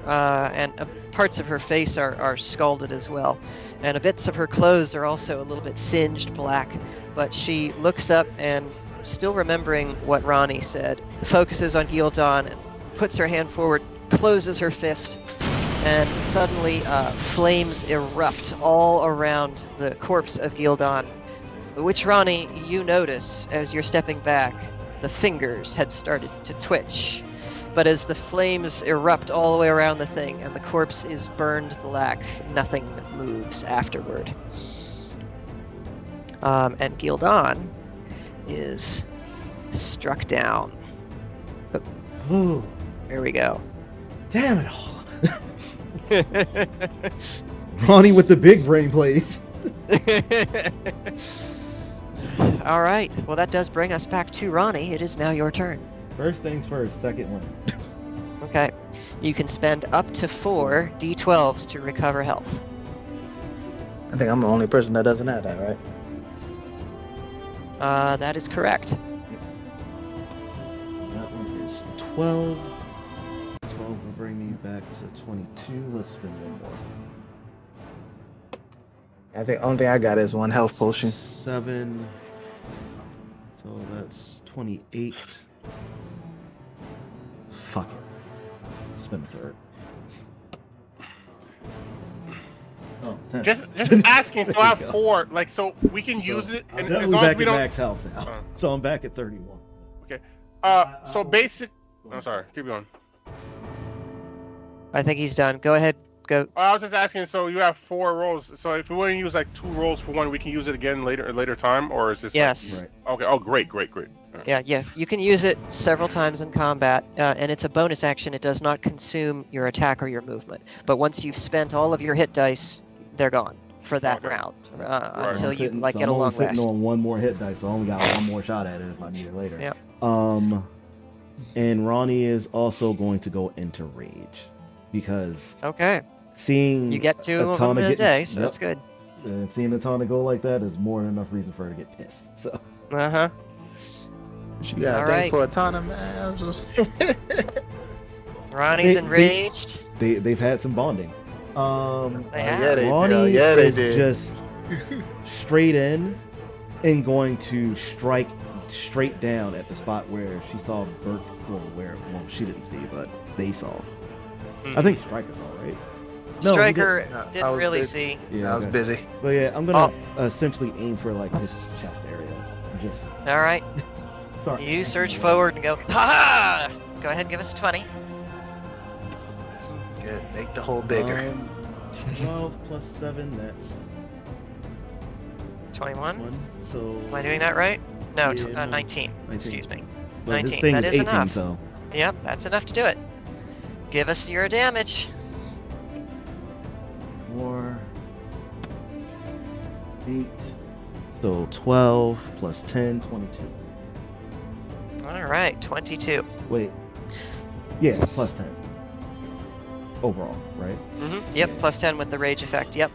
And parts of her face are scalded as well. And bits of her clothes are also a little bit singed black. But she looks up and, still remembering what Ronnie said, focuses on Gildan and puts her hand forward, closes her fist, and suddenly flames erupt all around the corpse of Gildan, which, Ronnie, you notice as you're stepping back, the fingers had started to twitch. But as the flames erupt all the way around the thing and the corpse is burned black, nothing moves afterward. And Gildan is struck down. Ooh, There we go. damn it all. Ronnie with the big brain plays. All right. Well, that does bring us back to Ronnie. It is now your turn. First things first, second one. Okay. You can spend up to 4 d12s to recover health. I think I'm the only person that doesn't have that, right? That is correct. That one is 12. 12 will bring me back to 22. Let's spend one more. I think only thing I got is one health potion. 7. So that's 28. Fuck it. Spend a third. Oh, 10. Just asking. So I have 4. Like, so we can use it, I'm and as definitely long as back we at don't. max health now. So I'm back at 31. So basic. I'm sorry. Keep going. I think he's done. Go ahead. Go. I was just asking. So you have 4 rolls. So if we want to use like 2 rolls for one, we can use it again later time, or is this? Yes. Right. Okay. Oh, great. Yeah. You can use it several times in combat, and it's a bonus action. It does not consume your attack or your movement. But once you've spent all of your hit dice, they're gone for that round until you I'm get a only long sitting rest. on 1 more hit dice, so I only got 1 more shot at it if I need it later. Yep. And Ronnie is also going to go into rage because Okay. seeing You get 2 of Atana them in a get- day, so yep. that's good. And seeing Atana go like that is more than enough reason for her to get pissed. So Uh-huh. You got All a thing right. for Atana, man. I was just... Ronnie's They- enraged. they've had some bonding. They have. yeah, they Ronnie did. Yeah, they is did. just straight in and going to strike straight down at the spot where she saw Burke. Well, she didn't see, but they saw. I think Striker saw, right? No, he Striker didn't. No, I didn't was really busy. see. Yeah, I was okay. busy. But yeah, I'm gonna essentially aim for like his chest area. Just All right. start. You surge forward and go, ha ha! Go ahead and give us 20. Good. Make the hole bigger. 12 plus 7, that's 21. 1. So Am I doing that right? No, Yeah, no. 19. Excuse me. But his 19. thing That is is 18, enough. so Yep, that's enough to do it. Give us your damage. 4, 8. So 12 plus 10, 22. All right, 22. Wait. Yeah, plus 10. Overall, right? Mm-hmm. Yep, plus 10 with the rage effect. Yep.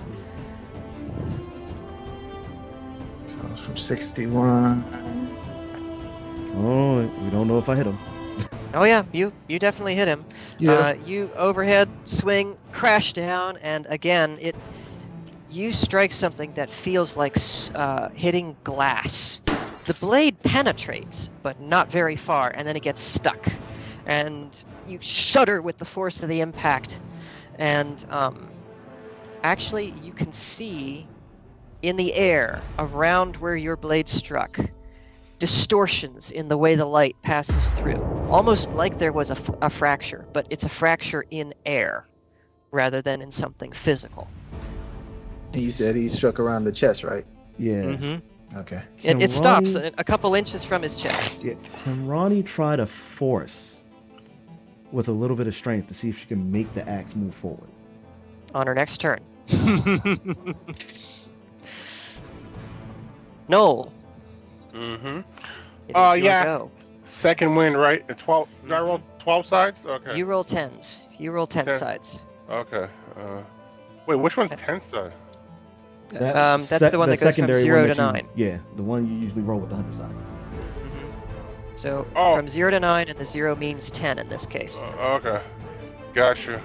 So it's from 61. Oh, we don't know if I hit him. Oh yeah, you definitely hit him. Yeah. You overhead swing, crash down, and again you strike something that feels like hitting glass. The blade penetrates, but not very far, and then it gets stuck, and you shudder with the force of the impact. And actually, you can see in the air around where your blade struck distortions in the way the light passes through, almost like there was a fracture, but it's a fracture in air rather than in something physical. You said he struck around the chest, right? Yeah. Mm-hmm. Okay. It stops a couple inches from his chest. Yeah. Can Ronnie try to force with a little bit of strength to see if she can make the axe move forward? On her next turn. Noel. Mm-hmm. It is your yeah. go. Second win, right? 12. Did I roll 12 sides? Okay. You roll 10s. You roll 10 Okay. sides. Okay. Wait, which one's 10 side? That's the one that goes from secondary 0 one to that you- 9. Yeah, the one you usually roll with the 100 side. So Oh. from 0 to 9, and the 0 means 10 in this case. Okay. Gotcha.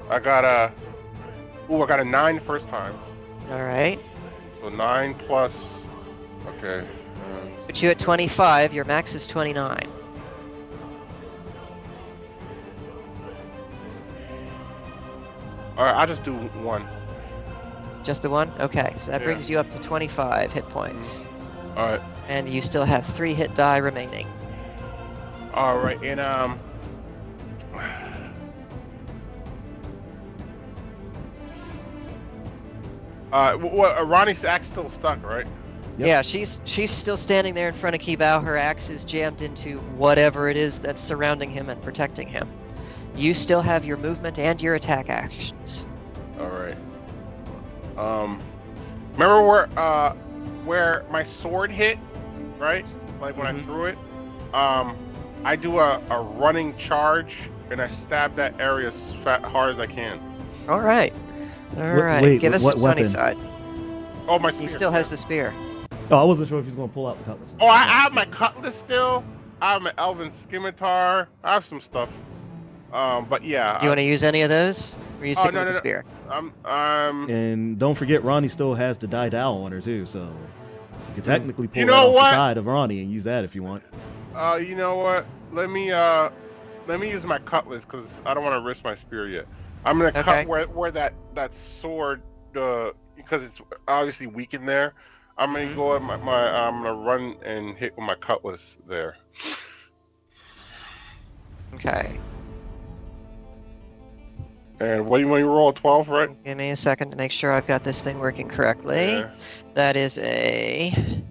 I got a 9 the first time. All right. So 9 plus. Okay. Put you at 25. Your max is 29. All right, I'll just do 1. Just the one? Okay. So that Yeah. brings you up to 25 hit points. All right. And you still have 3 hit die remaining. All right, and Ronnie's axe still stuck, right? Yep. Yeah, she's still standing there in front of Kibao. Her axe is jammed into whatever it is that's surrounding him and protecting him. You still have your movement and your attack actions. All right. Remember where my sword hit, right? Like when I threw it. I do a running charge and I stab that area as hard as I can. All right. All right. wait, Give us what the 20 weapon? side. Oh, my He spear. still has the spear. Oh, I wasn't sure if he was going to pull out the cutlass. Oh, I have my cutlass still. I have my elven scimitar. I have some stuff. But yeah. Do you want to use any of those? Or are you sticking with the spear? And don't forget, Ronnie still has the die dowel on her too, so you can technically pull You that know off what? the side of Ronnie and use that if you want. You know what? Let me use my cutlass because I don't want to risk my spear yet. I'm gonna cut where that sword because it's obviously weakened there. I'm gonna go at I'm gonna run and hit with my cutlass there. Okay. And what do you want to roll? 12, right? Give me a second to make sure I've got this thing working correctly. Yeah. That is a...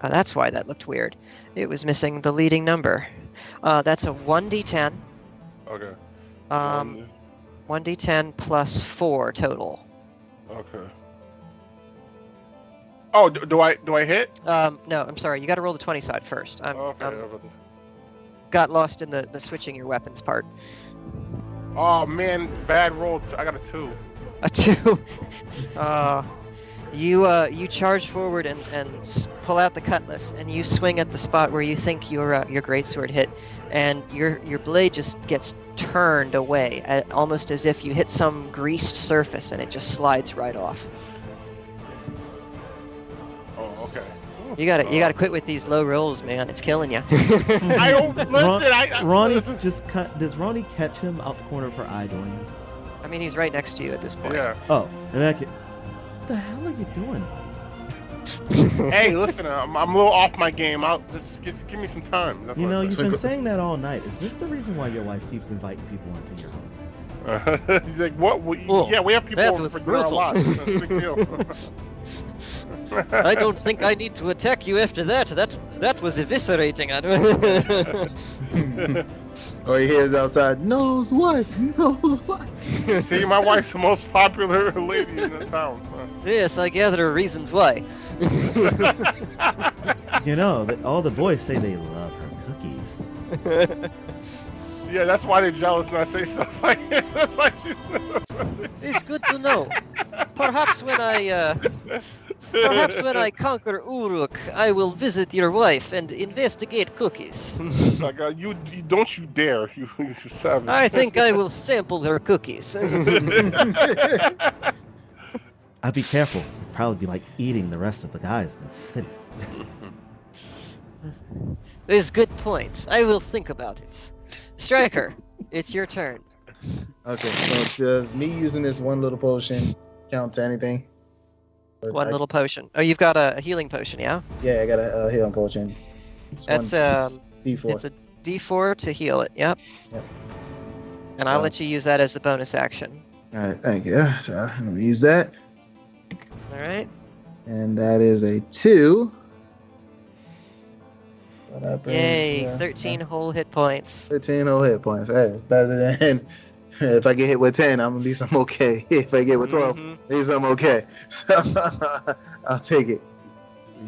that's why that looked weird. It was missing the leading number. That's a 1d10. Okay. 1d10 plus 4 total. Okay. Oh, do I hit? No, I'm sorry. You got to roll the 20 side first. Okay. Got lost in the switching your weapons part. Oh man, bad roll. I got a 2. A 2. You charge forward and pull out the cutlass, and you swing at the spot where you think your greatsword hit, and your blade just gets turned away, almost as if you hit some greased surface, and it just slides right off. Oh, okay. You gotta quit with these low rolls, man. It's killing you. I don't listen. Ronnie does Ronnie catch him out the corner of her eye doing this? I mean, he's right next to you at this point. Yeah. Oh, and that can... What the hell are you doing? Hey, listen, I'm a little off my game. Just give me some time. That's You what know, I you've said. been saying that all night. Is this the reason why your wife keeps inviting people into your home? He's like, what? Yeah, we have people that over was for dinner a brutal. lot. It's a big deal. I don't think I need to attack you after that. That was eviscerating. Or he hears outside, knows what? See, my wife's the most popular lady in the town. Yes, I gather reasons why. You know, all the boys say they love her cookies. Yeah, that's why they're jealous when I say stuff like that. That's why she's. It's good to know. Perhaps when I conquer Uruk, I will visit your wife and investigate cookies. Like, you don't you dare, you savage. I think I will sample her cookies. I'd be careful. It'd probably be like eating the rest of the guys in the city. There's good points. I will think about it. Striker, it's your turn. Okay, so does me using this one little potion count to anything? One little potion. Oh, you've got a healing potion, yeah? Yeah, I got a healing potion. That's D4. It's a D4 to heal it. Yep. And I'll let you use that as the bonus action. All right, thank you. So I'm gonna use that. All right. And that is a 2. Yay! 13 whole hit points. 13 whole hit points. Hey, it's better than if I get hit with 10. At least I'm okay. If I get with 12, at least I'm okay. So I'll take it.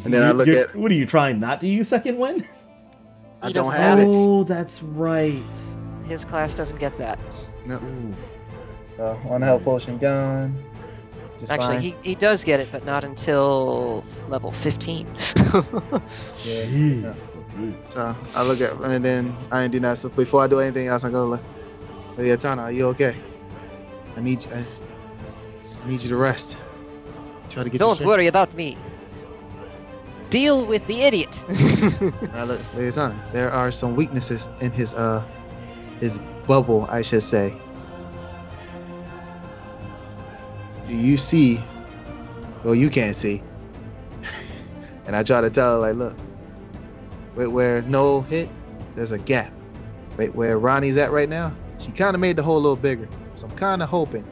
And then I look at. What are you trying not to use second wind? I don't have it. Oh, that's right. His class doesn't get that. No. One health potion gone. Just Actually, fine. he does get it, but not until level 15. Yeah. So I look at, and then I ain't do that. So before I do anything else, I go like, "Hey, Tana, are you okay? I need you to rest. Try to get. Don't worry about me. Deal with the idiot." Look, Tana, there are some weaknesses in his bubble, I should say. Do you see? Well, you can't see. And I try to tell her, like, look, where Noel hit, there's a gap. Right where Ronnie's at right now, she kind of made the hole a little bigger. So I'm kind of hoping.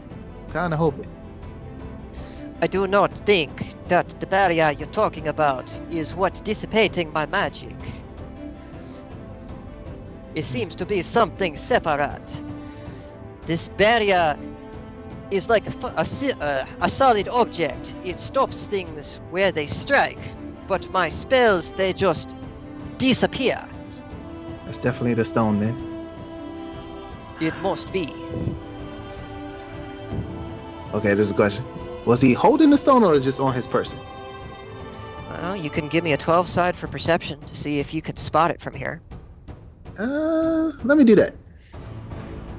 I do not think that the barrier you're talking about is what's dissipating my magic. It seems to be something separate. This barrier is like a solid object. It stops things where they strike, but my spells, they just disappear. That's definitely the stone then. It must be. Okay, this is a question. Was he holding the stone or just on his person? Well, you can give me a 12 side for perception to see if you can spot it from here. Let me do that.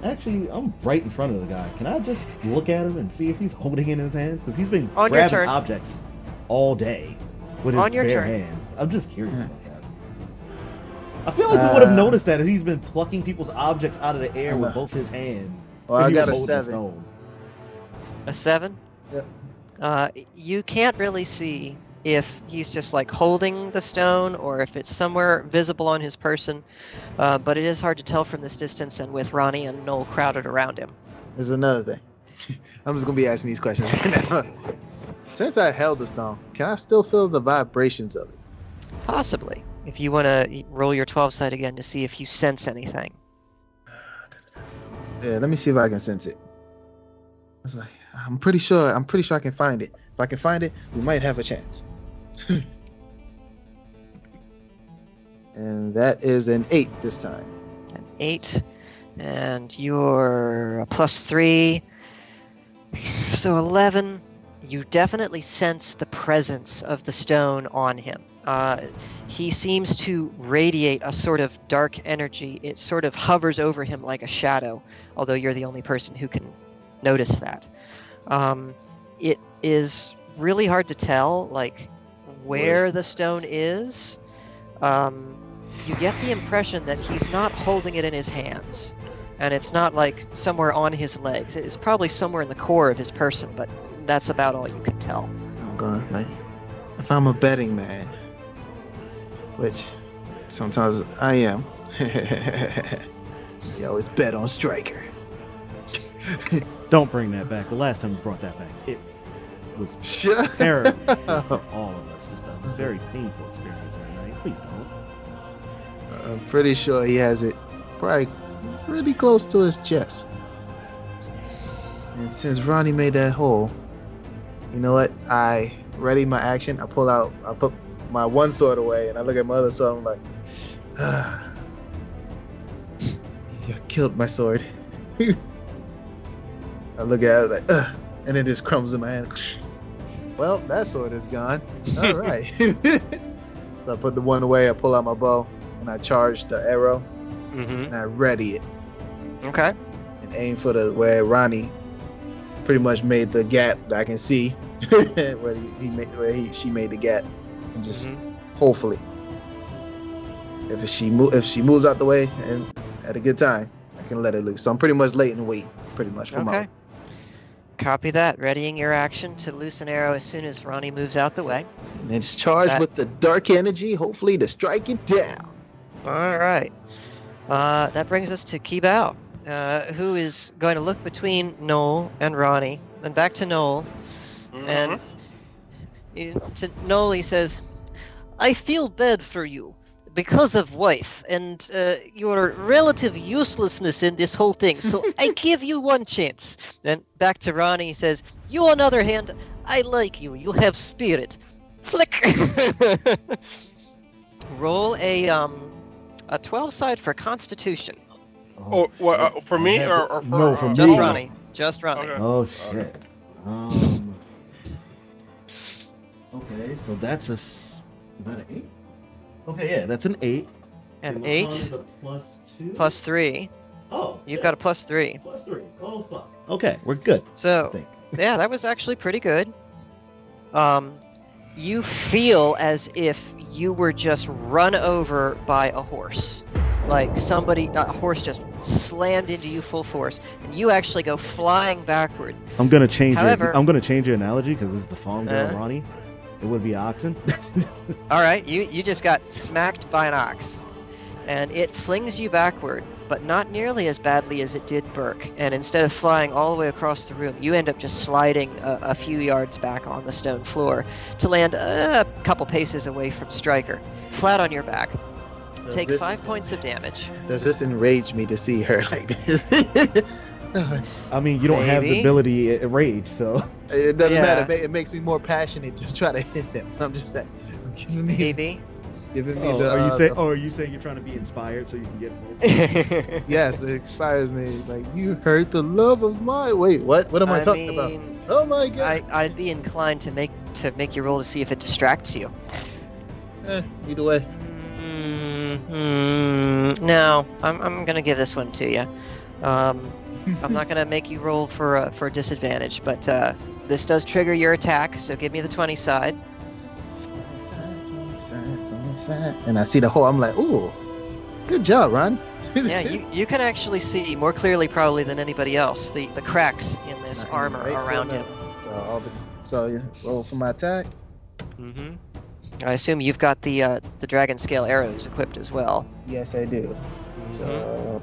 Actually, I'm right in front of the guy. Can I just look at him and see if he's holding it in his hands? Because he's been On your grabbing turn. objects all day with his On your bare turn. hands. I'm just curious about that. I feel like we would have noticed that if he's been plucking people's objects out of the air with both his hands. Well, if I he got was a holding 7. stone. A 7? Yep. You can't really see if he's just like holding the stone or if it's somewhere visible on his person, but it is hard to tell from this distance and with Ronnie and Noel crowded around him. There's another thing. I'm just gonna be asking these questions right now. Since I held the stone, can I still feel the vibrations of it? Possibly, if you want to roll your 12 side again to see if you sense anything. Yeah, let me see if I can sense it. It's like I'm pretty sure I can find it. If I can find it, we might have a chance. And that is an 8 this time. An 8, and you're a +3, so 11. You definitely sense the presence of the stone on him. He seems to radiate a sort of dark energy. It sort of hovers over him like a shadow, although you're the only person who can notice that. It is really hard to tell, like, where the stone is. You get the impression that he's not holding it in his hands, and it's not like somewhere on his legs. It's probably somewhere in the core of his person, but that's about all you can tell. I'm gonna like, if I'm a betting man, which sometimes I am. You always bet on Striker. Don't bring that back. The last time you brought that back, it was Shut terrible up. for all of us. Just a very painful experience that night. Please don't. I'm pretty sure he has it probably really close to his chest. And since Ronnie made that hole, you know what? I ready my action. I put my one sword away and I look at my other sword. I'm like, you killed my sword. I look at it like, and it just crumbs in my hand. Well, that sword is gone. All right. So I put the one away. I pull out my bow and I charge the arrow and I ready it Okay. and aim for the where Ronnie pretty much made the gap that I can see where she made the gap, and just hopefully if she moves out the way and at a good time, I can let it loose. So I'm pretty much late and wait pretty much for my. Okay. Copy that. Readying your action to loose an arrow as soon as Ronnie moves out the way. And it's charged with the dark energy, hopefully to strike it down. All right. That brings us to Kibao, who is going to look between Noel and Ronnie, and back to Noel. And to Noel he says, I feel bad for you because of wife and your relative uselessness in this whole thing. So I give you one chance. Then back to Ronnie, he says, you on the other hand, I like you. You have spirit. Flick. Roll a 12 side for Constitution. Oh, what, for me or for no, for Just me. Ronnie. Just Ronnie. Okay. Oh shit. Okay, so that's is that an 8? Okay, yeah, that's an 8. An And 8 is a +2. +3. Oh, You've got a +3. +3. Oh fuck. Okay, we're good. I So think. yeah, that was actually pretty good. You feel as if you were just run over by a horse. Like a horse just slammed into you full force, and you actually go flying backward. I'm gonna change However- your. I'm gonna change your analogy because this is the farm girl, Uh-huh. Ronnie. It would be oxen. All right, you just got smacked by an ox, and it flings you backward, but not nearly as badly as it did Burke. And instead of flying all the way across the room, you end up just sliding a few yards back on the stone floor to land a couple paces away from Stryker, flat on your back. Take 5 points of damage. Does this enrage me to see her like this? I mean, you don't have the Maybe. ability rage, so It doesn't Yeah. matter. It makes me more passionate to try to hit them. I'm just saying. Giving me, Maybe. giving me Oh, the. are you saying you're trying to be inspired so you can get Yes, it inspires me. Like, you hurt the love of my. Wait, what? What am I talking about? Oh my god. I'd be inclined to make you roll to see if it distracts you. Either way. No, I'm gonna give this one to you. I'm not gonna make you roll for a disadvantage, but this does trigger your attack. So give me the 20 side. And I see the hole. I'm like, ooh, good job, Ron. Yeah, you can actually see more clearly probably than anybody else the cracks in this armor around him. So yeah, roll for my attack. Mm-hmm. I assume you've got the dragon scale arrows equipped as well. Yes, I do. So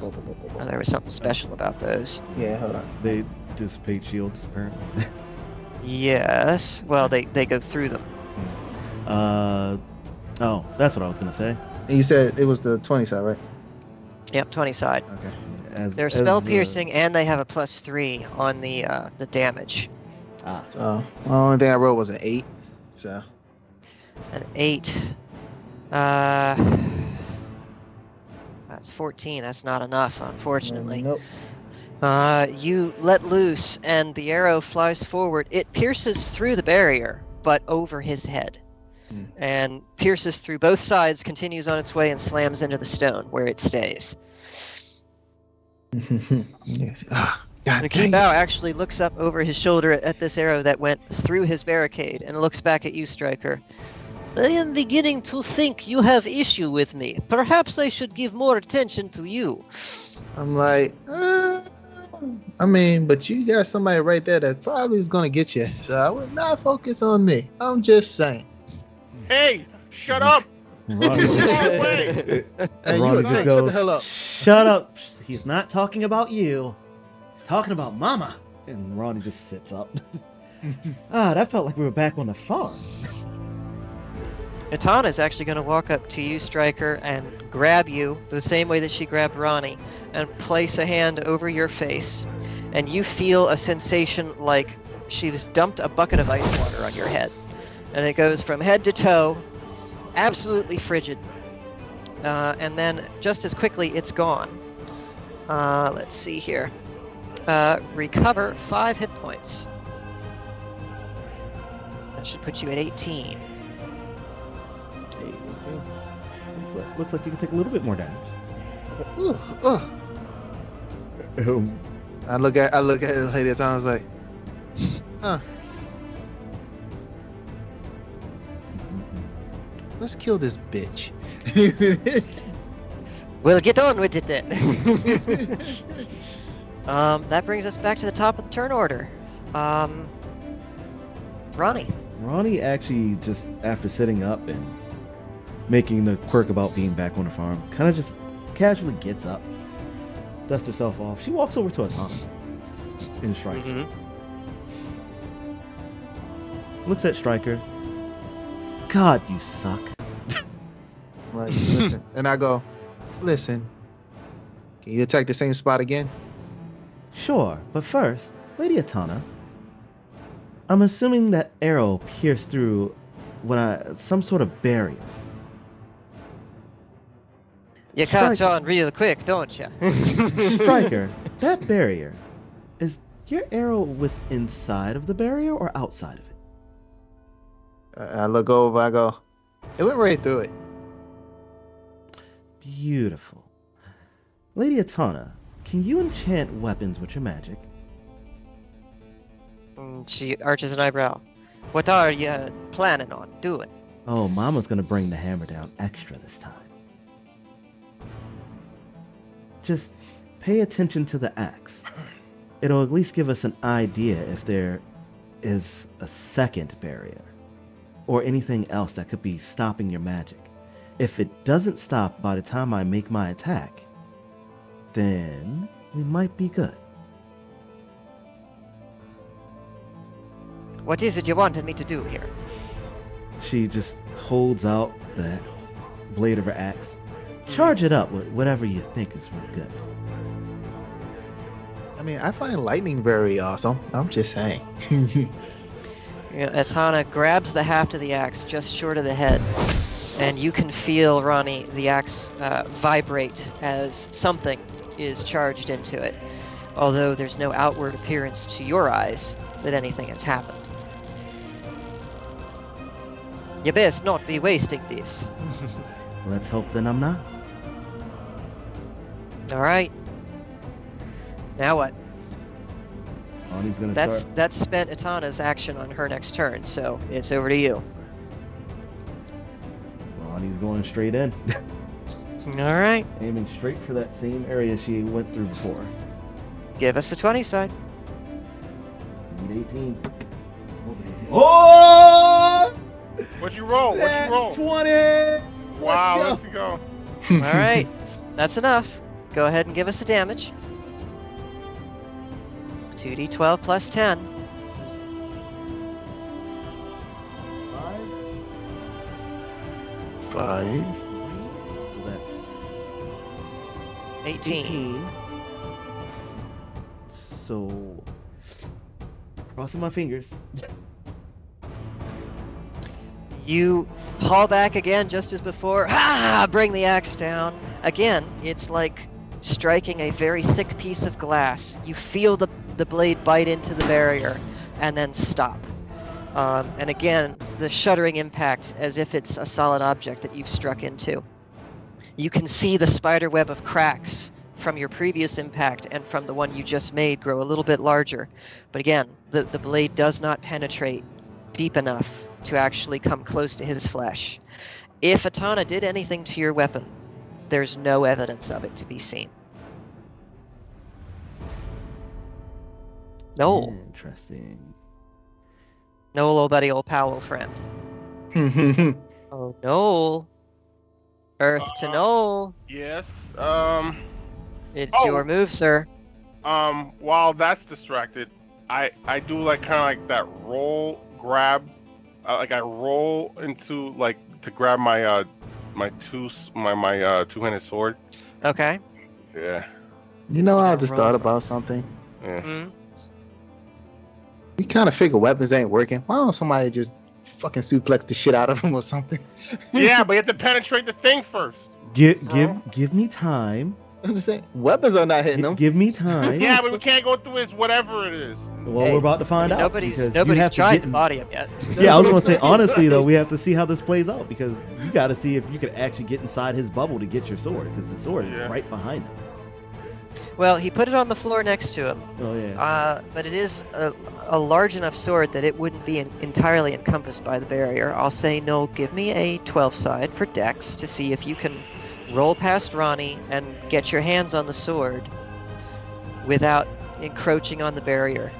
Oh, there was something special about those. yeah, hold on. They dissipate shields, apparently. Yes. Well, they go through them. Oh, that's what I was gonna say. And you said it was the 20 side, right? Yep, 20 side. Okay. They're spell piercing, and they have a +3 on the damage. So the only thing I rolled was an 8. So An 8. That's 14. That's not enough, unfortunately. Nope. You let loose, and the arrow flies forward. It pierces through the barrier, but over his head. And pierces through both sides, continues on its way, and slams into the stone, where it stays. Yes. God, King Bao actually looks up over his shoulder at this arrow that went through his barricade, and looks back at you, Striker. I am beginning to think you have issue with me. Perhaps I should give more attention to you. I'm like, I mean, but you got somebody right there that probably is gonna get you. So I would not focus on me. I'm just saying. Hey, shut up! Ronnie Hey, Ronnie you just shut goes, the hell up. shut up. He's not talking about you. He's talking about Mama. And Ronnie just sits up. That felt like we were back on the farm. Itana is actually going to walk up to you, Striker, and grab you the same way that she grabbed Ronnie, and place a hand over your face. And you feel a sensation like she's dumped a bucket of ice water on your head. And it goes from head to toe, absolutely frigid. And then just as quickly, it's gone. Let's see here. Recover 5 hit points. That should put you at 18. Looks like you can take a little bit more damage. Ooh, I look at the lady at the time. I was like, huh. Let's kill this bitch. We'll get on with it then. That brings us back to the top of the turn order. Ronnie. Ronnie actually just, after sitting up and making the quirk about being back on the farm, kind of just casually gets up, dusts herself off. She walks over to Itana in Striker. Looks at Striker. God, you suck. Like, listen. And I go, listen, can you attack the same spot again? Sure, but first, Lady Itana, I'm assuming that arrow pierced through some sort of barrier. You catch on real quick, don't you? Striker, that barrier, is your arrow with inside of the barrier or outside of it? I look over, I go, it went right through it. Beautiful. Lady Itana, can you enchant weapons with your magic? She arches an eyebrow. What are you planning on doing? Oh, Mama's gonna bring the hammer down extra this time. Just pay attention to the axe. It'll at least give us an idea if there is a second barrier or anything else that could be stopping your magic. If it doesn't stop by the time I make my attack, then we might be good. What is it you wanted me to do here? She just holds out the blade of her axe. Charge it up with whatever you think is real good. I mean, I find lightning very awesome. I'm just saying. Itana grabs the haft of the axe just short of the head, and you can feel, Ronnie, the axe vibrate as something is charged into it, although there's no outward appearance to your eyes that anything has happened. You best not be wasting this. Let's hope then I'm not. All right. Now what? Ronnie's gonna start. That's spent Etana's action on her next turn, so it's over to you. Ronnie's going straight in. All right. Aiming straight for that same area she went through before. Give us the 20 side. Need 18. Oh! What'd you roll? What'd you roll? 20! Wow, let's go. All right. That's enough. Go ahead and give us the damage. 2d12 plus 10. 5. So that's 18. So, crossing my fingers. You haul back again just as before. Bring the axe down. Again, it's like striking a very thick piece of glass. You feel the blade bite into the barrier and then stop. And again, the shuddering impact as if it's a solid object that you've struck into. You can see the spider web of cracks from your previous impact and from the one you just made grow a little bit larger. But again, the blade does not penetrate deep enough to actually come close to his flesh. If Etana did anything to your weapon, there's no evidence of it to be seen. Noel. Interesting. Noel, old buddy, old pal, old friend. Oh, Noel. Earth to Noel. Yes. It's your move, sir. While that's distracted, I do like kind of like that roll grab. Like I roll into like to grab my my two-handed sword. Okay. Yeah. You know, I just thought about something. Yeah. Mm-hmm. We kind of figure weapons ain't working. Why don't somebody just fucking suplex the shit out of them or something? Yeah, but you have to penetrate the thing first. Give me time. I'm just saying, weapons are not hitting them. Give me time. Yeah, but we can't go through his whatever it is. Well, we're about to find out. Nobody's because you have tried to to body him yet. Yeah, I was gonna say honestly though, we have to see how this plays out because you got to see if you could actually get inside his bubble to get your sword because the sword is right behind him. Well, he put it on the floor next to him. Oh yeah. But it is a large enough sword that it wouldn't be entirely encompassed by the barrier. I'll say no. Give me a 12 side for Dex to see if you can roll past Ronnie and get your hands on the sword without encroaching on the barrier.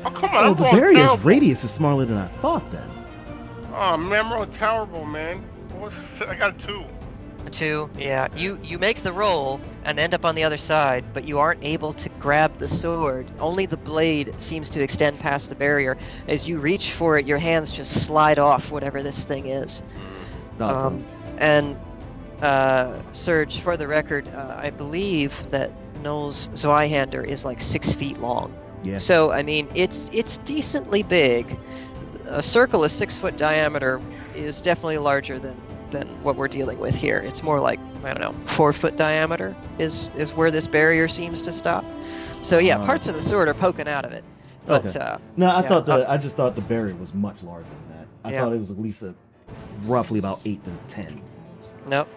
Oh, come on. Oh, the barrier's radius is smaller than I thought then. Oh, man, I'm rolling terrible, man. I got a 2. A 2, yeah. You make the roll and end up on the other side, but you aren't able to grab the sword. Only the blade seems to extend past the barrier. As you reach for it, your hands just slide off whatever this thing is. And Serge, for the record, I believe that Noel's Zweihander is like 6 feet long. Yeah. So I mean, it's decently big. A circle, a 6 foot diameter, is definitely larger than what we're dealing with here. It's more like, I don't know, 4 foot diameter is where this barrier seems to stop. So yeah, parts of the sword are poking out of it. But, okay. No, I just thought the barrier was much larger than that. I thought it was at least roughly about 8 to 10. Nope.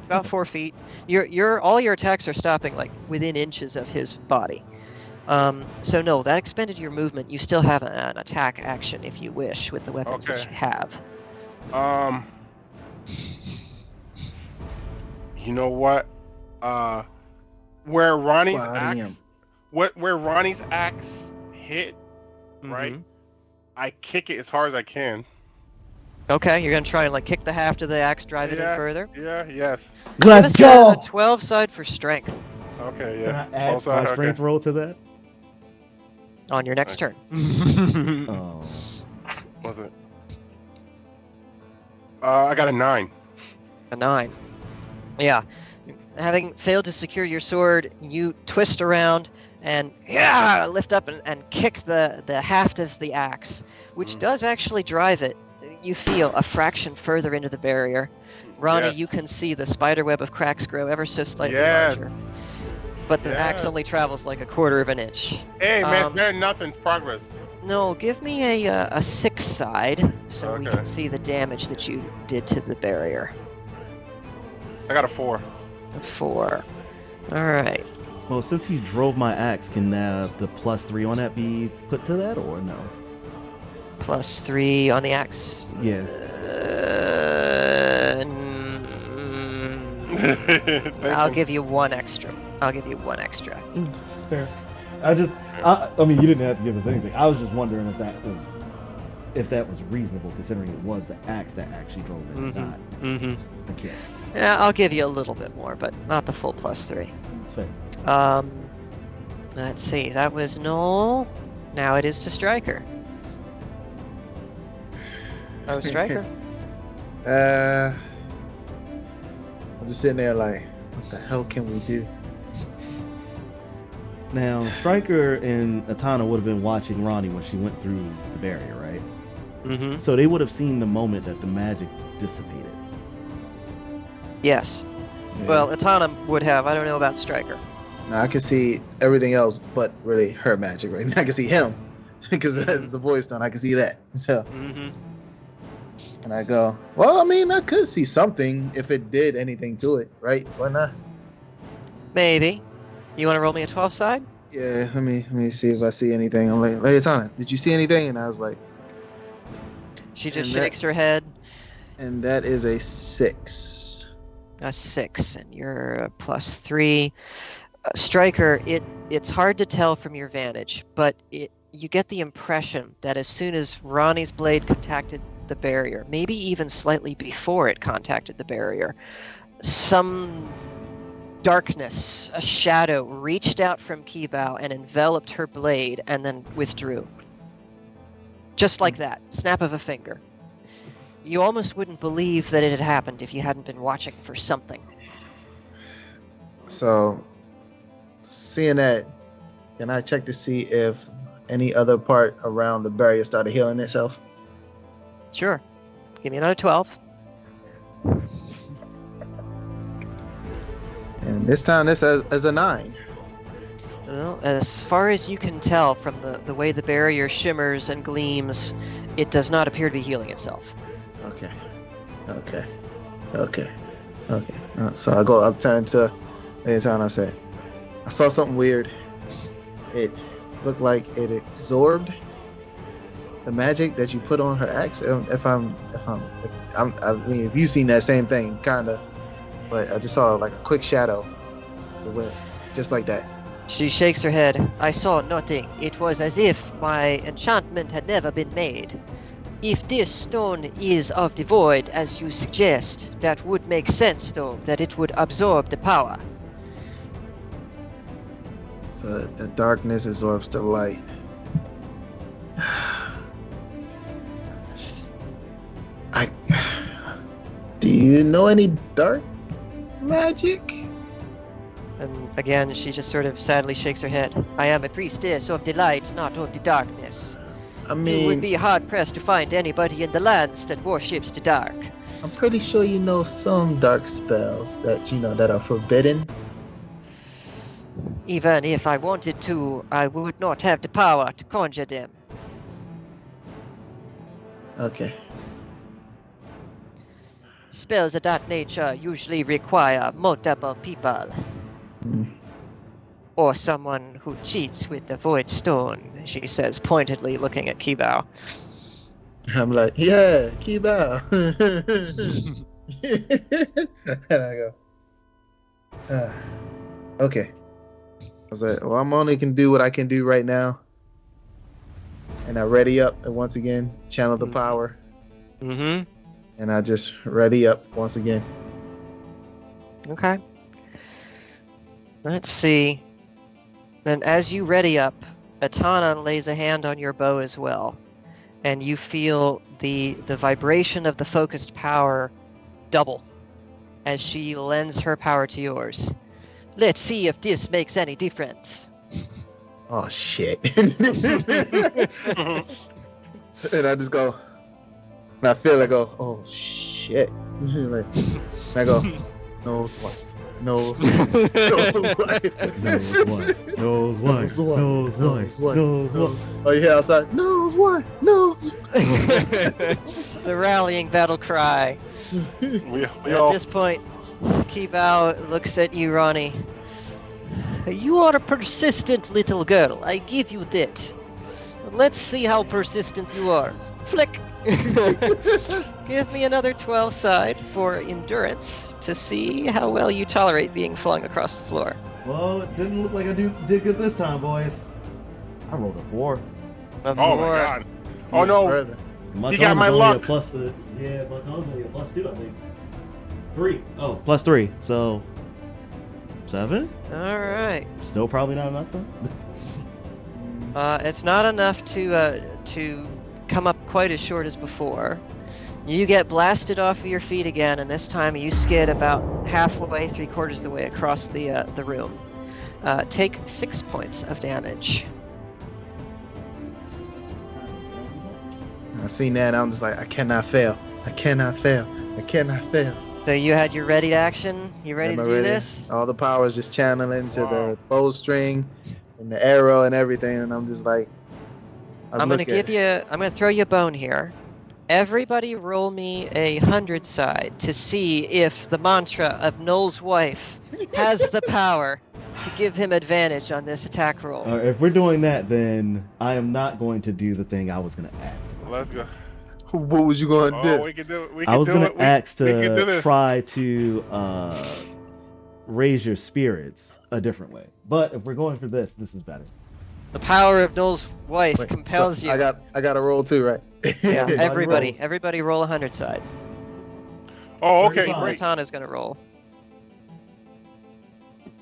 About 4 feet. All your attacks are stopping like within inches of his body. So no, that expended your movement. You still have an attack action if you wish with the weapons that you have. You know what? Where Ronnie's axe hit, right? I kick it as hard as I can. Okay, you're gonna try and like kick the haft of the axe, drive it in further. Yeah. Yes. Let's go. A 12 side for strength. Okay. Yeah. Can I add my strength roll to that? On your next turn. Oh. Was it? I got a 9. A 9. Yeah. Having failed to secure your sword, you twist around and lift up and kick the haft of the axe, which does actually drive it. You feel a fraction further into the barrier. Ronnie, you can see the spider web of cracks grow ever so slightly larger. But the axe only travels like 1/4 of an inch. Hey, man, there's nothing. Progress. No, give me a 6 side so we can see the damage that you did to the barrier. I got a 4. A 4. All right. Well, since he drove my axe, can the +3 on that be put to that or no? +3 on the axe. Yeah. I'll give you 1 extra. Fair. I mean, you didn't have to give us anything. I was just wondering if that was reasonable, considering it was the axe that actually drove it, not. Okay. Yeah, I'll give you a little bit more, but not the full +3. That's fair. Let's see. That was Noel. Now it is to Stryker. Oh, Stryker. I'm just sitting there like, what the hell can we do? Now, Stryker and Atana would have been watching Ronnie when she went through the barrier, right? Mm-hmm. So they would have seen the moment that the magic dissipated. Yes. Yeah. Well, Atana would have. I don't know about Stryker. Now I can see everything else, but really her magic right now. I can see him because that's the voice done. I can see that. So, and I go, well, I mean, I could see something if it did anything to it, right? Why not? Maybe. You want to roll me a 12 side? Yeah. Let me see if I see anything. I'm like, hey, Tana, did you see anything? And I was like, She just And shakes her head. and that is a 6. A 6, and you're a +3. Stryker, it's hard to tell from your vantage, but you get the impression that as soon as Ronnie's blade contacted the barrier, maybe even slightly before it contacted the barrier, some darkness, a shadow, reached out from Kibao and enveloped her blade and then withdrew. Just like that, snap of a finger. You almost wouldn't believe that it had happened if you hadn't been watching for something. So, seeing that, can I check to see if any other part around the barrier started healing itself? Sure. Give me another 12. And this time, this as a 9. Well, as far as you can tell from the way the barrier shimmers and gleams, it does not appear to be healing itself. Okay. So I'll turn to Leotard and I say, I saw something weird. It looked like it absorbed the magic that you put on her axe. I mean, if you've seen that same thing, kinda, but I just saw like a quick shadow. It went just like that. She shakes her head. I saw nothing. It was as if my enchantment had never been made. If this stone is of the void, as you suggest, that would make sense, though, that it would absorb the power. So the darkness absorbs the light. Do you know any dark magic? And again, she just sort of sadly shakes her head. I am a priestess of the light, not of the darkness. I You mean, would be hard-pressed to find anybody in the lands that worships the dark. I'm pretty sure you know some dark spells that that are forbidden. Even if I wanted to, I would not have the power to conjure them. Okay. Spells of that nature usually require multiple people. Hmm. Or someone who cheats with the void stone, she says, pointedly looking at Kibao. I'm like, yeah, Kibao. And I go, okay. I was like, well, I'm only can do what I can do right now. And I ready up and once again, channel the power. Mm-hmm. And I just ready up once again. Okay. Let's see. And as you ready up, Atana lays a hand on your bow as well. And you feel the vibration of the focused power double as she lends her power to yours. Let's see if this makes any difference. Oh, shit. And I just go, and I feel I go, oh, shit. Like, and I go, knows what? Knows what? Knows what? Oh, you hear outside? Knows what? Knows what? The rallying battle cry. We At all this point, Kibao looks at you, Ronnie. You are a persistent little girl. I give you that. Let's see how persistent you are. Flick. Give me another 12 side for endurance to see how well you tolerate being flung across the floor. Well, it didn't look like I did good this time, boys. I rolled a 4. A Oh my 4. god. Oh no. Further. My got con my is only a luck. plus yeah, my con's only a +2, I think. 3. Oh, +3. So 7? All right. Still probably not enough though. It's not enough to come up quite as short as before. You get blasted off of your feet again, and this time you skid about halfway, 3/4 of the way across the room. Take 6 points of damage. I seen that. I'm just like, I cannot fail. I cannot fail. I cannot fail. So you had your ready to action. You ready Am to I do ready? this? All the power is just channeling to Wow. the bowstring and the arrow and everything, and I'm just like, I'm gonna throw you a bone here. Everybody roll me 100 side to see if the mantra of Noel's wife has the power to give him advantage on this attack roll. If we're doing that, then I am not going to do the thing I was going to ask. Let's go. What was you going to Oh, do? we can do it. We I can was do going it. to ask we can do to this. try to raise your spirits a different way. But if we're going for this is better. The power of Noel's wife Wait, compels so you. I got a roll too, right? Yeah, Everybody everybody rolls. roll 100 side. Oh, okay, 35. great. Katana's gonna roll.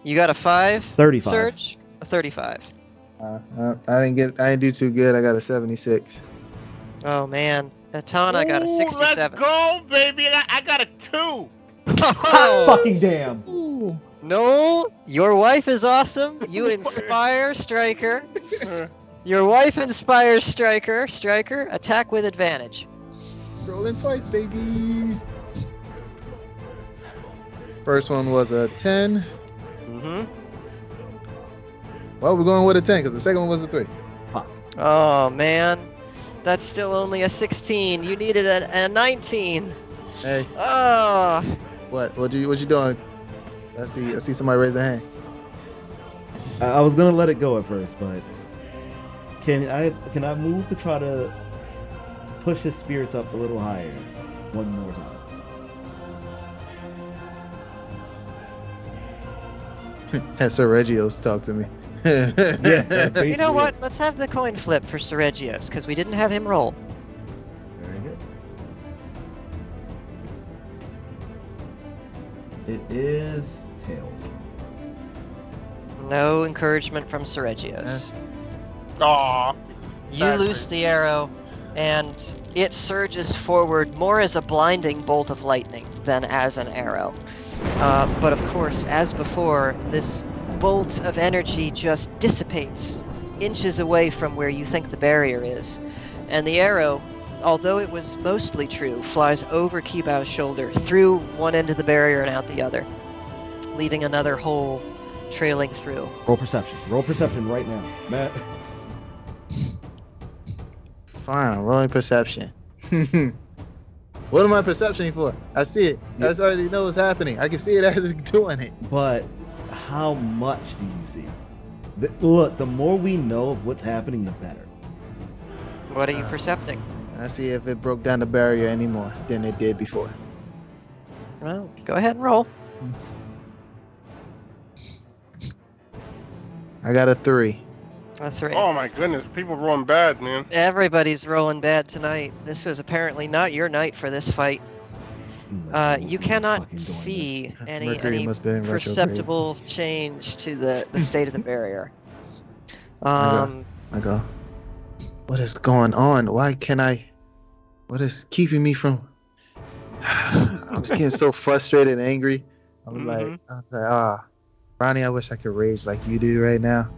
You got a 5? 35. Surge? A 35. I didn't do too good. I got a 76. Oh man. Katana got a Ooh, 67. Let's go, baby. I got a 2. Hot fucking damn. No, your wife is awesome. You inspire Striker. Your wife inspires Striker. Striker, attack with advantage. Rolling twice, baby. First one was a 10. Mm-hmm. Well, we're going with a 10 because the second one was a 3. Oh man, that's still only a 16. You needed a 19. Hey, Oh, what you doing? I see somebody raise their hand. I was going to let it go at first, but can I move to try to push his spirits up a little higher one more time? Have Sir Regios talk to me. Yeah, you know what? Let's have the coin flip for Seregios because we didn't have him roll. Very good. It is tails. No encouragement from Seregios. Aw. You Sad loose face. the arrow, and it surges forward more as a blinding bolt of lightning than as an arrow. But of course, as before, this bolt of energy just dissipates inches away from where you think the barrier is. And the arrow, although it was mostly true, flies over Kibao's shoulder, through one end of the barrier and out the other, leaving another hole trailing through. Roll perception. Roll perception right now. Matt. Fine, I'm rolling perception. What am I perceptioning for? I see it. I just already know what's happening. I can see it as it's doing it. But how much do you see? Look, the more we know of what's happening, the better. What are you percepting? I see if it broke down the barrier anymore than it did before. Well, go ahead and roll. I got a 3. A 3. Oh my goodness, people rolling bad, man. Everybody's rolling bad tonight. This was apparently not your night for this fight. You cannot Fucking doing see any Mercury must have been retrograde. perceptible change to the state of the barrier. I go, what is going on? Why can't I? What is keeping me from? I'm just getting so frustrated and angry. I'm like, Ronnie, I wish I could rage like you do right now.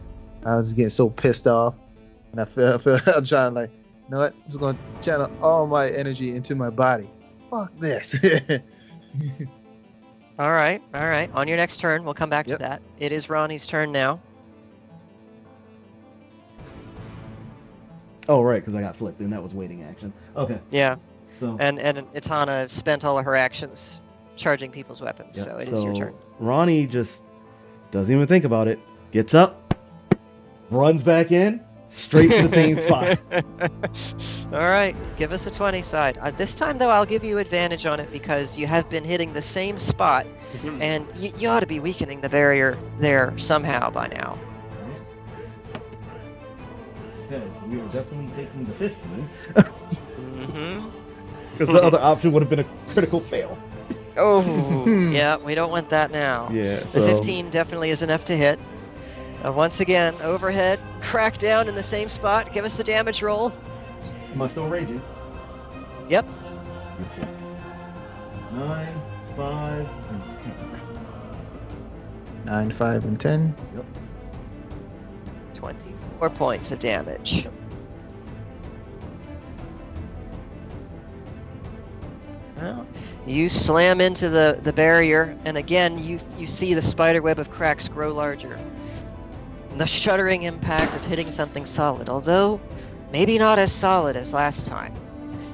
I was getting so pissed off, and I feel I'm trying like, you know what? I'm just gonna channel all my energy into my body. Fuck this. All right. On your next turn, we'll come back Yep. to that. It is Ronnie's turn now. Oh, right, because I got flipped, and that was waiting action. Okay, Yeah, so and Itana spent all of her actions charging people's weapons, Yep, so it is your turn. Ronnie just doesn't even think about it. Gets up, runs back in, straight to the same spot. All right, give us a 20 side. This time, though, I'll give you advantage on it because you have been hitting the same spot, and you ought to be weakening the barrier there somehow by now. Okay, we were definitely taking the 15. Mm-hmm. Because the other option would have been a critical fail. Oh, yeah, we don't want that now. Yeah, The so 15 definitely is enough to hit. Once again, overhead, crack down in the same spot. Give us the damage roll. am I still raging? Yep. 9, 5, and 10. 9, 5, and 10. 24 points of damage. Well, you slam into the barrier, and again, you see the spider web of cracks grow larger. The shuddering impact of hitting something solid, although maybe not as solid as last time.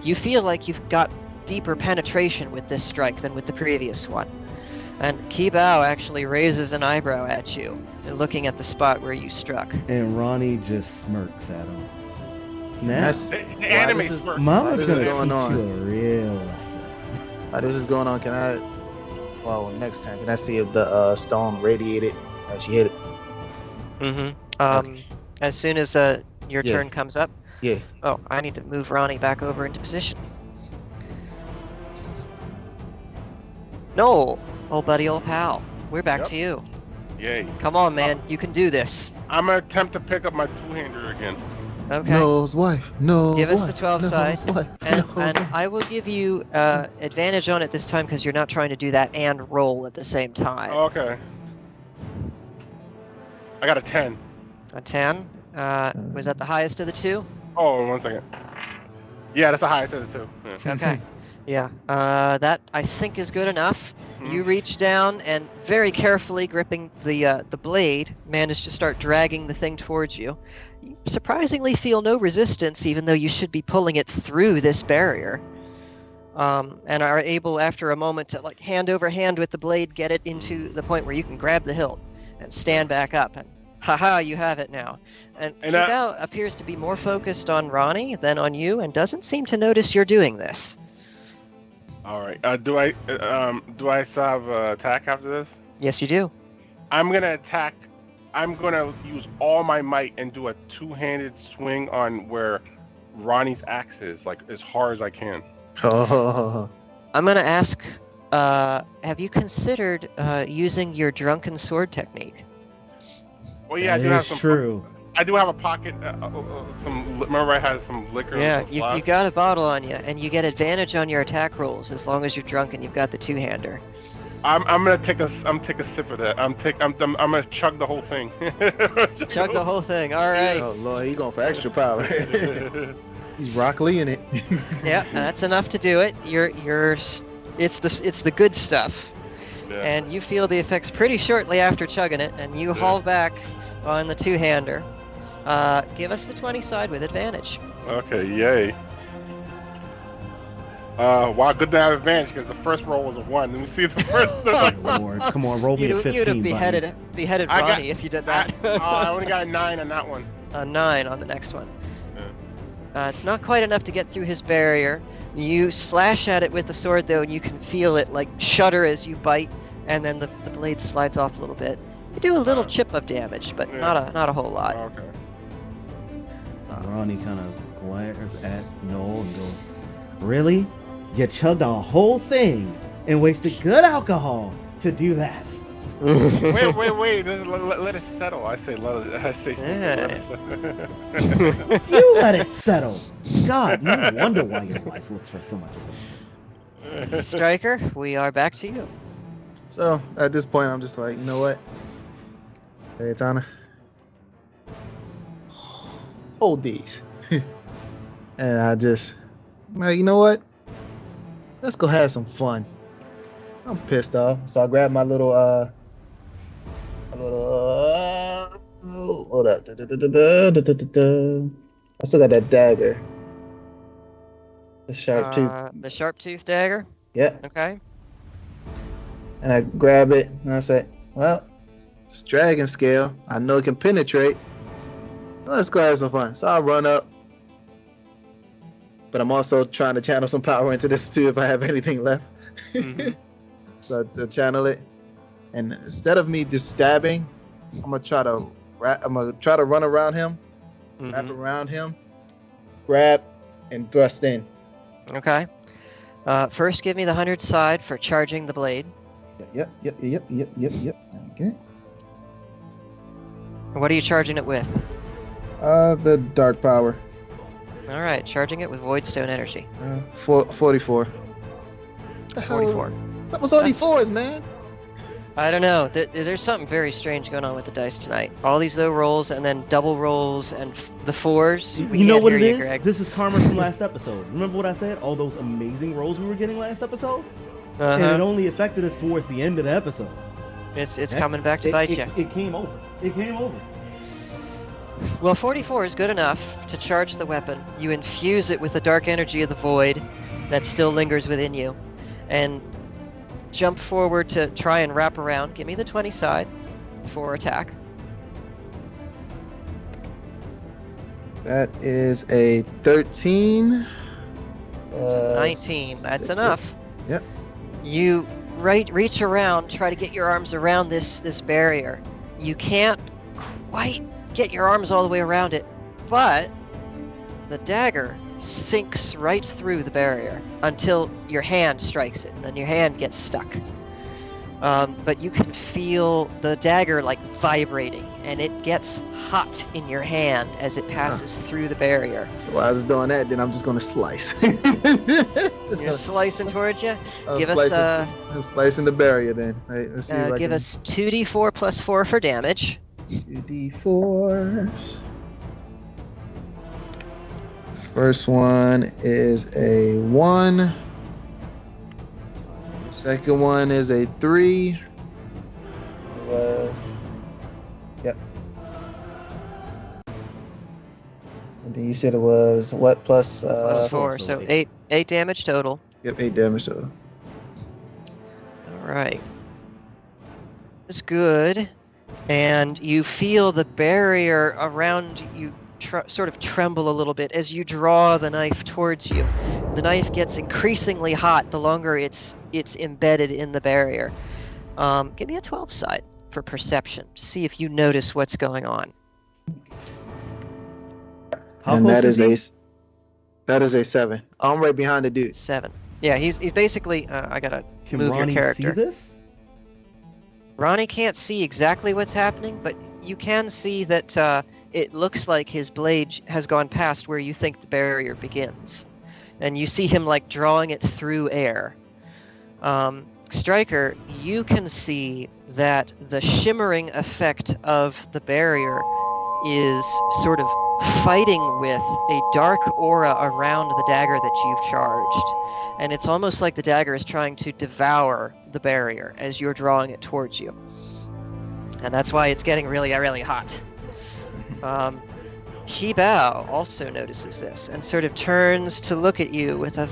You feel like you've got deeper penetration with this strike than with the previous one. And Kibao actually raises an eyebrow at you, looking at the spot where you struck. And Ronnie just smirks at him. Now, That's The why anime this is- smirk. Mama's this is gonna going teach on. you a real lesson. While this is going on, can I? Well, next time, can I see if the stone radiated as she hit it? Mm-hmm. Okay. As soon as your Yeah. turn comes up. Yeah. Oh, I need to move Ronnie back over into position. Noel, old buddy, old pal, we're back Yep. to you. Yay. Come on, man, you can do this. I'm gonna attempt to pick up my two-hander again. Okay. Noel's wife. Noel's Give us wife. the 12 Noel's side, wife. And Noel's wife. I will give you advantage on it this time because you're not trying to do that and roll at the same time. Okay. I got a 10. A 10. Was that the highest of the two? Oh, 1 second. Yeah, that's the highest of the two. Yeah. Okay. Yeah. That I think is good enough. Mhm. You reach down and very carefully gripping the blade, manage to start dragging the thing towards you. You surprisingly feel no resistance, even though you should be pulling it through this barrier. And are able, after a moment, to like hand over hand with the blade, get it into the point where you can grab the hilt and stand back up. And haha, you have it now. And Kibao appears to be more focused on Ronnie than on you, and doesn't seem to notice you're doing this. All right. Do I still have attack after this? Yes, you do. I'm gonna attack. I'm gonna use all my might and do a two-handed swing on where Ronnie's axe is, like as hard as I can. Oh, I'm going to ask, have you considered using your drunken sword technique? Well, yeah, I do That have is some. true. I do have a pocket. Remember, I had some liquor. Yeah, and some you flask? got a bottle on you, and you get advantage on your attack rolls as long as you're drunk and you've got the two-hander. I'm gonna take a sip of that. I'm gonna chug the whole thing. Chug the whole thing. All right. oh Lord, he going for extra power. He's Rock Lee in it. Yeah, that's enough to do it. It's the good stuff, Yeah. and you feel the effects pretty shortly after chugging it, and you haul back on the two-hander. Give us the 20 side with advantage. Okay, yay. Wow, good to have advantage because the first roll was a 1. Let me see the first. Lord, come on, roll me a 15. You'd have buddy. beheaded I got- Ronnie if you did that. I only got a 9 on that one. A 9 on the next one. It's not quite enough to get through his barrier. You slash at it with the sword, though, and you can feel it like shudder as you bite, and then the blade slides off a little bit. You do a little chip of damage, but Yeah. not a whole lot. Okay. Ronnie kind of glares at Noel and goes, "Really? You chugged a whole thing and wasted good alcohol to do that?" Wait. Let it settle. I say let it settle. You let it settle. God, no wonder why your wife looks for so much. Striker, we are back to you. So at this point, I'm just like, you know what? Hey, Tana, hold these. And I just, like, you know what? Let's go have some fun. I'm pissed off, so I grabbed my little, hold up. I still got that dagger. The sharp tooth. The sharp tooth dagger. Yeah. Okay. and I grab it, and I say, well, it's dragon scale. I know it can penetrate. Let's go have some fun. So I run up. But I'm also trying to channel some power into this too if I have anything left. Mm-hmm. So to channel it. And instead of me just stabbing, I'm gonna try to run around him, wrap around him, grab, and thrust in. Okay. First, give me the 100 side for charging the blade. Yep. Okay. What are you charging it with? The dark power. All right, charging it with Voidstone energy. 44. 44. That was only fours, man. I don't know. There's something very strange going on with the dice tonight. All these low rolls and then double rolls and the fours. You know what it is? Greg. This is karma from last episode. Remember what I said? All those amazing rolls we were getting last episode? And it only affected us towards the end of the episode. It's coming back to bite you. It came over. Well, 44 is good enough to charge the weapon. You infuse it with the dark energy of the void that still lingers within you. And jump forward to try and wrap around. Give me the 20 side for attack. That is a 13. That's a 19. That's enough. Yep. You reach around, try to get your arms around this barrier. You can't quite get your arms all the way around it, but the dagger sinks right through the barrier until your hand strikes it, and then your hand gets stuck. But you can feel the dagger like vibrating, and it gets hot in your hand as it passes through the barrier. So while I was doing that, then I'm just gonna slice. You're slicing towards you. Give us slicing the barrier then. Right, let's see give us 2d4 plus 4 for damage. 2d4s. First one is a 1. Second one is a 3. Yep. And then you said it was what plus? Plus 4, so 8 damage total. Yep, 8 damage total. All right. That's good. And you feel the barrier around you sort of tremble a little bit as you draw the knife towards you. The knife gets increasingly hot the longer it's embedded in the barrier. Give me a 12 side for perception to see if you notice what's going on. And that is a 7. I'm right behind the dude. 7. Yeah, he's basically. I gotta move your character. Can Ronnie see this? Ronnie can't see exactly what's happening, but you can see that it looks like his blade has gone past where you think the barrier begins. And you see him like drawing it through air. Stryker, you can see that the shimmering effect of the barrier is sort of fighting with a dark aura around the dagger that you've charged. And it's almost like the dagger is trying to devour the barrier as you're drawing it towards you. And that's why it's getting really, really hot. Hibao also notices this and sort of turns to look at you with a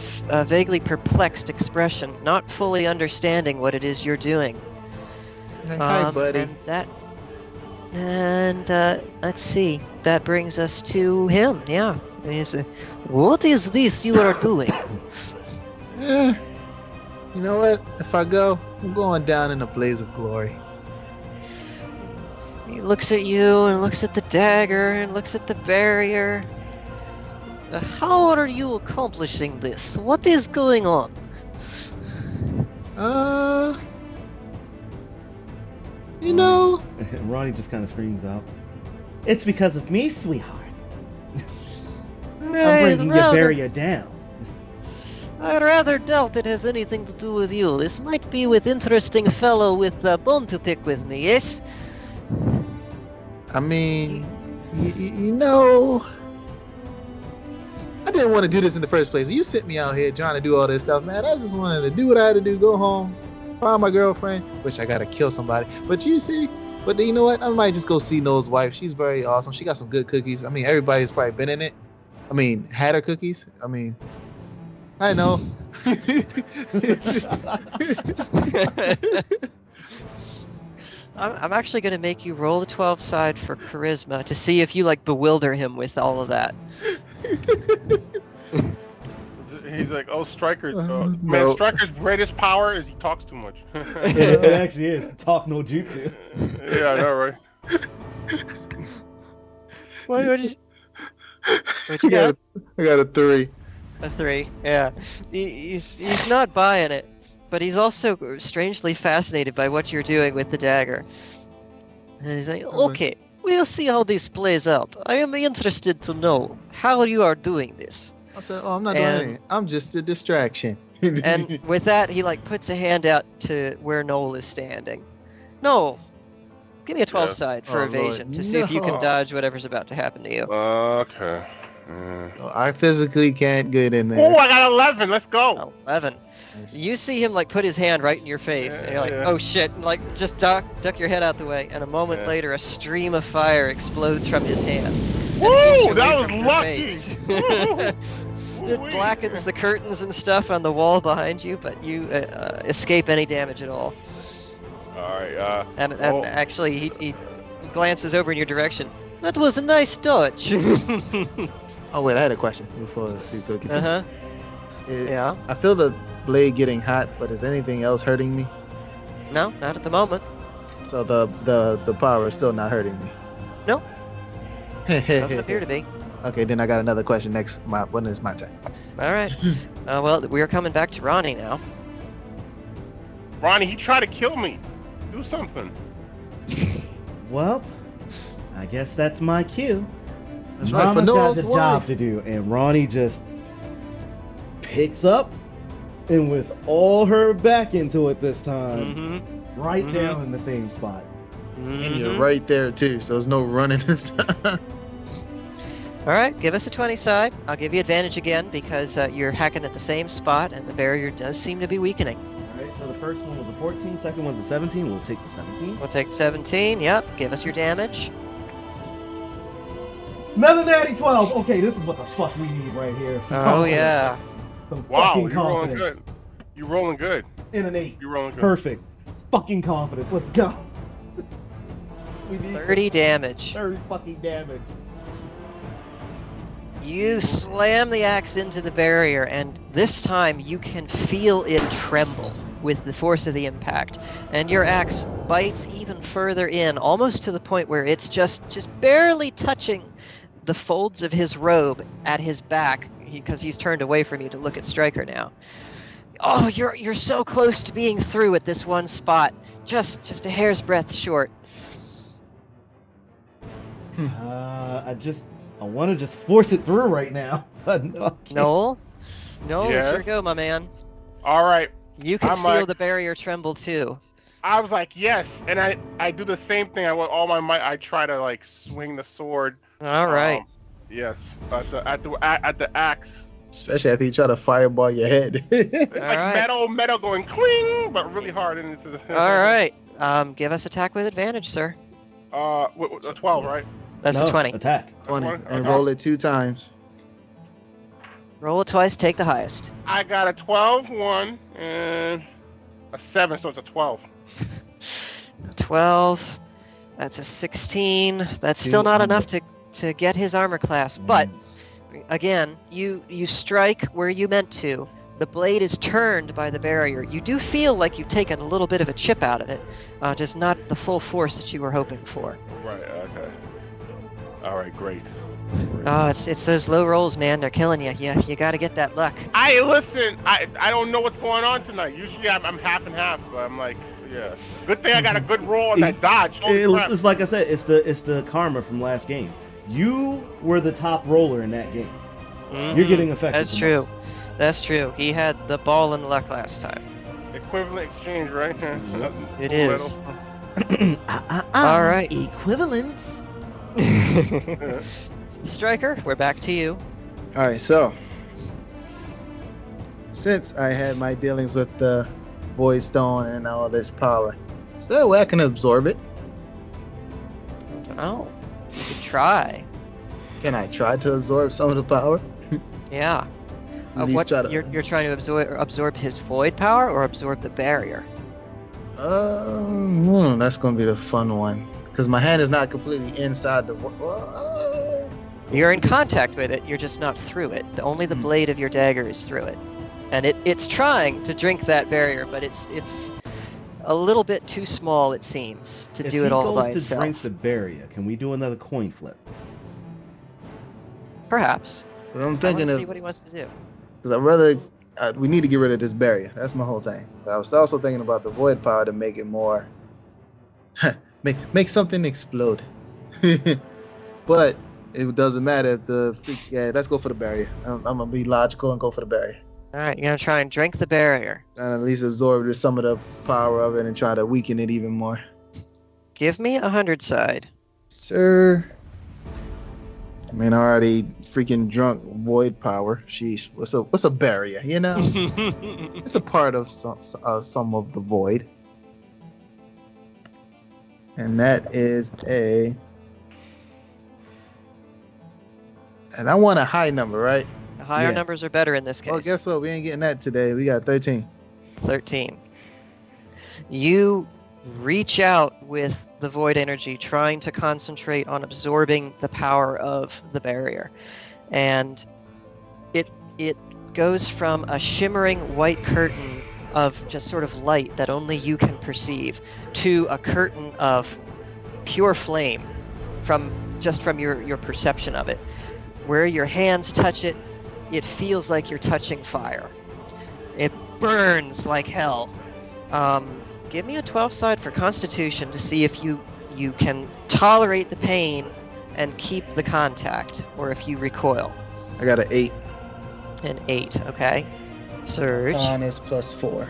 vaguely perplexed expression, not fully understanding what it is you're doing. Hi, buddy. And let's see. That brings us to him. Yeah. What is this you are doing? You know what? If I go, I'm going down in a blaze of glory. He looks at you and looks at the dagger and looks at the barrier. How are you accomplishing this? What is going on? You know. Ronnie just kind of screams out. It's because of me, sweetheart. I'm bringing your barrier down. I rather doubt it has anything to do with you. This might be with interesting fellow with a bone to pick with me, yes? I mean, you know, I didn't want to do this in the first place. You sent me out here trying to do all this stuff, man. I just wanted to do what I had to do, go home, find my girlfriend, which I gotta kill somebody. But you see, you know what? I might just go see Noah's wife. She's very awesome. She got some good cookies. I mean, everybody's probably been in it. I mean, had her cookies. I mean, I know. I'm actually going to make you roll the 12 side for charisma to see if you like bewilder him with all of that. He's like, oh, Striker's man. No. Striker's greatest power is he talks too much. It actually is talk no jutsu. Yeah, I know, right? What did you I got? got a 3. A 3, yeah. He's not buying it, but he's also strangely fascinated by what you're doing with the dagger. And he's like, okay, we'll see how this plays out. I am interested to know how you are doing this. I said, oh, I'm not doing anything. I'm just a distraction. And with that, he like puts a hand out to where Noel is standing. No, give me a 12 side for Oh, evasion Lord, to see if you can no. dodge whatever's about to happen to you. Okay. I physically can't get in Oh, there. I got 11. Let's go. 11. You see him like put his hand right in your face, and you're like, Yeah. "Oh shit!" And, like just duck your head out the way, and a moment Yeah. later, a stream of fire explodes from his hand. and Woo! hits you That away was from your lucky. face. Woo! It blackens the curtains and stuff on the wall behind you, but you escape any damage at all. All right. And Oh. actually, he glances over in your direction. That was a nice dodge. Oh wait, I had a question before you could continue. Uh-huh. Yeah. I feel the blade getting hot, but is anything else hurting me? No, not at the moment. So the power is still not hurting me. No. Doesn't appear to be. Okay, then I got another question next. When is my turn? All right. Well, we are coming back to Ronnie now. Ronnie, he tried to kill me. Do something. Well, I guess that's my cue. That's right, for Mama's got Noel's the job wife. to do, and Ronnie just picks up and with all her back into it this time, Mm-hmm. right Mhm. down in the same spot. And you're right there too, so there's no running. All right, give us a 20 side. I'll give you advantage again because you're hacking at the same spot, and the barrier does seem to be weakening. All right, so the first one was a 14, second one's a 17. We'll take the 17. We'll take 17. Yep. Give us your damage. Another natty 12. Okay, this is what the fuck we need right here. Some Oh confidence. yeah. Some Wow, fucking you're rolling confidence. good. You're rolling good. In an 8. You're rolling good. Perfect. Fucking confidence. Let's go. We need 30 damage. 30 fucking damage. You slam the axe into the barrier, and this time you can feel it tremble with the force of the impact. And your axe bites even further in, almost to the point where it's just barely touching the folds of his robe at his back, because he's turned away from you to look at Stryker now. Oh, you're so close to being through at this one spot, just a hair's breadth short. I want to just force it through right now. But no, I can't. Noel, Yes? it's your go, my man. All right. You can I'm feel like- the barrier tremble too. I was like, yes, and I do the same thing. I want all my might. I try to like swing the sword. All right. Yes, at the axe. Especially after you try to fireball your head. It's like right. metal going cling, but really hard. And it's All right. Give us attack with advantage, sir. A 12, right? That's No, a 20. Attack. 20, Okay. and roll it 2 times. Roll it twice, take the highest. I got a 12, 1, and a 7, so it's a 12. 12. That's a 16. That's still not enough to get his armor class. But again, you strike where you meant to. The blade is turned by the barrier. You do feel like you've taken a little bit of a chip out of it, just not the full force that you were hoping for. Right. Okay. All right. Great. Oh, it's those low rolls, man. They're killing you. You got to get that luck. Listen. I don't know what's going on tonight. Usually I'm half and half, but I'm like, yeah. Good thing I got a good roll on that dodge. Holy crap. It's like I said, it's the karma from last game. You were the top roller in that game. You're getting affected. That's the true. most. That's true. He had the ball and luck last time. Equivalent exchange, right? It is. All All right. Equivalence. Stryker, we're back to you. All right, so since I had my dealings with the Void Stone and all this power, is there a way I can absorb it? Oh, you could try. Can I try to absorb some of the power? Yeah. At Of least what try to. you're trying to absorb his void power or absorb the barrier? That's gonna be the fun one. Because my hand is not completely inside the. You're in contact with it, you're just not through it. Only the blade of your dagger is through it. And it's trying to drink that barrier, but it's a little bit too small, it seems, to do it all by If he goes to itself. drink the barrier, can we do another coin flip? Perhaps. I'm I want thinking to see of. what he wants to do. Because I'd rather. We need to get rid of this barrier. That's my whole thing. But I was also thinking about the void power to make it more. make something explode. But it doesn't matter if the freak. Yeah, let's go for the barrier. I'm gonna be logical and go for the barrier. All right, you're gonna try and drink the barrier. And at least absorb some of the power of it and try to weaken it even more. Give me a 100 side. Sir. I mean, I already freaking drunk void power. Sheesh, what's a barrier? You know, it's a part of some of the void, and that is a. And I want a high number, right? The higher Yeah. numbers are better in this case. Well, guess what? We ain't getting that today. We got 13. 13. You reach out with the void energy, trying to concentrate on absorbing the power of the barrier. And it goes from a shimmering white curtain of just sort of light that only you can perceive to a curtain of pure flame from your perception of it. Where your hands touch it, it feels like you're touching fire. It burns like hell. Give me a 12 side for Constitution to see if you can tolerate the pain and keep the contact, or if you recoil. I got an 8. An 8, okay. Surge. Con is +4.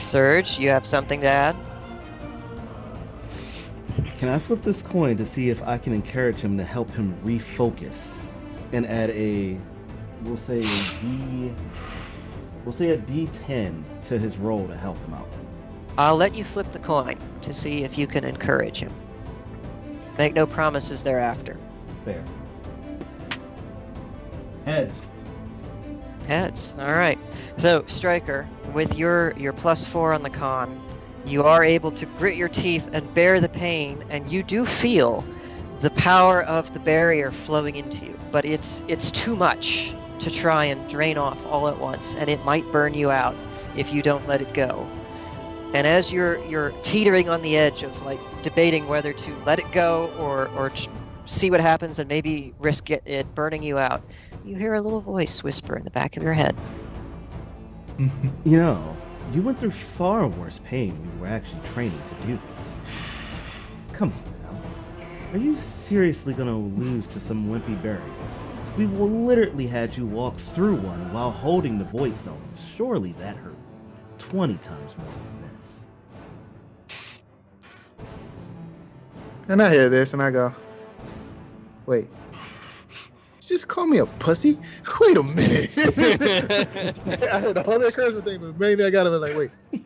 Surge, you have something to add? Can I flip this coin to see if I can encourage him to help him refocus and add we'll say a D10 to his roll to help him out? I'll let you flip the coin to see if you can encourage him. Make no promises thereafter. Fair. Heads. Heads. All right. So, Striker, with your +4 on the con, you are able to grit your teeth and bear the pain, and you do feel the power of the barrier flowing into you. But it's too much to try and drain off all at once, and it might burn you out if you don't let it go. And as you're teetering on the edge of like debating whether to let it go or see what happens and maybe risk it burning you out, you hear a little voice whisper in the back of your head. You know, you went through far worse pain when you were actually training to do this. Come on now. Are you seriously gonna lose to some wimpy barrier? We literally had you walk through one while holding the void stones. Surely that hurt 20 times more than this. And I hear this and I go, wait. Just call me a pussy? Wait a minute. I heard all that cursing thing, but mainly I gotta be like, wait. I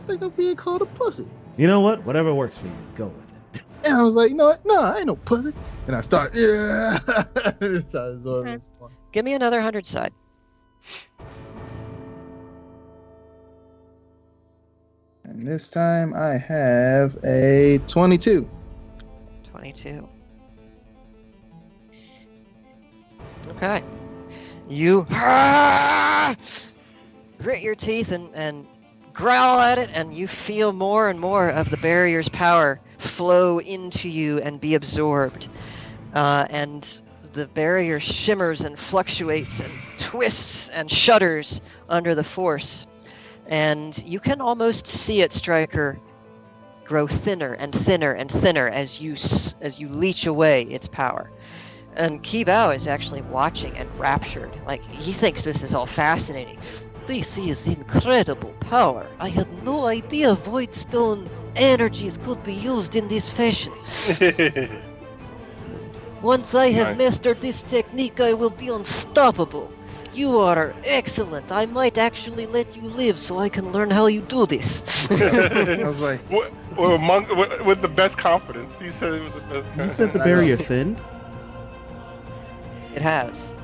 think I'm being called a pussy. You know what? Whatever works for you, go with it. And I was like, you know what? No, I ain't no pussy. And I start, yeah. Start absorbing this one. Give me another 100 side. And this time I have a 22. 22. Okay. You grit your teeth and growl at it, and you feel more and more of the barrier's power flow into you and be absorbed. And the barrier shimmers and fluctuates and twists and shudders under the force. And you can almost see it, Striker, grow thinner and thinner and thinner as you leech away its power. And Kibao is actually watching and raptured. Like, he thinks this is all fascinating. This is incredible power. I had no idea Void Stone energies could be used in this fashion. Once I have mastered this technique, I will be unstoppable. You are excellent. I might actually let you live so I can learn how you do this. I was like, with the best confidence. He said it was the best confidence. You said the barrier thinned? It has.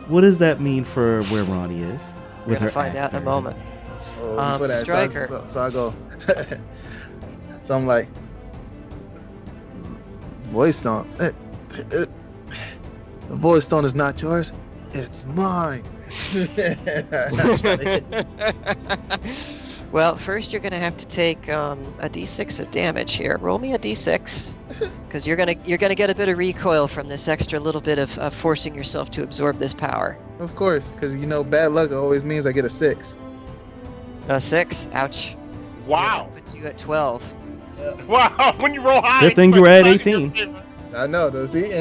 what does that mean for where Ronnie is? We're gonna find out in a moment. Oh, you put that, Striker. So I go. So I'm like, voice stone. The voice stone is not yours. It's mine. Well, first you're gonna have to take a d6 of damage here. Roll me a d6, because you're gonna get a bit of recoil from this extra little bit of forcing yourself to absorb this power. Of course, because bad luck always means I get a 6. A 6. Ouch. Wow. That puts you at 12. Wow. When you roll high. Good thing you were at 18. I know though. See,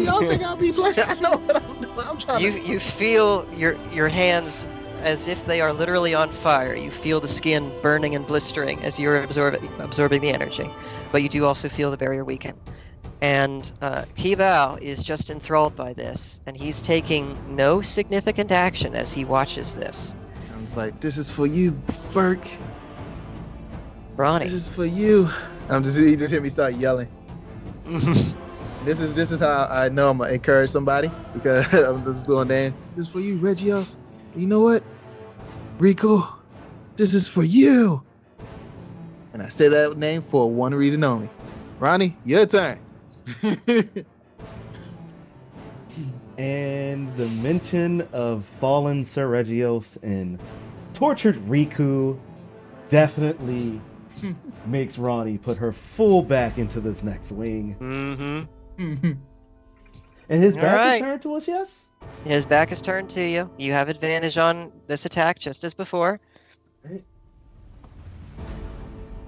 y'all think I'll be playing. I know what I'm doing. I'm trying to. You feel your hands as if they are literally on fire. You feel the skin burning and blistering as you're absorbing the energy, but you do also feel the barrier weaken. And Kivao is just enthralled by this, and he's taking no significant action as he watches this. I was like, "This is for you, Burke. Ronnie. This is for you." He just hear me start yelling. This is how I know I'm gonna encourage somebody, because I'm just going there. This is for you, Regios. You know what, Rico? This is for you. And I say that name for one reason only. Ronnie, your turn. And the mention of fallen Sir Regios and tortured Riku definitely makes Ronnie put her full back into this next swing. Mm-hmm. And his back Alright. is turned to us, yes? His back is turned to you. You have advantage on this attack, just as before.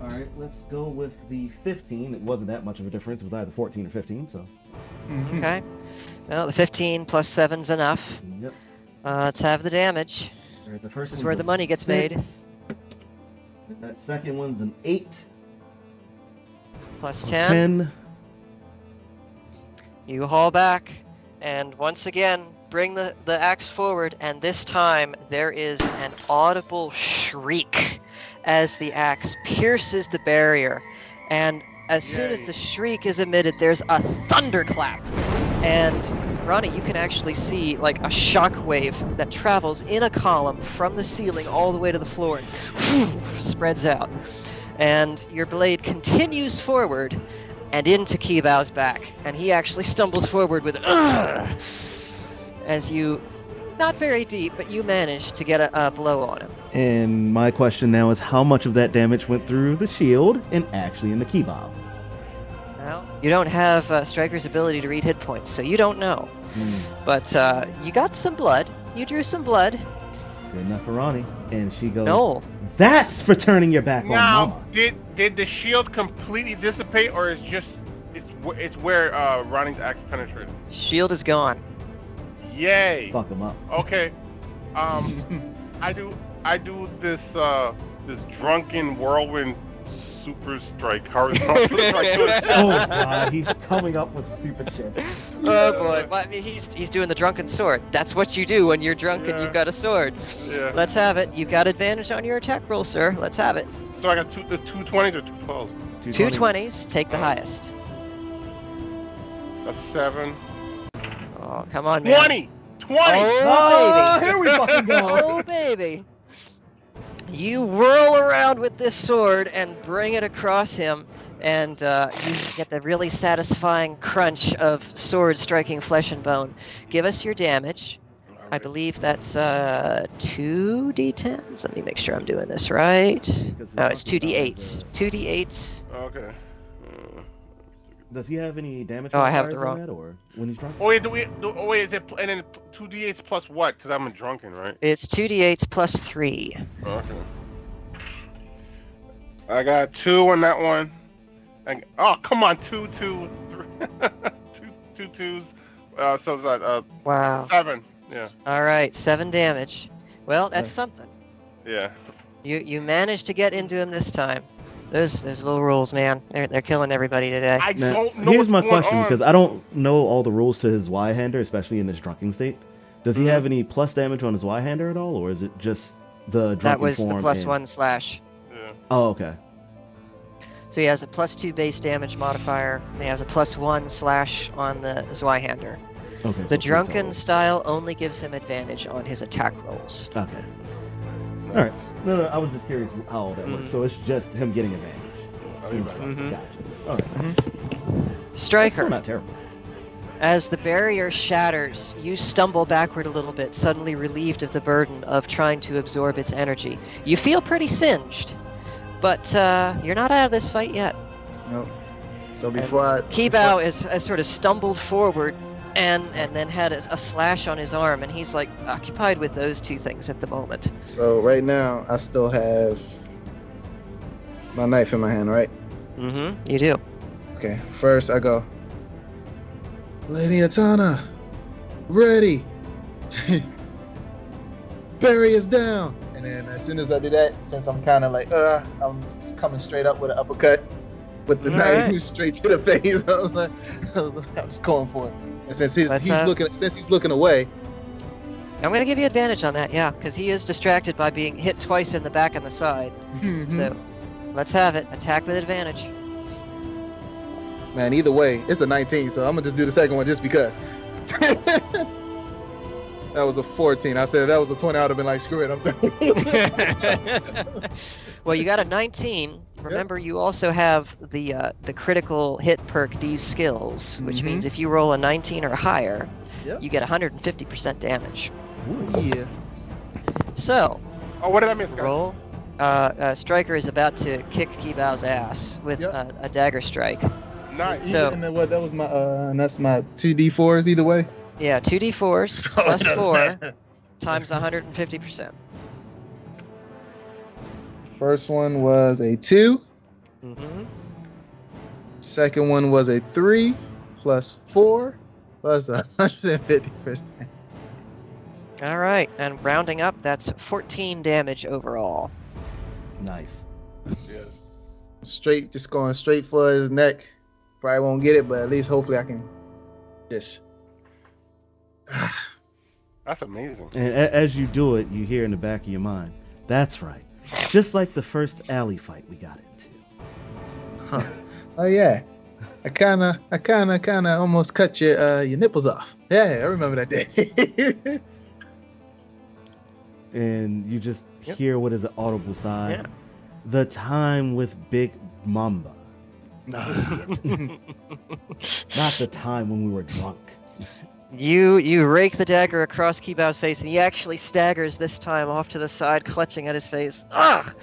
Alright, let's go with the 15. It wasn't that much of a difference. It was either 14 or 15, so. Okay. Well, the 15 plus 7's enough. Yep. Let's have the damage. Alright, the first This is one's where a the money gets made. 6. That second one's an 8. Plus Plus 10. 10. You haul back, and once again, bring the axe forward, and this time there is an audible shriek as the axe pierces the barrier. And as soon as the shriek is emitted, there's a thunderclap. And Ronnie, you can actually see like a shockwave that travels in a column from the ceiling all the way to the floor and spreads out. And your blade continues forward and into Kibao's back, and he actually stumbles forward with as you, not very deep, but you manage to get a blow on him. And my question now is how much of that damage went through the shield and actually in the keybob? Well, you don't have Striker's ability to read hit points, so you don't know. But you got some blood. You drew some blood. Good enough for Ronnie. And she goes, No. That's for turning your back on Now, Mama. did the shield completely dissipate, or it's where Ronnie's axe penetrated? Shield is gone. Yay! Fuck him up. Okay. I do this drunken whirlwind super strike, horizontal strike. Oh god, he's coming up with stupid shit. Oh boy. Well, I mean, he's doing the drunken sword. That's what you do when you're drunk and you've got a sword. Yeah. Let's have it. You've got advantage on your attack roll, sir. Let's have it. So I got two 220s or 212s. 220s. Take the highest. A 7. Oh, come on, man. 20. Oh, baby. Here we fucking go. Oh, baby. You whirl around with this sword and bring it across him, and you get the really satisfying crunch of sword striking flesh and bone. Give us your damage. I believe that's 2d10s. Let me make sure I'm doing this right. No, it's 2d8s. 2d8s. Okay. Does he have any damage? Oh, I have the modifiers on wrong- that, or when he's drunk? Oh wait, is it and then 2d8s plus what? Because I'm a drunken, right? It's 2d8s plus 3. Okay. I got 2 on that one. Oh come on, 2, 2, 3, 2 2s. So it's Wow. 7. Yeah. All right, 7 damage. Well, that's something. Yeah. You managed to get into him this time. Those little rules, man. They're killing everybody today. I Now, don't know. here's my what's going question, on. because I don't know all the rules to his Y-hander, especially in his drunken state. Does he have any plus damage on his Y-hander at all, or is it just the drunken That was form the plus and- 1 slash. Yeah. Oh, okay. So he has a plus 2 base damage modifier. And he has a plus 1 slash on the Zweihander. Okay. The so drunken total. style only gives him advantage on his attack rolls. Okay. Nice. All right. No, I was just curious how all that works. Mhm. So it's just him getting advantage. Oh, you better. Mhm. Gotcha. All right. That's Striker, still not terrible. as the barrier shatters, you stumble backward a little bit, suddenly relieved of the burden of trying to absorb its energy. You feel pretty singed, but you're not out of this fight yet. Nope. So before Kibao has sort of stumbled forward and then had a slash on his arm, and he's like occupied with those two things at the moment. So right now, I still have my knife in my hand, right? Mm-hmm. You do. Okay. First, I go, Lady Atana, ready. Barry is down. And then as soon as I do that, since I'm kind of like, I'm just coming straight up with an uppercut with the knife Alright. straight to the face. I was just going for it. And since he's looking away, I'm going to give you advantage on that, yeah, because he is distracted by being hit twice in the back and the side. So let's have it. Attack with advantage. man, either way, it's a 19, so I'm gonna just do the second one just because. That was a 14. I said if that was a 20, I would have been like, screw it, I'm done. Well, you got a 19. Remember, you also have the critical hit perk, these skills, which means if you roll a 19 or higher, Yep. you get 150% damage. Yeah. So, Oh, what did I miss, guys? roll. Striker is about to kick Kibao's ass with Yep. a dagger strike. Nice. So- and then what? That was my and that's my 2d4s either way. Yeah, 2d4s So it plus doesn't 4 matter. times 150%. First one was a 2. Mm-hmm. Second one was a 3 plus 4 plus 150%. All right, and rounding up, that's 14 damage overall. Nice. Yeah. Just going straight for his neck. Probably won't get it, but at least hopefully I can just. That's amazing. And as you do it, you hear in the back of your mind, that's right. Just like the first alley fight we got into. Oh yeah, I kind of almost cut your nipples off. Yeah, I remember that day. And you just Yep. hear what is an audible sigh. Yeah. The time with Big Mamba. Not the time when we were drunk. You rake the dagger across Kibao's face, and he actually staggers this time off to the side, clutching at his face. Ugh!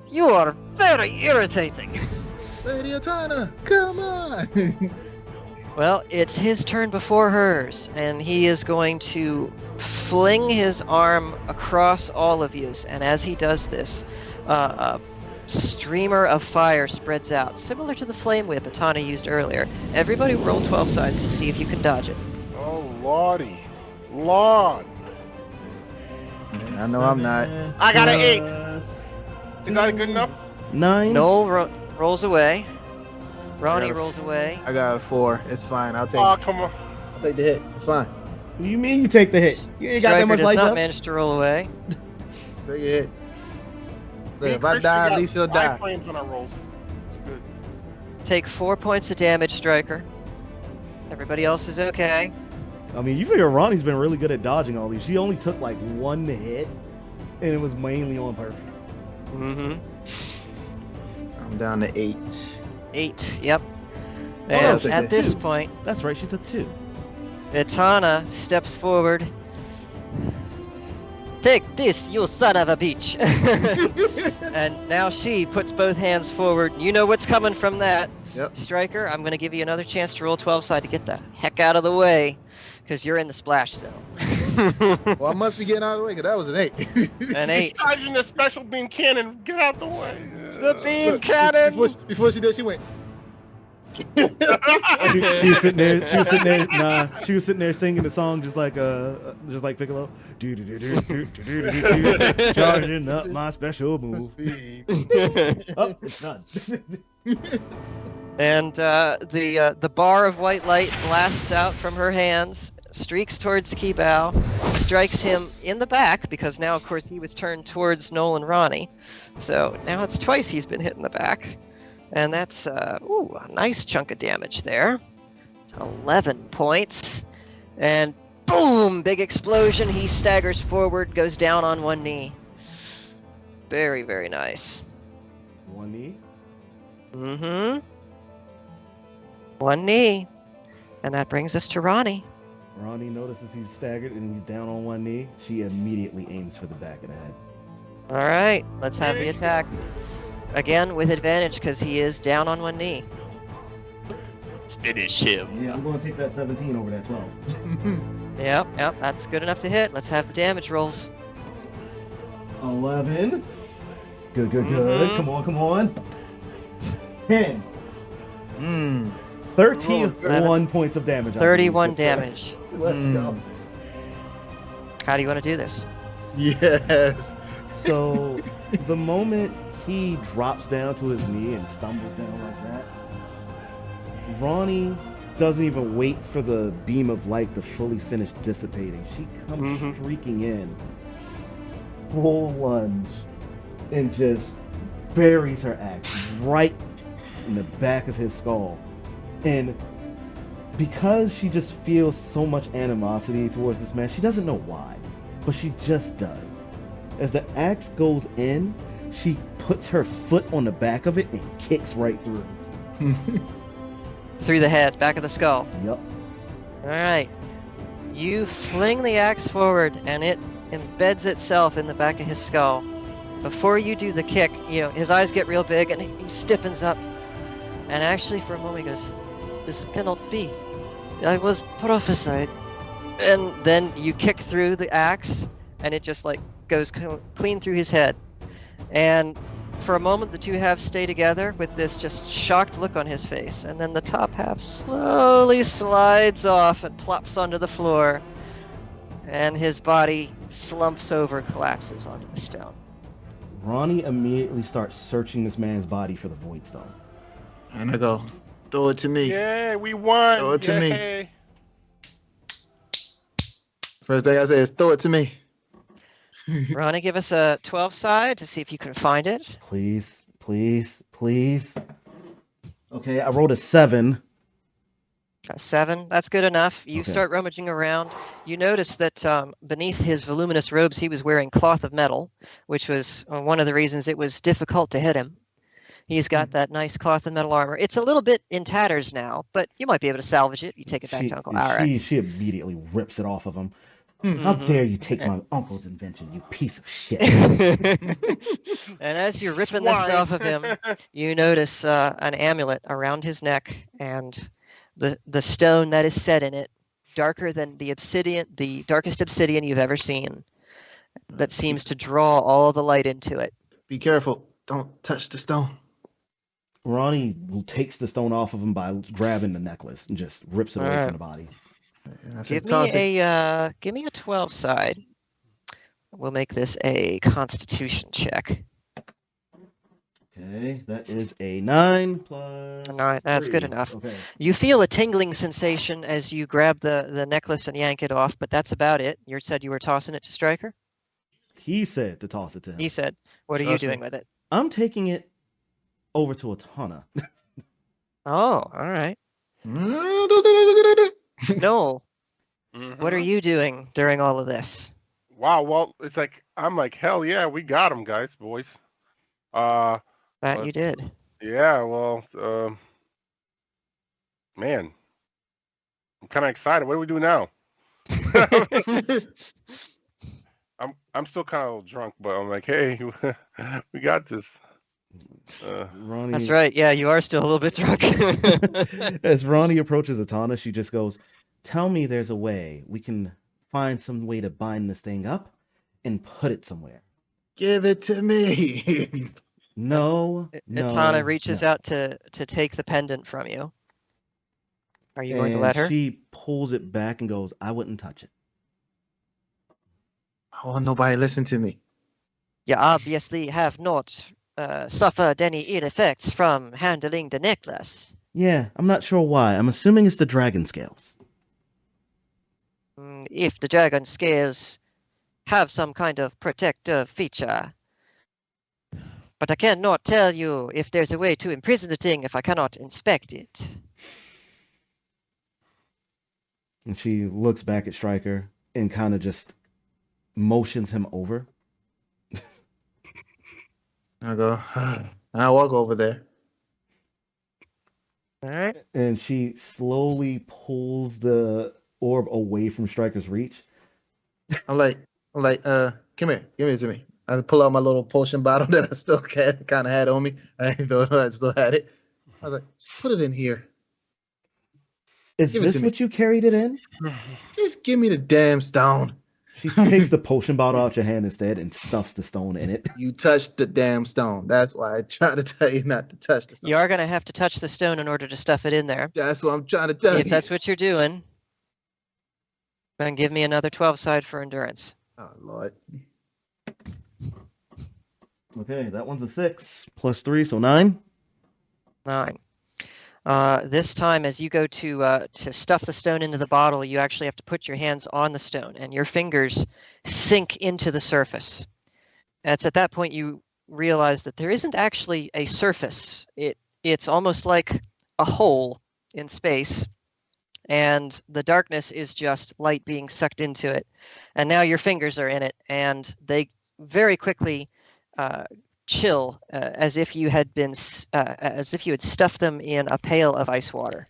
You are very irritating. Lady Atana, come on. Well, it's his turn before hers, and he is going to fling his arm across all of you. And as he does this, a streamer of fire spreads out, similar to the flame whip Atana used earlier. Everybody roll 12 sides to see if you can dodge it. Oh, Lordy. Lord. I know I'm not. I got an 8. Is that good enough? 9. Noel rolls away. Ronnie I got a- rolls away. I got a 4. It's fine. I'll take. Oh, come on. I'll take the hit. It's fine. What do you mean you take the hit? You ain't got Striker that much does life not left. manage to roll away. Take a hit. Look, if I Christian die, at got least he'll 5 die. frames on our rolls. It's good. Take 4 points of damage, Striker. Everybody else is okay. I mean, you figure Ronnie's been really good at dodging all these. She only took like 1 hit, and it was mainly on purpose. Mm-hmm. I'm down to 8. 8, yep. Oh, no, And she at took this 2. point, That's right, she took 2. Itana steps forward. Take this, you son of a bitch! And now she puts both hands forward. You know what's coming from that. Yep. Striker, I'm going to give you another chance to roll 12 side to get the heck out of the way, because you're in the splash zone. Well, I must be getting out of the way because that was an 8. An 8. Charging the special beam cannon. Get out the way. The beam cannon! Before she did, she went. She was sitting there. She was sitting there. Nah, she was sitting there singing the song just like Piccolo. Charging up my special move. Oh, it's done. And the bar of white light blasts out from her hands, streaks towards Kibao, strikes him in the back, because now, of course, he was turned towards Noel and Ronnie. So now it's twice he's been hit in the back. And that's a nice chunk of damage there. It's 11 points. And boom! Big explosion. He staggers forward, goes down on one knee. Very, very nice. One knee. Mm-hmm. One knee. And that brings us to Ronnie. Ronnie notices he's staggered and he's down on one knee. She immediately aims for the back of the head. All right, let's have the attack. Again, with advantage because he is down on one knee. Finish him. Yeah, I'm going to take that 17 over that 12. Yep, that's good enough to hit. Let's have the damage rolls. 11. Good. Mhm. Come on. 10. Mm. 31 points of damage. I believe. 31 Let's, damage. Let's go. How do you want to do this? Yes. So, the moment he drops down to his knee and stumbles down like that, Ronnie doesn't even wait for the beam of light to fully finish dissipating. She comes streaking in, full lunge, and just buries her axe right in the back of his skull. And because she just feels so much animosity towards this man, she doesn't know why, but she just does. As the axe goes in, she puts her foot on the back of it and kicks right through. Through the head, back of the skull. Yep. All right. You fling the axe forward, and it embeds itself in the back of his skull. Before you do the kick, his eyes get real big, and he stiffens up. And actually, for a moment, he goes, "This cannot be. I was prophesied." And then you kick through the axe, and it just goes clean through his head. And for a moment, the two halves stay together with this just shocked look on his face. And then the top half slowly slides off and plops onto the floor. And his body slumps over, collapses onto the stone. Ronnie immediately starts searching this man's body for the Void Stone. And I go, throw it to me. Yay, we won! Throw it to me. Yay. First thing I say is, throw it to me. Ronnie, give us a 12 side to see if you can find it. Please. Okay, I rolled a 7. A 7, that's good enough. You Okay. start rummaging around. You notice that beneath his voluminous robes, he was wearing cloth of metal, which was one of the reasons it was difficult to hit him. He's got that nice cloth of metal armor. It's a little bit in tatters now, but you might be able to salvage it. You take it back to Uncle Arak. She immediately rips it off of him. How dare you take my uncle's invention, you piece of shit. And as you're ripping this Swine. off of him, you notice an amulet around his neck and the stone that is set in it, darker than the darkest obsidian you've ever seen, that seems to draw all the light into it. Be careful. Don't touch the stone. Ronnie takes the stone off of him by grabbing the necklace and just rips it away from the body. And I said, Give me a 12 side. We'll make this a Constitution check. Okay, that is a 9 plus 9, that's good 3. enough. Okay. You feel a tingling sensation as you grab the necklace and yank it off, but that's about it. You said you were tossing it to Stryker? He said to toss it to him. He said, what are you Trust me. doing with it? I'm taking it over to Atana. Oh, all right. "Mm, Noel, Mhm. what are you doing during all of this? Wow, well, I'm like, hell yeah, we got him, boys. That What? you did. Yeah, well, man, I'm kind of excited. What do we do now? I'm still kind of drunk, but I'm like, hey, we got this. Ronnie, That's right. Yeah, you are still a little bit drunk. As Ronnie approaches Atana, she just goes, "Tell me there's a way we can find some way to bind this thing up and put it somewhere." Give it to me. No. Atana reaches no. out to take the pendant from you. Are you going to And let her? She pulls it back and goes, "I wouldn't touch it." I want nobody listen to me. You obviously have not suffered any ill effects from handling the necklace. Yeah, I'm not sure why. I'm assuming it's the dragon scales. If the dragon scales have some kind of protective feature. But I cannot tell you if there's a way to imprison the thing if I cannot inspect it. And she looks back at Stryker and kind of just motions him over. I go, and I walk over there. All right. And she slowly pulls the orb away from Stryker's reach. I'm like, come here, give it to me. I pull out my little potion bottle that I still kind of had on me. I thought I still had it. I was like, just put it in here. Is Give it this to me. what you carried it in? Just give me the damn stone. She takes the potion bottle out your hand instead and stuffs the stone in it. You touched the damn stone. That's why I try to tell you not to touch the stone. You are going to have to touch the stone in order to stuff it in there. That's what I'm trying to tell you. If that's what you're doing, then give me another 12 side for endurance. Oh, Lord. Okay, that one's a 6 plus 3, so 9. 9. This time, as you go to stuff the stone into the bottle, you actually have to put your hands on the stone, and your fingers sink into the surface. And it's at that point you realize that there isn't actually a surface. It's almost like a hole in space, and the darkness is just light being sucked into it. And now your fingers are in it, and they very quickly chill, as if you had stuffed them in a pail of ice water,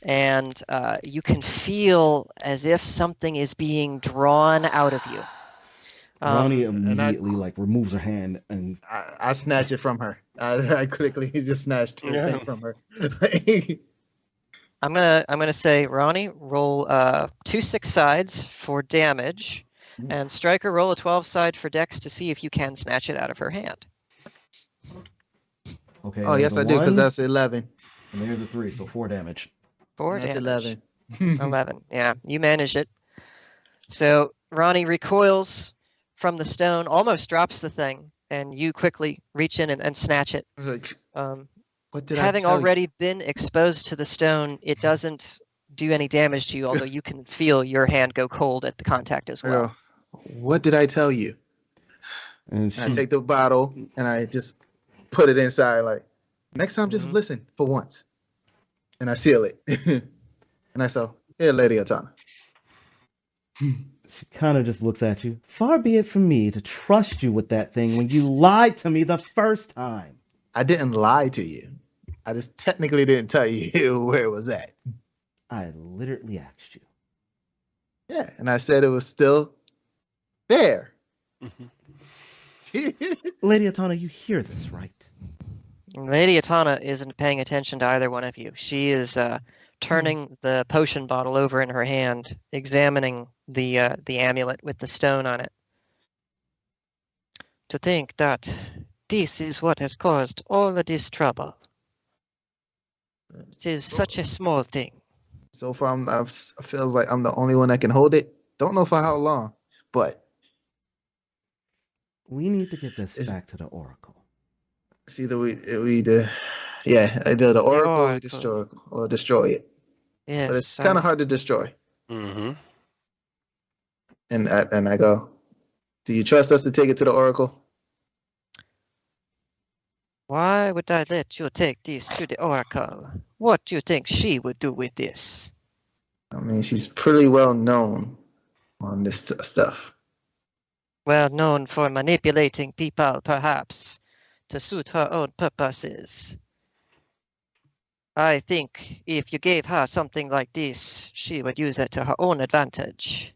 and you can feel as if something is being drawn out of you. Ronnie immediately removes her hand and I snatch it from her. I quickly just snatched the thing from her. I'm gonna say, Ronnie, roll 2 6 sides for damage, and Stryker, roll a 12 side for dex to see if you can snatch it out of her hand. Okay. Oh, yes, I do, because that's 11. And there's a 3, so 4 damage. 4 That's damage. 11. 11. Yeah, you managed it. So Ronnie recoils from the stone, almost drops the thing, and you quickly reach in and snatch it. Like, what did Having I tell already been exposed to the stone, it doesn't do any damage to you, although you can feel your hand go cold at the contact as you? well. I go, what did I tell you? And I take the bottle and I just put it inside. Like, next time, just listen for once. And I seal it. And I say, here, Lady Atana. she kind of just looks at you. Far be it from me to trust you with that thing when you lied to me the first time. I didn't lie to you. I just technically didn't tell you where it was at. I literally asked you. Yeah, and I said it was still there. Lady Atana, you hear this, right? Lady Atana isn't paying attention to either one of you. She is turning the potion bottle over in her hand, examining the amulet with the stone on it. To think that this is what has caused all of this trouble. It is such a small thing. So far, I feel like I'm the only one that can hold it. Don't know for how long, but We need to get this back to the Oracle. it's either either the Oracle or destroy it. Yes, But it's kind of hard to destroy. Mm-hmm. And I go, do you trust us to take it to the Oracle? Why would I let you take this to the Oracle? What do you think she would do with this? I mean, she's pretty well known on this stuff. Well known for manipulating people, perhaps, to suit her own purposes. I think if you gave her something like this, she would use it to her own advantage.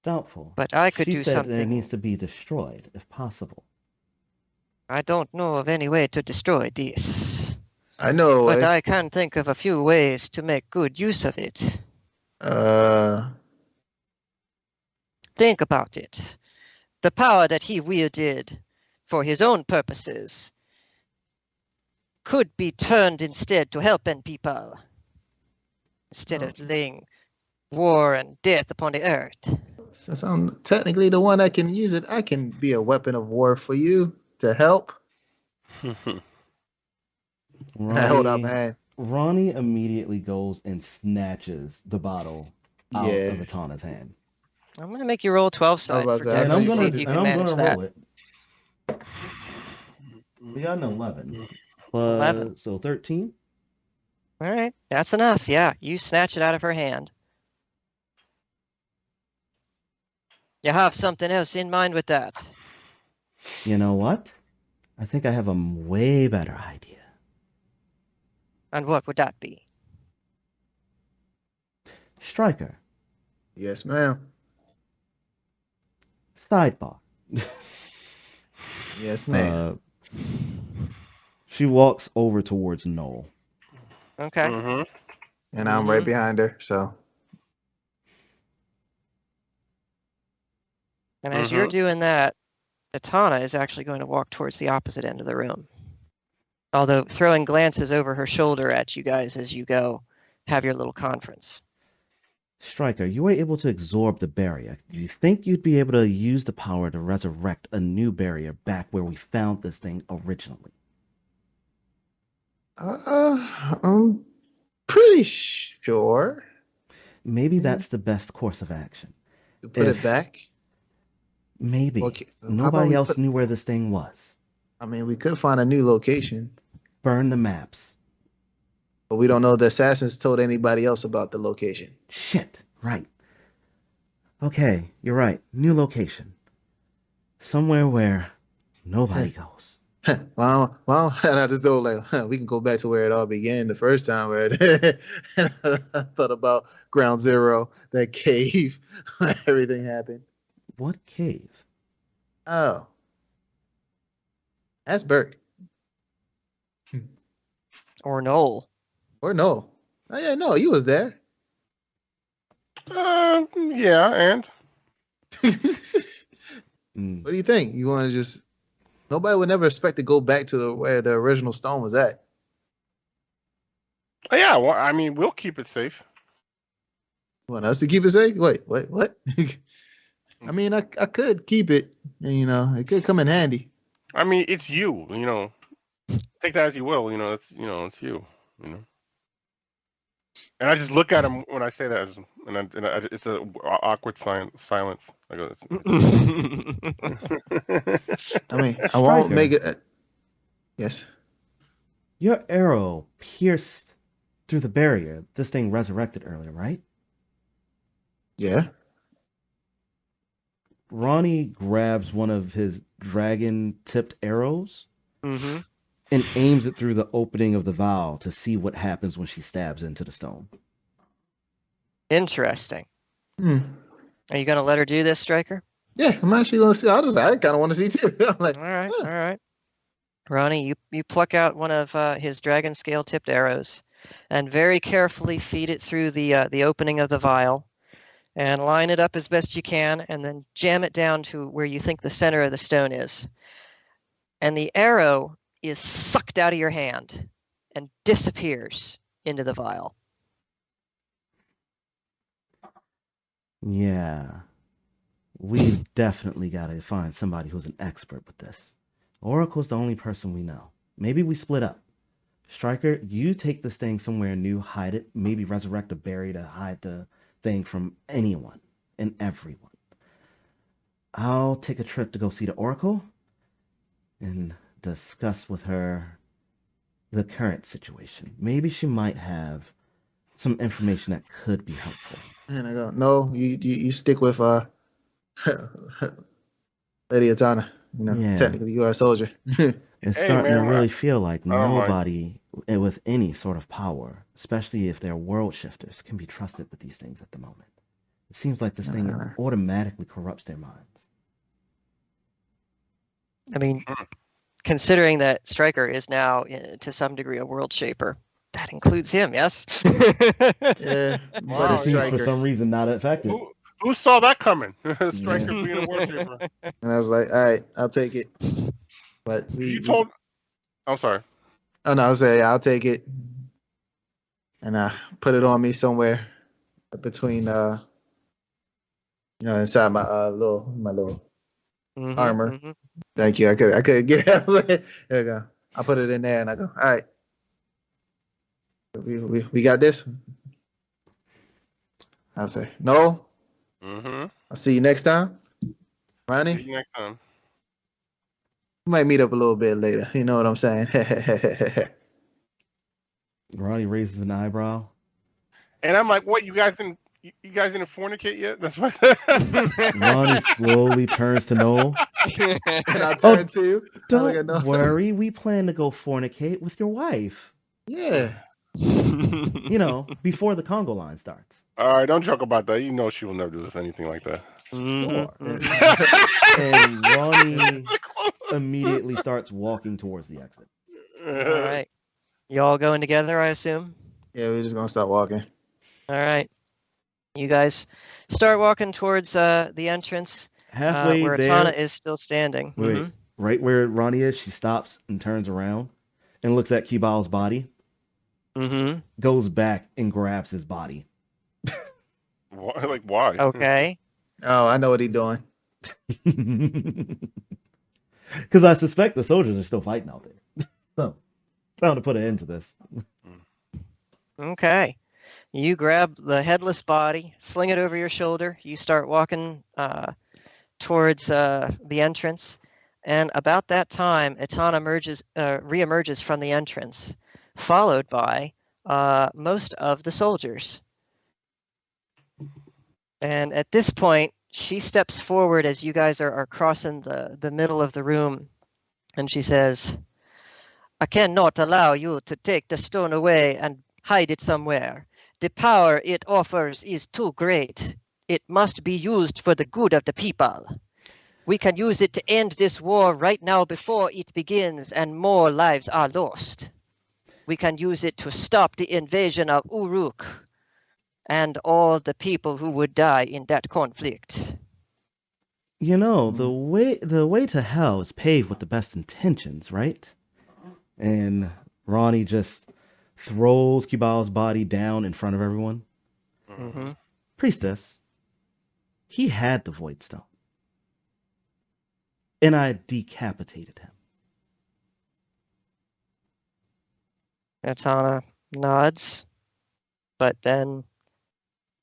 Doubtful. But I could She do said something. It needs to be destroyed, if possible. I don't know of any way to destroy this. I know. But I can think of a few ways to make good use of it. Think about it. The power that he wielded for his own purposes could be turned instead to helping people, instead of laying war and death upon the earth. Since I'm technically the one that can use it, I can be a weapon of war for you to help. Hold up, man. Ronnie immediately goes and snatches the bottle out of Atana's hand. I'm going to make you roll 12 side for dex And I'm to see if you can manage that. roll it. We got an 11. 11. So 13? All right, that's enough. Yeah, you snatch it out of her hand. You have something else in mind with that? You know what? I think I have a way better idea. And what would that be? Striker, Yes, ma'am. sidebar. Yes, ma'am. She walks over towards Noel. Okay. Mm-hmm. And I'm right behind her, so. And as you're doing that, Atana is actually going to walk towards the opposite end of the room. Although throwing glances over her shoulder at you guys as you go have your little conference. Striker, you were able to absorb the barrier. Do you think you'd be able to use the power to resurrect a new barrier back where we found this thing originally? I'm pretty sure. Maybe that's the best course of action. To put it back. Maybe. Okay, so Nobody else knew where this thing was. I mean, we could find a new location. Burn the maps. But we don't know the assassins told anybody else about the location. Shit, right. Okay, you're right. New location. Somewhere where nobody goes. Well, and I just thought like, we can go back to where it all began the first time. Where I thought about Ground Zero, that cave, where everything happened. What cave? Oh, that's Bert. Or Noel. Or no. Oh yeah, no, you was there. Yeah, and What do you think? You want to just? Nobody would never expect to go back to where the original stone was at. yeah. Well, I mean, we'll keep it safe. You want us to keep it safe? Wait, what? I mean, I could keep it. And, it could come in handy. I mean, it's you. Take that as you will. It's you. And I just look at him when I say that, and it's a awkward silence. I go, I mean, I won't make it. Yes. Your arrow pierced through the barrier. This thing resurrected earlier, right? Yeah. Ronnie grabs one of his dragon-tipped arrows and aims it through the opening of the vial to see what happens when she stabs into the stone. Interesting. Are you going to let her do this, Striker? Yeah, I'm actually going to see. I kind of want to see too. I'm like, all right. Ronnie, you pluck out one of his dragon scale tipped arrows and very carefully feed it through the opening of the vial and line it up as best you can and then jam it down to where you think the center of the stone is. And the arrow is sucked out of your hand and disappears into the vial. Yeah. We've definitely got to find somebody who's an expert with this. Oracle's the only person we know. Maybe we split up. Striker, you take this thing somewhere new, hide it, maybe resurrect a berry to hide the thing from anyone and everyone. I'll take a trip to go see the Oracle and discuss with her the current situation. Maybe she might have some information that could be helpful. And I go, no, you stick with Lady Atana. Technically you are a soldier. It's starting to really feel like nobody with any sort of power, especially if they're world shifters, can be trusted with these things at the moment. It seems like this thing automatically corrupts their minds. I mean, considering that Striker is now, to some degree, a world shaper, that includes him, yes? Yeah, but it seems for some reason not affected. Who saw that coming? Striker being a world shaper. And I was like, all right, I'll take it. But I'm sorry. Oh no, I was saying I'll take it, and put it on me somewhere between inside my little armor. Thank you. I could get it. There you go. I put it in there, and I go, all right. We got this. I'll say no. I'll see you next time, Ronnie. See you next time. We might meet up a little bit later. You know what I'm saying? Ronnie raises an eyebrow. And I'm like, what? You guys didn't fornicate yet? That's what. Ronnie slowly turns to Noel. And I turn to you. I look at Don't Noel. worry, we plan to go fornicate with your wife. Yeah. You know, before the Congo line starts. All right, don't joke about that. You know she will never do anything like that. Sure. Mhm. And Ronnie immediately starts walking towards the exit. All right. You all going together, I assume? Yeah, we're just gonna start walking. All right. You guys start walking towards the entrance Halfway where there, Atana is still standing. wait, right where Ronnie is, she stops and turns around and looks at Kibal's body, goes back and grabs his body. Like, why? Okay. Oh, I know what he's doing. Because I suspect the soldiers are still fighting out there. So, time to put an end to this. Okay. You grab the headless body, sling it over your shoulder. You start walking towards the entrance. And about that time, Atana reemerges from the entrance, followed by most of the soldiers. And at this point, she steps forward as you guys are crossing the middle of the room. And she says, I cannot allow you to take the stone away and hide it somewhere. The power it offers is too great. It must be used for the good of the people. We can use it to end this war right now before it begins and more lives are lost. We can use it to stop the invasion of Uruk and all the people who would die in that conflict. You know, the way to hell is paved with the best intentions, right? And Ronnie just throws Kibal's body down in front of everyone. Priestess, he had the Void Stone. And I decapitated him. Atana nods, but then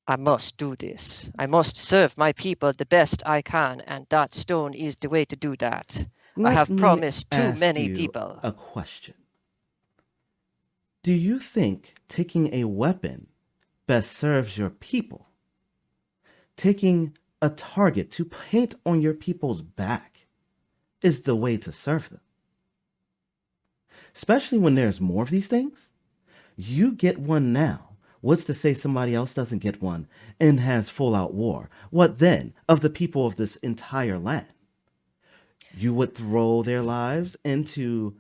I must do this. I must serve my people the best I can, and that stone is the way to do that. I have promised too many people. A question. Do you think taking a weapon best serves your people? Taking a target to paint on your people's back is the way to serve them? Especially when there's more of these things? You get one now. What's to say somebody else doesn't get one and has full-out war? What then of the people of this entire land? You would throw their lives into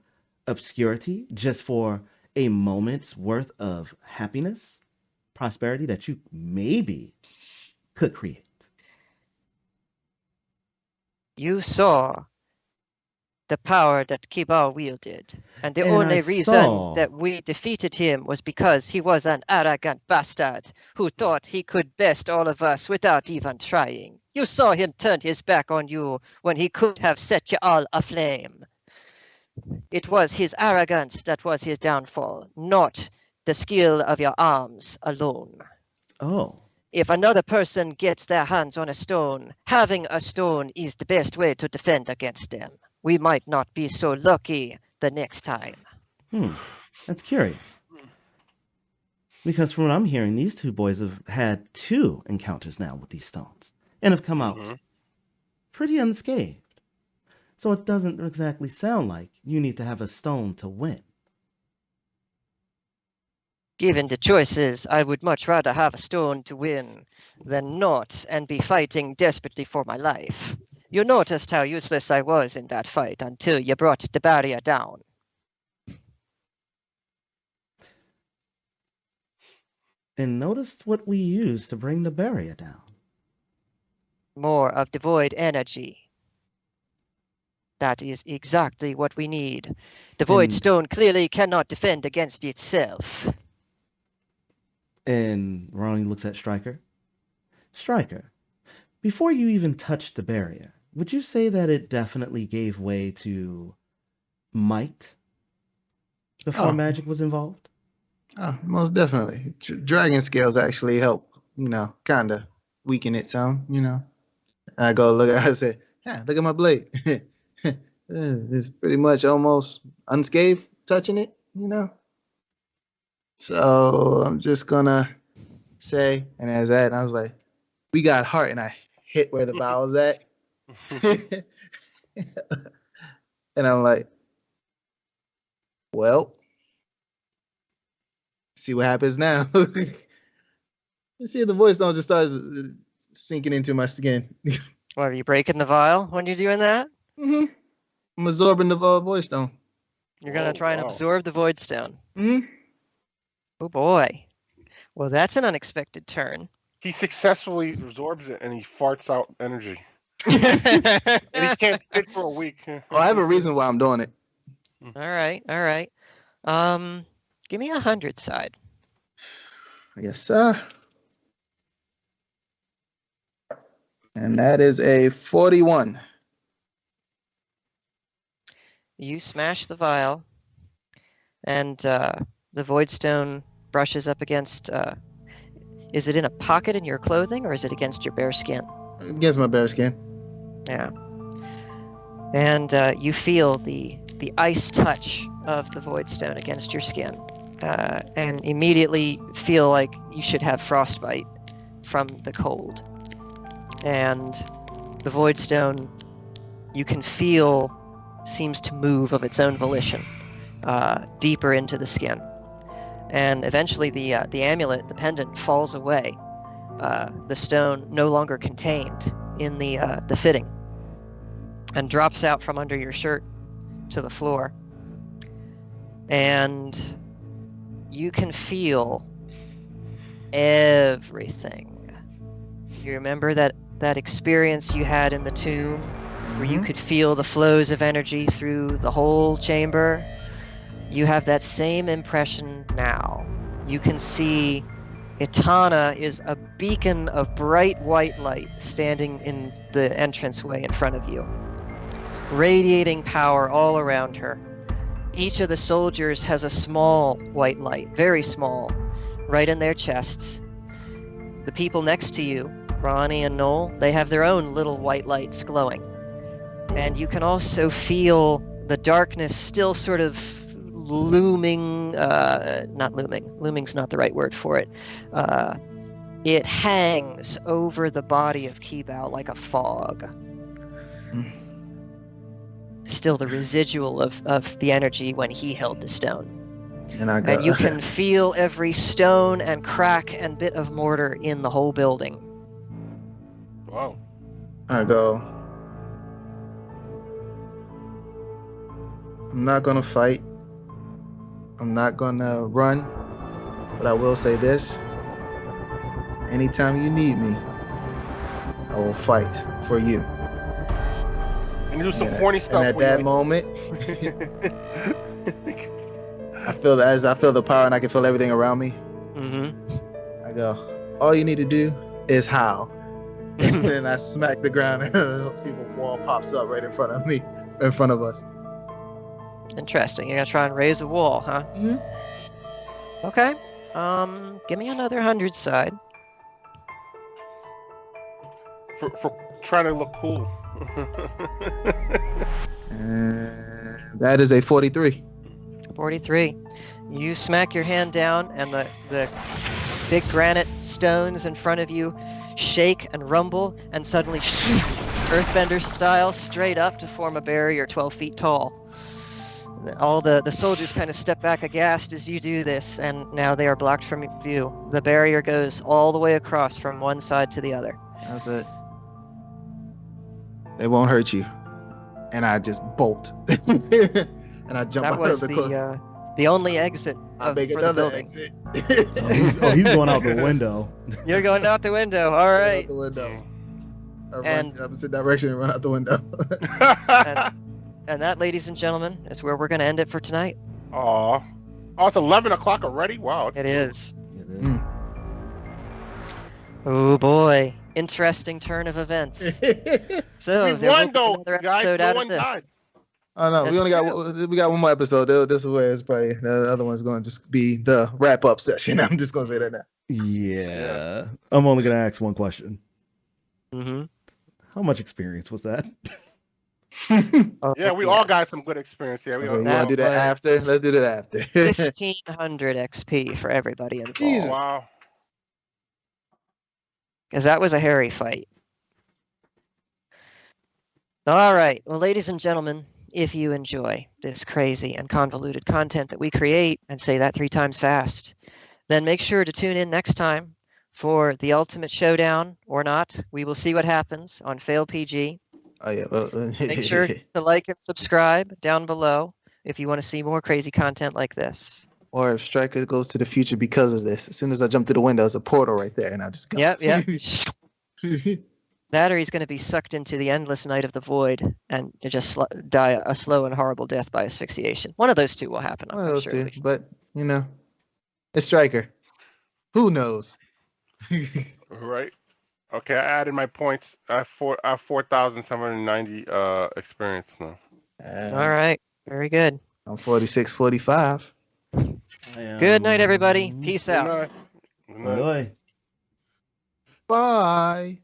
obscurity just for a moment's worth of happiness, prosperity that you maybe could create. You saw the power that Kibal wielded, and the only reason that we defeated him was because he was an arrogant bastard who thought he could best all of us without even trying. You saw him turn his back on you when he could have set you all aflame. It was his arrogance that was his downfall, not the skill of your arms alone. Oh. If another person gets their hands on a stone, having a stone is the best way to defend against them. We might not be so lucky the next time. That's curious. Because from what I'm hearing, these two boys have had 2 encounters now with these stones and have come out pretty unscathed. So it doesn't exactly sound like you need to have a stone to win. Given the choices, I would much rather have a stone to win than not and be fighting desperately for my life. You noticed how useless I was in that fight until you brought the barrier down. And noticed what we used to bring the barrier down. More of the void energy. That is exactly what we need. The void stone clearly cannot defend against itself. And Ronnie looks at Stryker. Stryker, before you even touched the barrier, would you say that it definitely gave way to might before magic was involved? Oh, most definitely. Dragon scales actually help, kind of weaken it some, I go look at it and say, yeah, look at my blade. It's pretty much almost unscathed touching it, So I'm just gonna say, and as that, I was like, we got heart, and I hit where the bowel's at. And I'm like, well, see what happens now. You see if the voice don't just starts sinking into my skin. What, are you breaking the vial when you're doing that? Mm-hmm. I'm absorbing the voice stone. You're going to try and absorb the void stone. Mm-hmm. Oh boy. Well, that's an unexpected turn. He successfully absorbs it and he farts out energy. And he can't fit for a week. Oh, I have a reason why I'm doing it. All right. Give me 100 side. Yes, sir. And that is a 41. You smash the vial, and the void stone brushes up against. Is it in a pocket in your clothing, or is it against your bare skin? Against my bare skin. Yeah. And you feel the ice touch of the void stone against your skin, and immediately feel like you should have frostbite from the cold. And the void stone, you can feel, seems to move of its own volition deeper into the skin. And eventually the amulet, the pendant, falls away. The stone no longer contained in the fitting, and drops out from under your shirt to the floor. And you can feel everything. You remember that experience you had in the tomb, where you could feel the flows of energy through the whole chamber? You have that same impression now. You can see Itana is a beacon of bright white light standing in the entranceway in front of you, radiating power all around her. Each of the soldiers has a small white light, very small, right in their chests. The people next to you, Ronnie and Noel, they have their own little white lights glowing. And you can also feel the darkness still sort of looming, not looming, looming's not the right word for it. It hangs over the body of Kibao like a fog. Still the residual of the energy when he held the stone. And you can feel every stone and crack and bit of mortar in the whole building. Wow. I go, I'm not gonna fight. I'm not gonna run. But I will say this. Anytime you need me, I will fight for you. And do some horny stuff. And at that moment, I feel the power and I can feel everything around me. I go, all you need to do is howl. And then I smack the ground and see the wall pops up right in front of me, in front of us. Interesting. You're gonna try and raise a wall, huh? Okay. Give me another 100 side. For trying to look cool. And that is a 43. 43. You smack your hand down, and the big granite stones in front of you shake and rumble, and suddenly, earthbender style, straight up to form a barrier 12 feet tall. All the soldiers kind of step back aghast as you do this, and now they are blocked from view. The barrier goes all the way across from one side to the other. That's it. They won't hurt you. And I just bolt. And I jump out of the car. That was the only exit I make for the another building. exit. He's going out the window. You're going out the window. All right. Out the window. And run opposite direction and run out the window. And that, ladies and gentlemen, is where we're going to end it for tonight. Aw. Oh, it's 11 o'clock already? Wow. It is. It is. Oh boy. Interesting turn of events. So We there won, will be though, another guys. episode No out one of this. died. Oh no, That's we got one more episode. This is where it's probably the other one's going to just be the wrap up session. I'm just going to say that now. Yeah. I'm only going to ask one question. Mm-hmm. How much experience was that? Oh, Yeah, we all got yes. some good experience. Yeah, we So all. you want to do that was- after? Let's do that after. 1,500 XP for everybody involved. Jesus. Wow. Because that was a hairy fight. All right. Well, ladies and gentlemen, if you enjoy this crazy and convoluted content that we create, and say that 3 times fast, then make sure to tune in next time for the ultimate showdown or not. We will see what happens on Fail PG. Oh yeah. Well, Make sure to like and subscribe down below if you want to see more crazy content like this. Or if Striker goes to the future because of this, as soon as I jump through the window, there's a portal right there, and I just go. Yep. That or he's going to be sucked into the endless night of the void and just die a slow and horrible death by asphyxiation. One of those two will happen. One of those sure. two, but it's Striker. Who knows? Right. Okay, I added my points. I have 4,790 experience now. All right. Very good. I'm 46, 45. Good night, everybody. Peace Good out. night. Good night. Bye. Bye.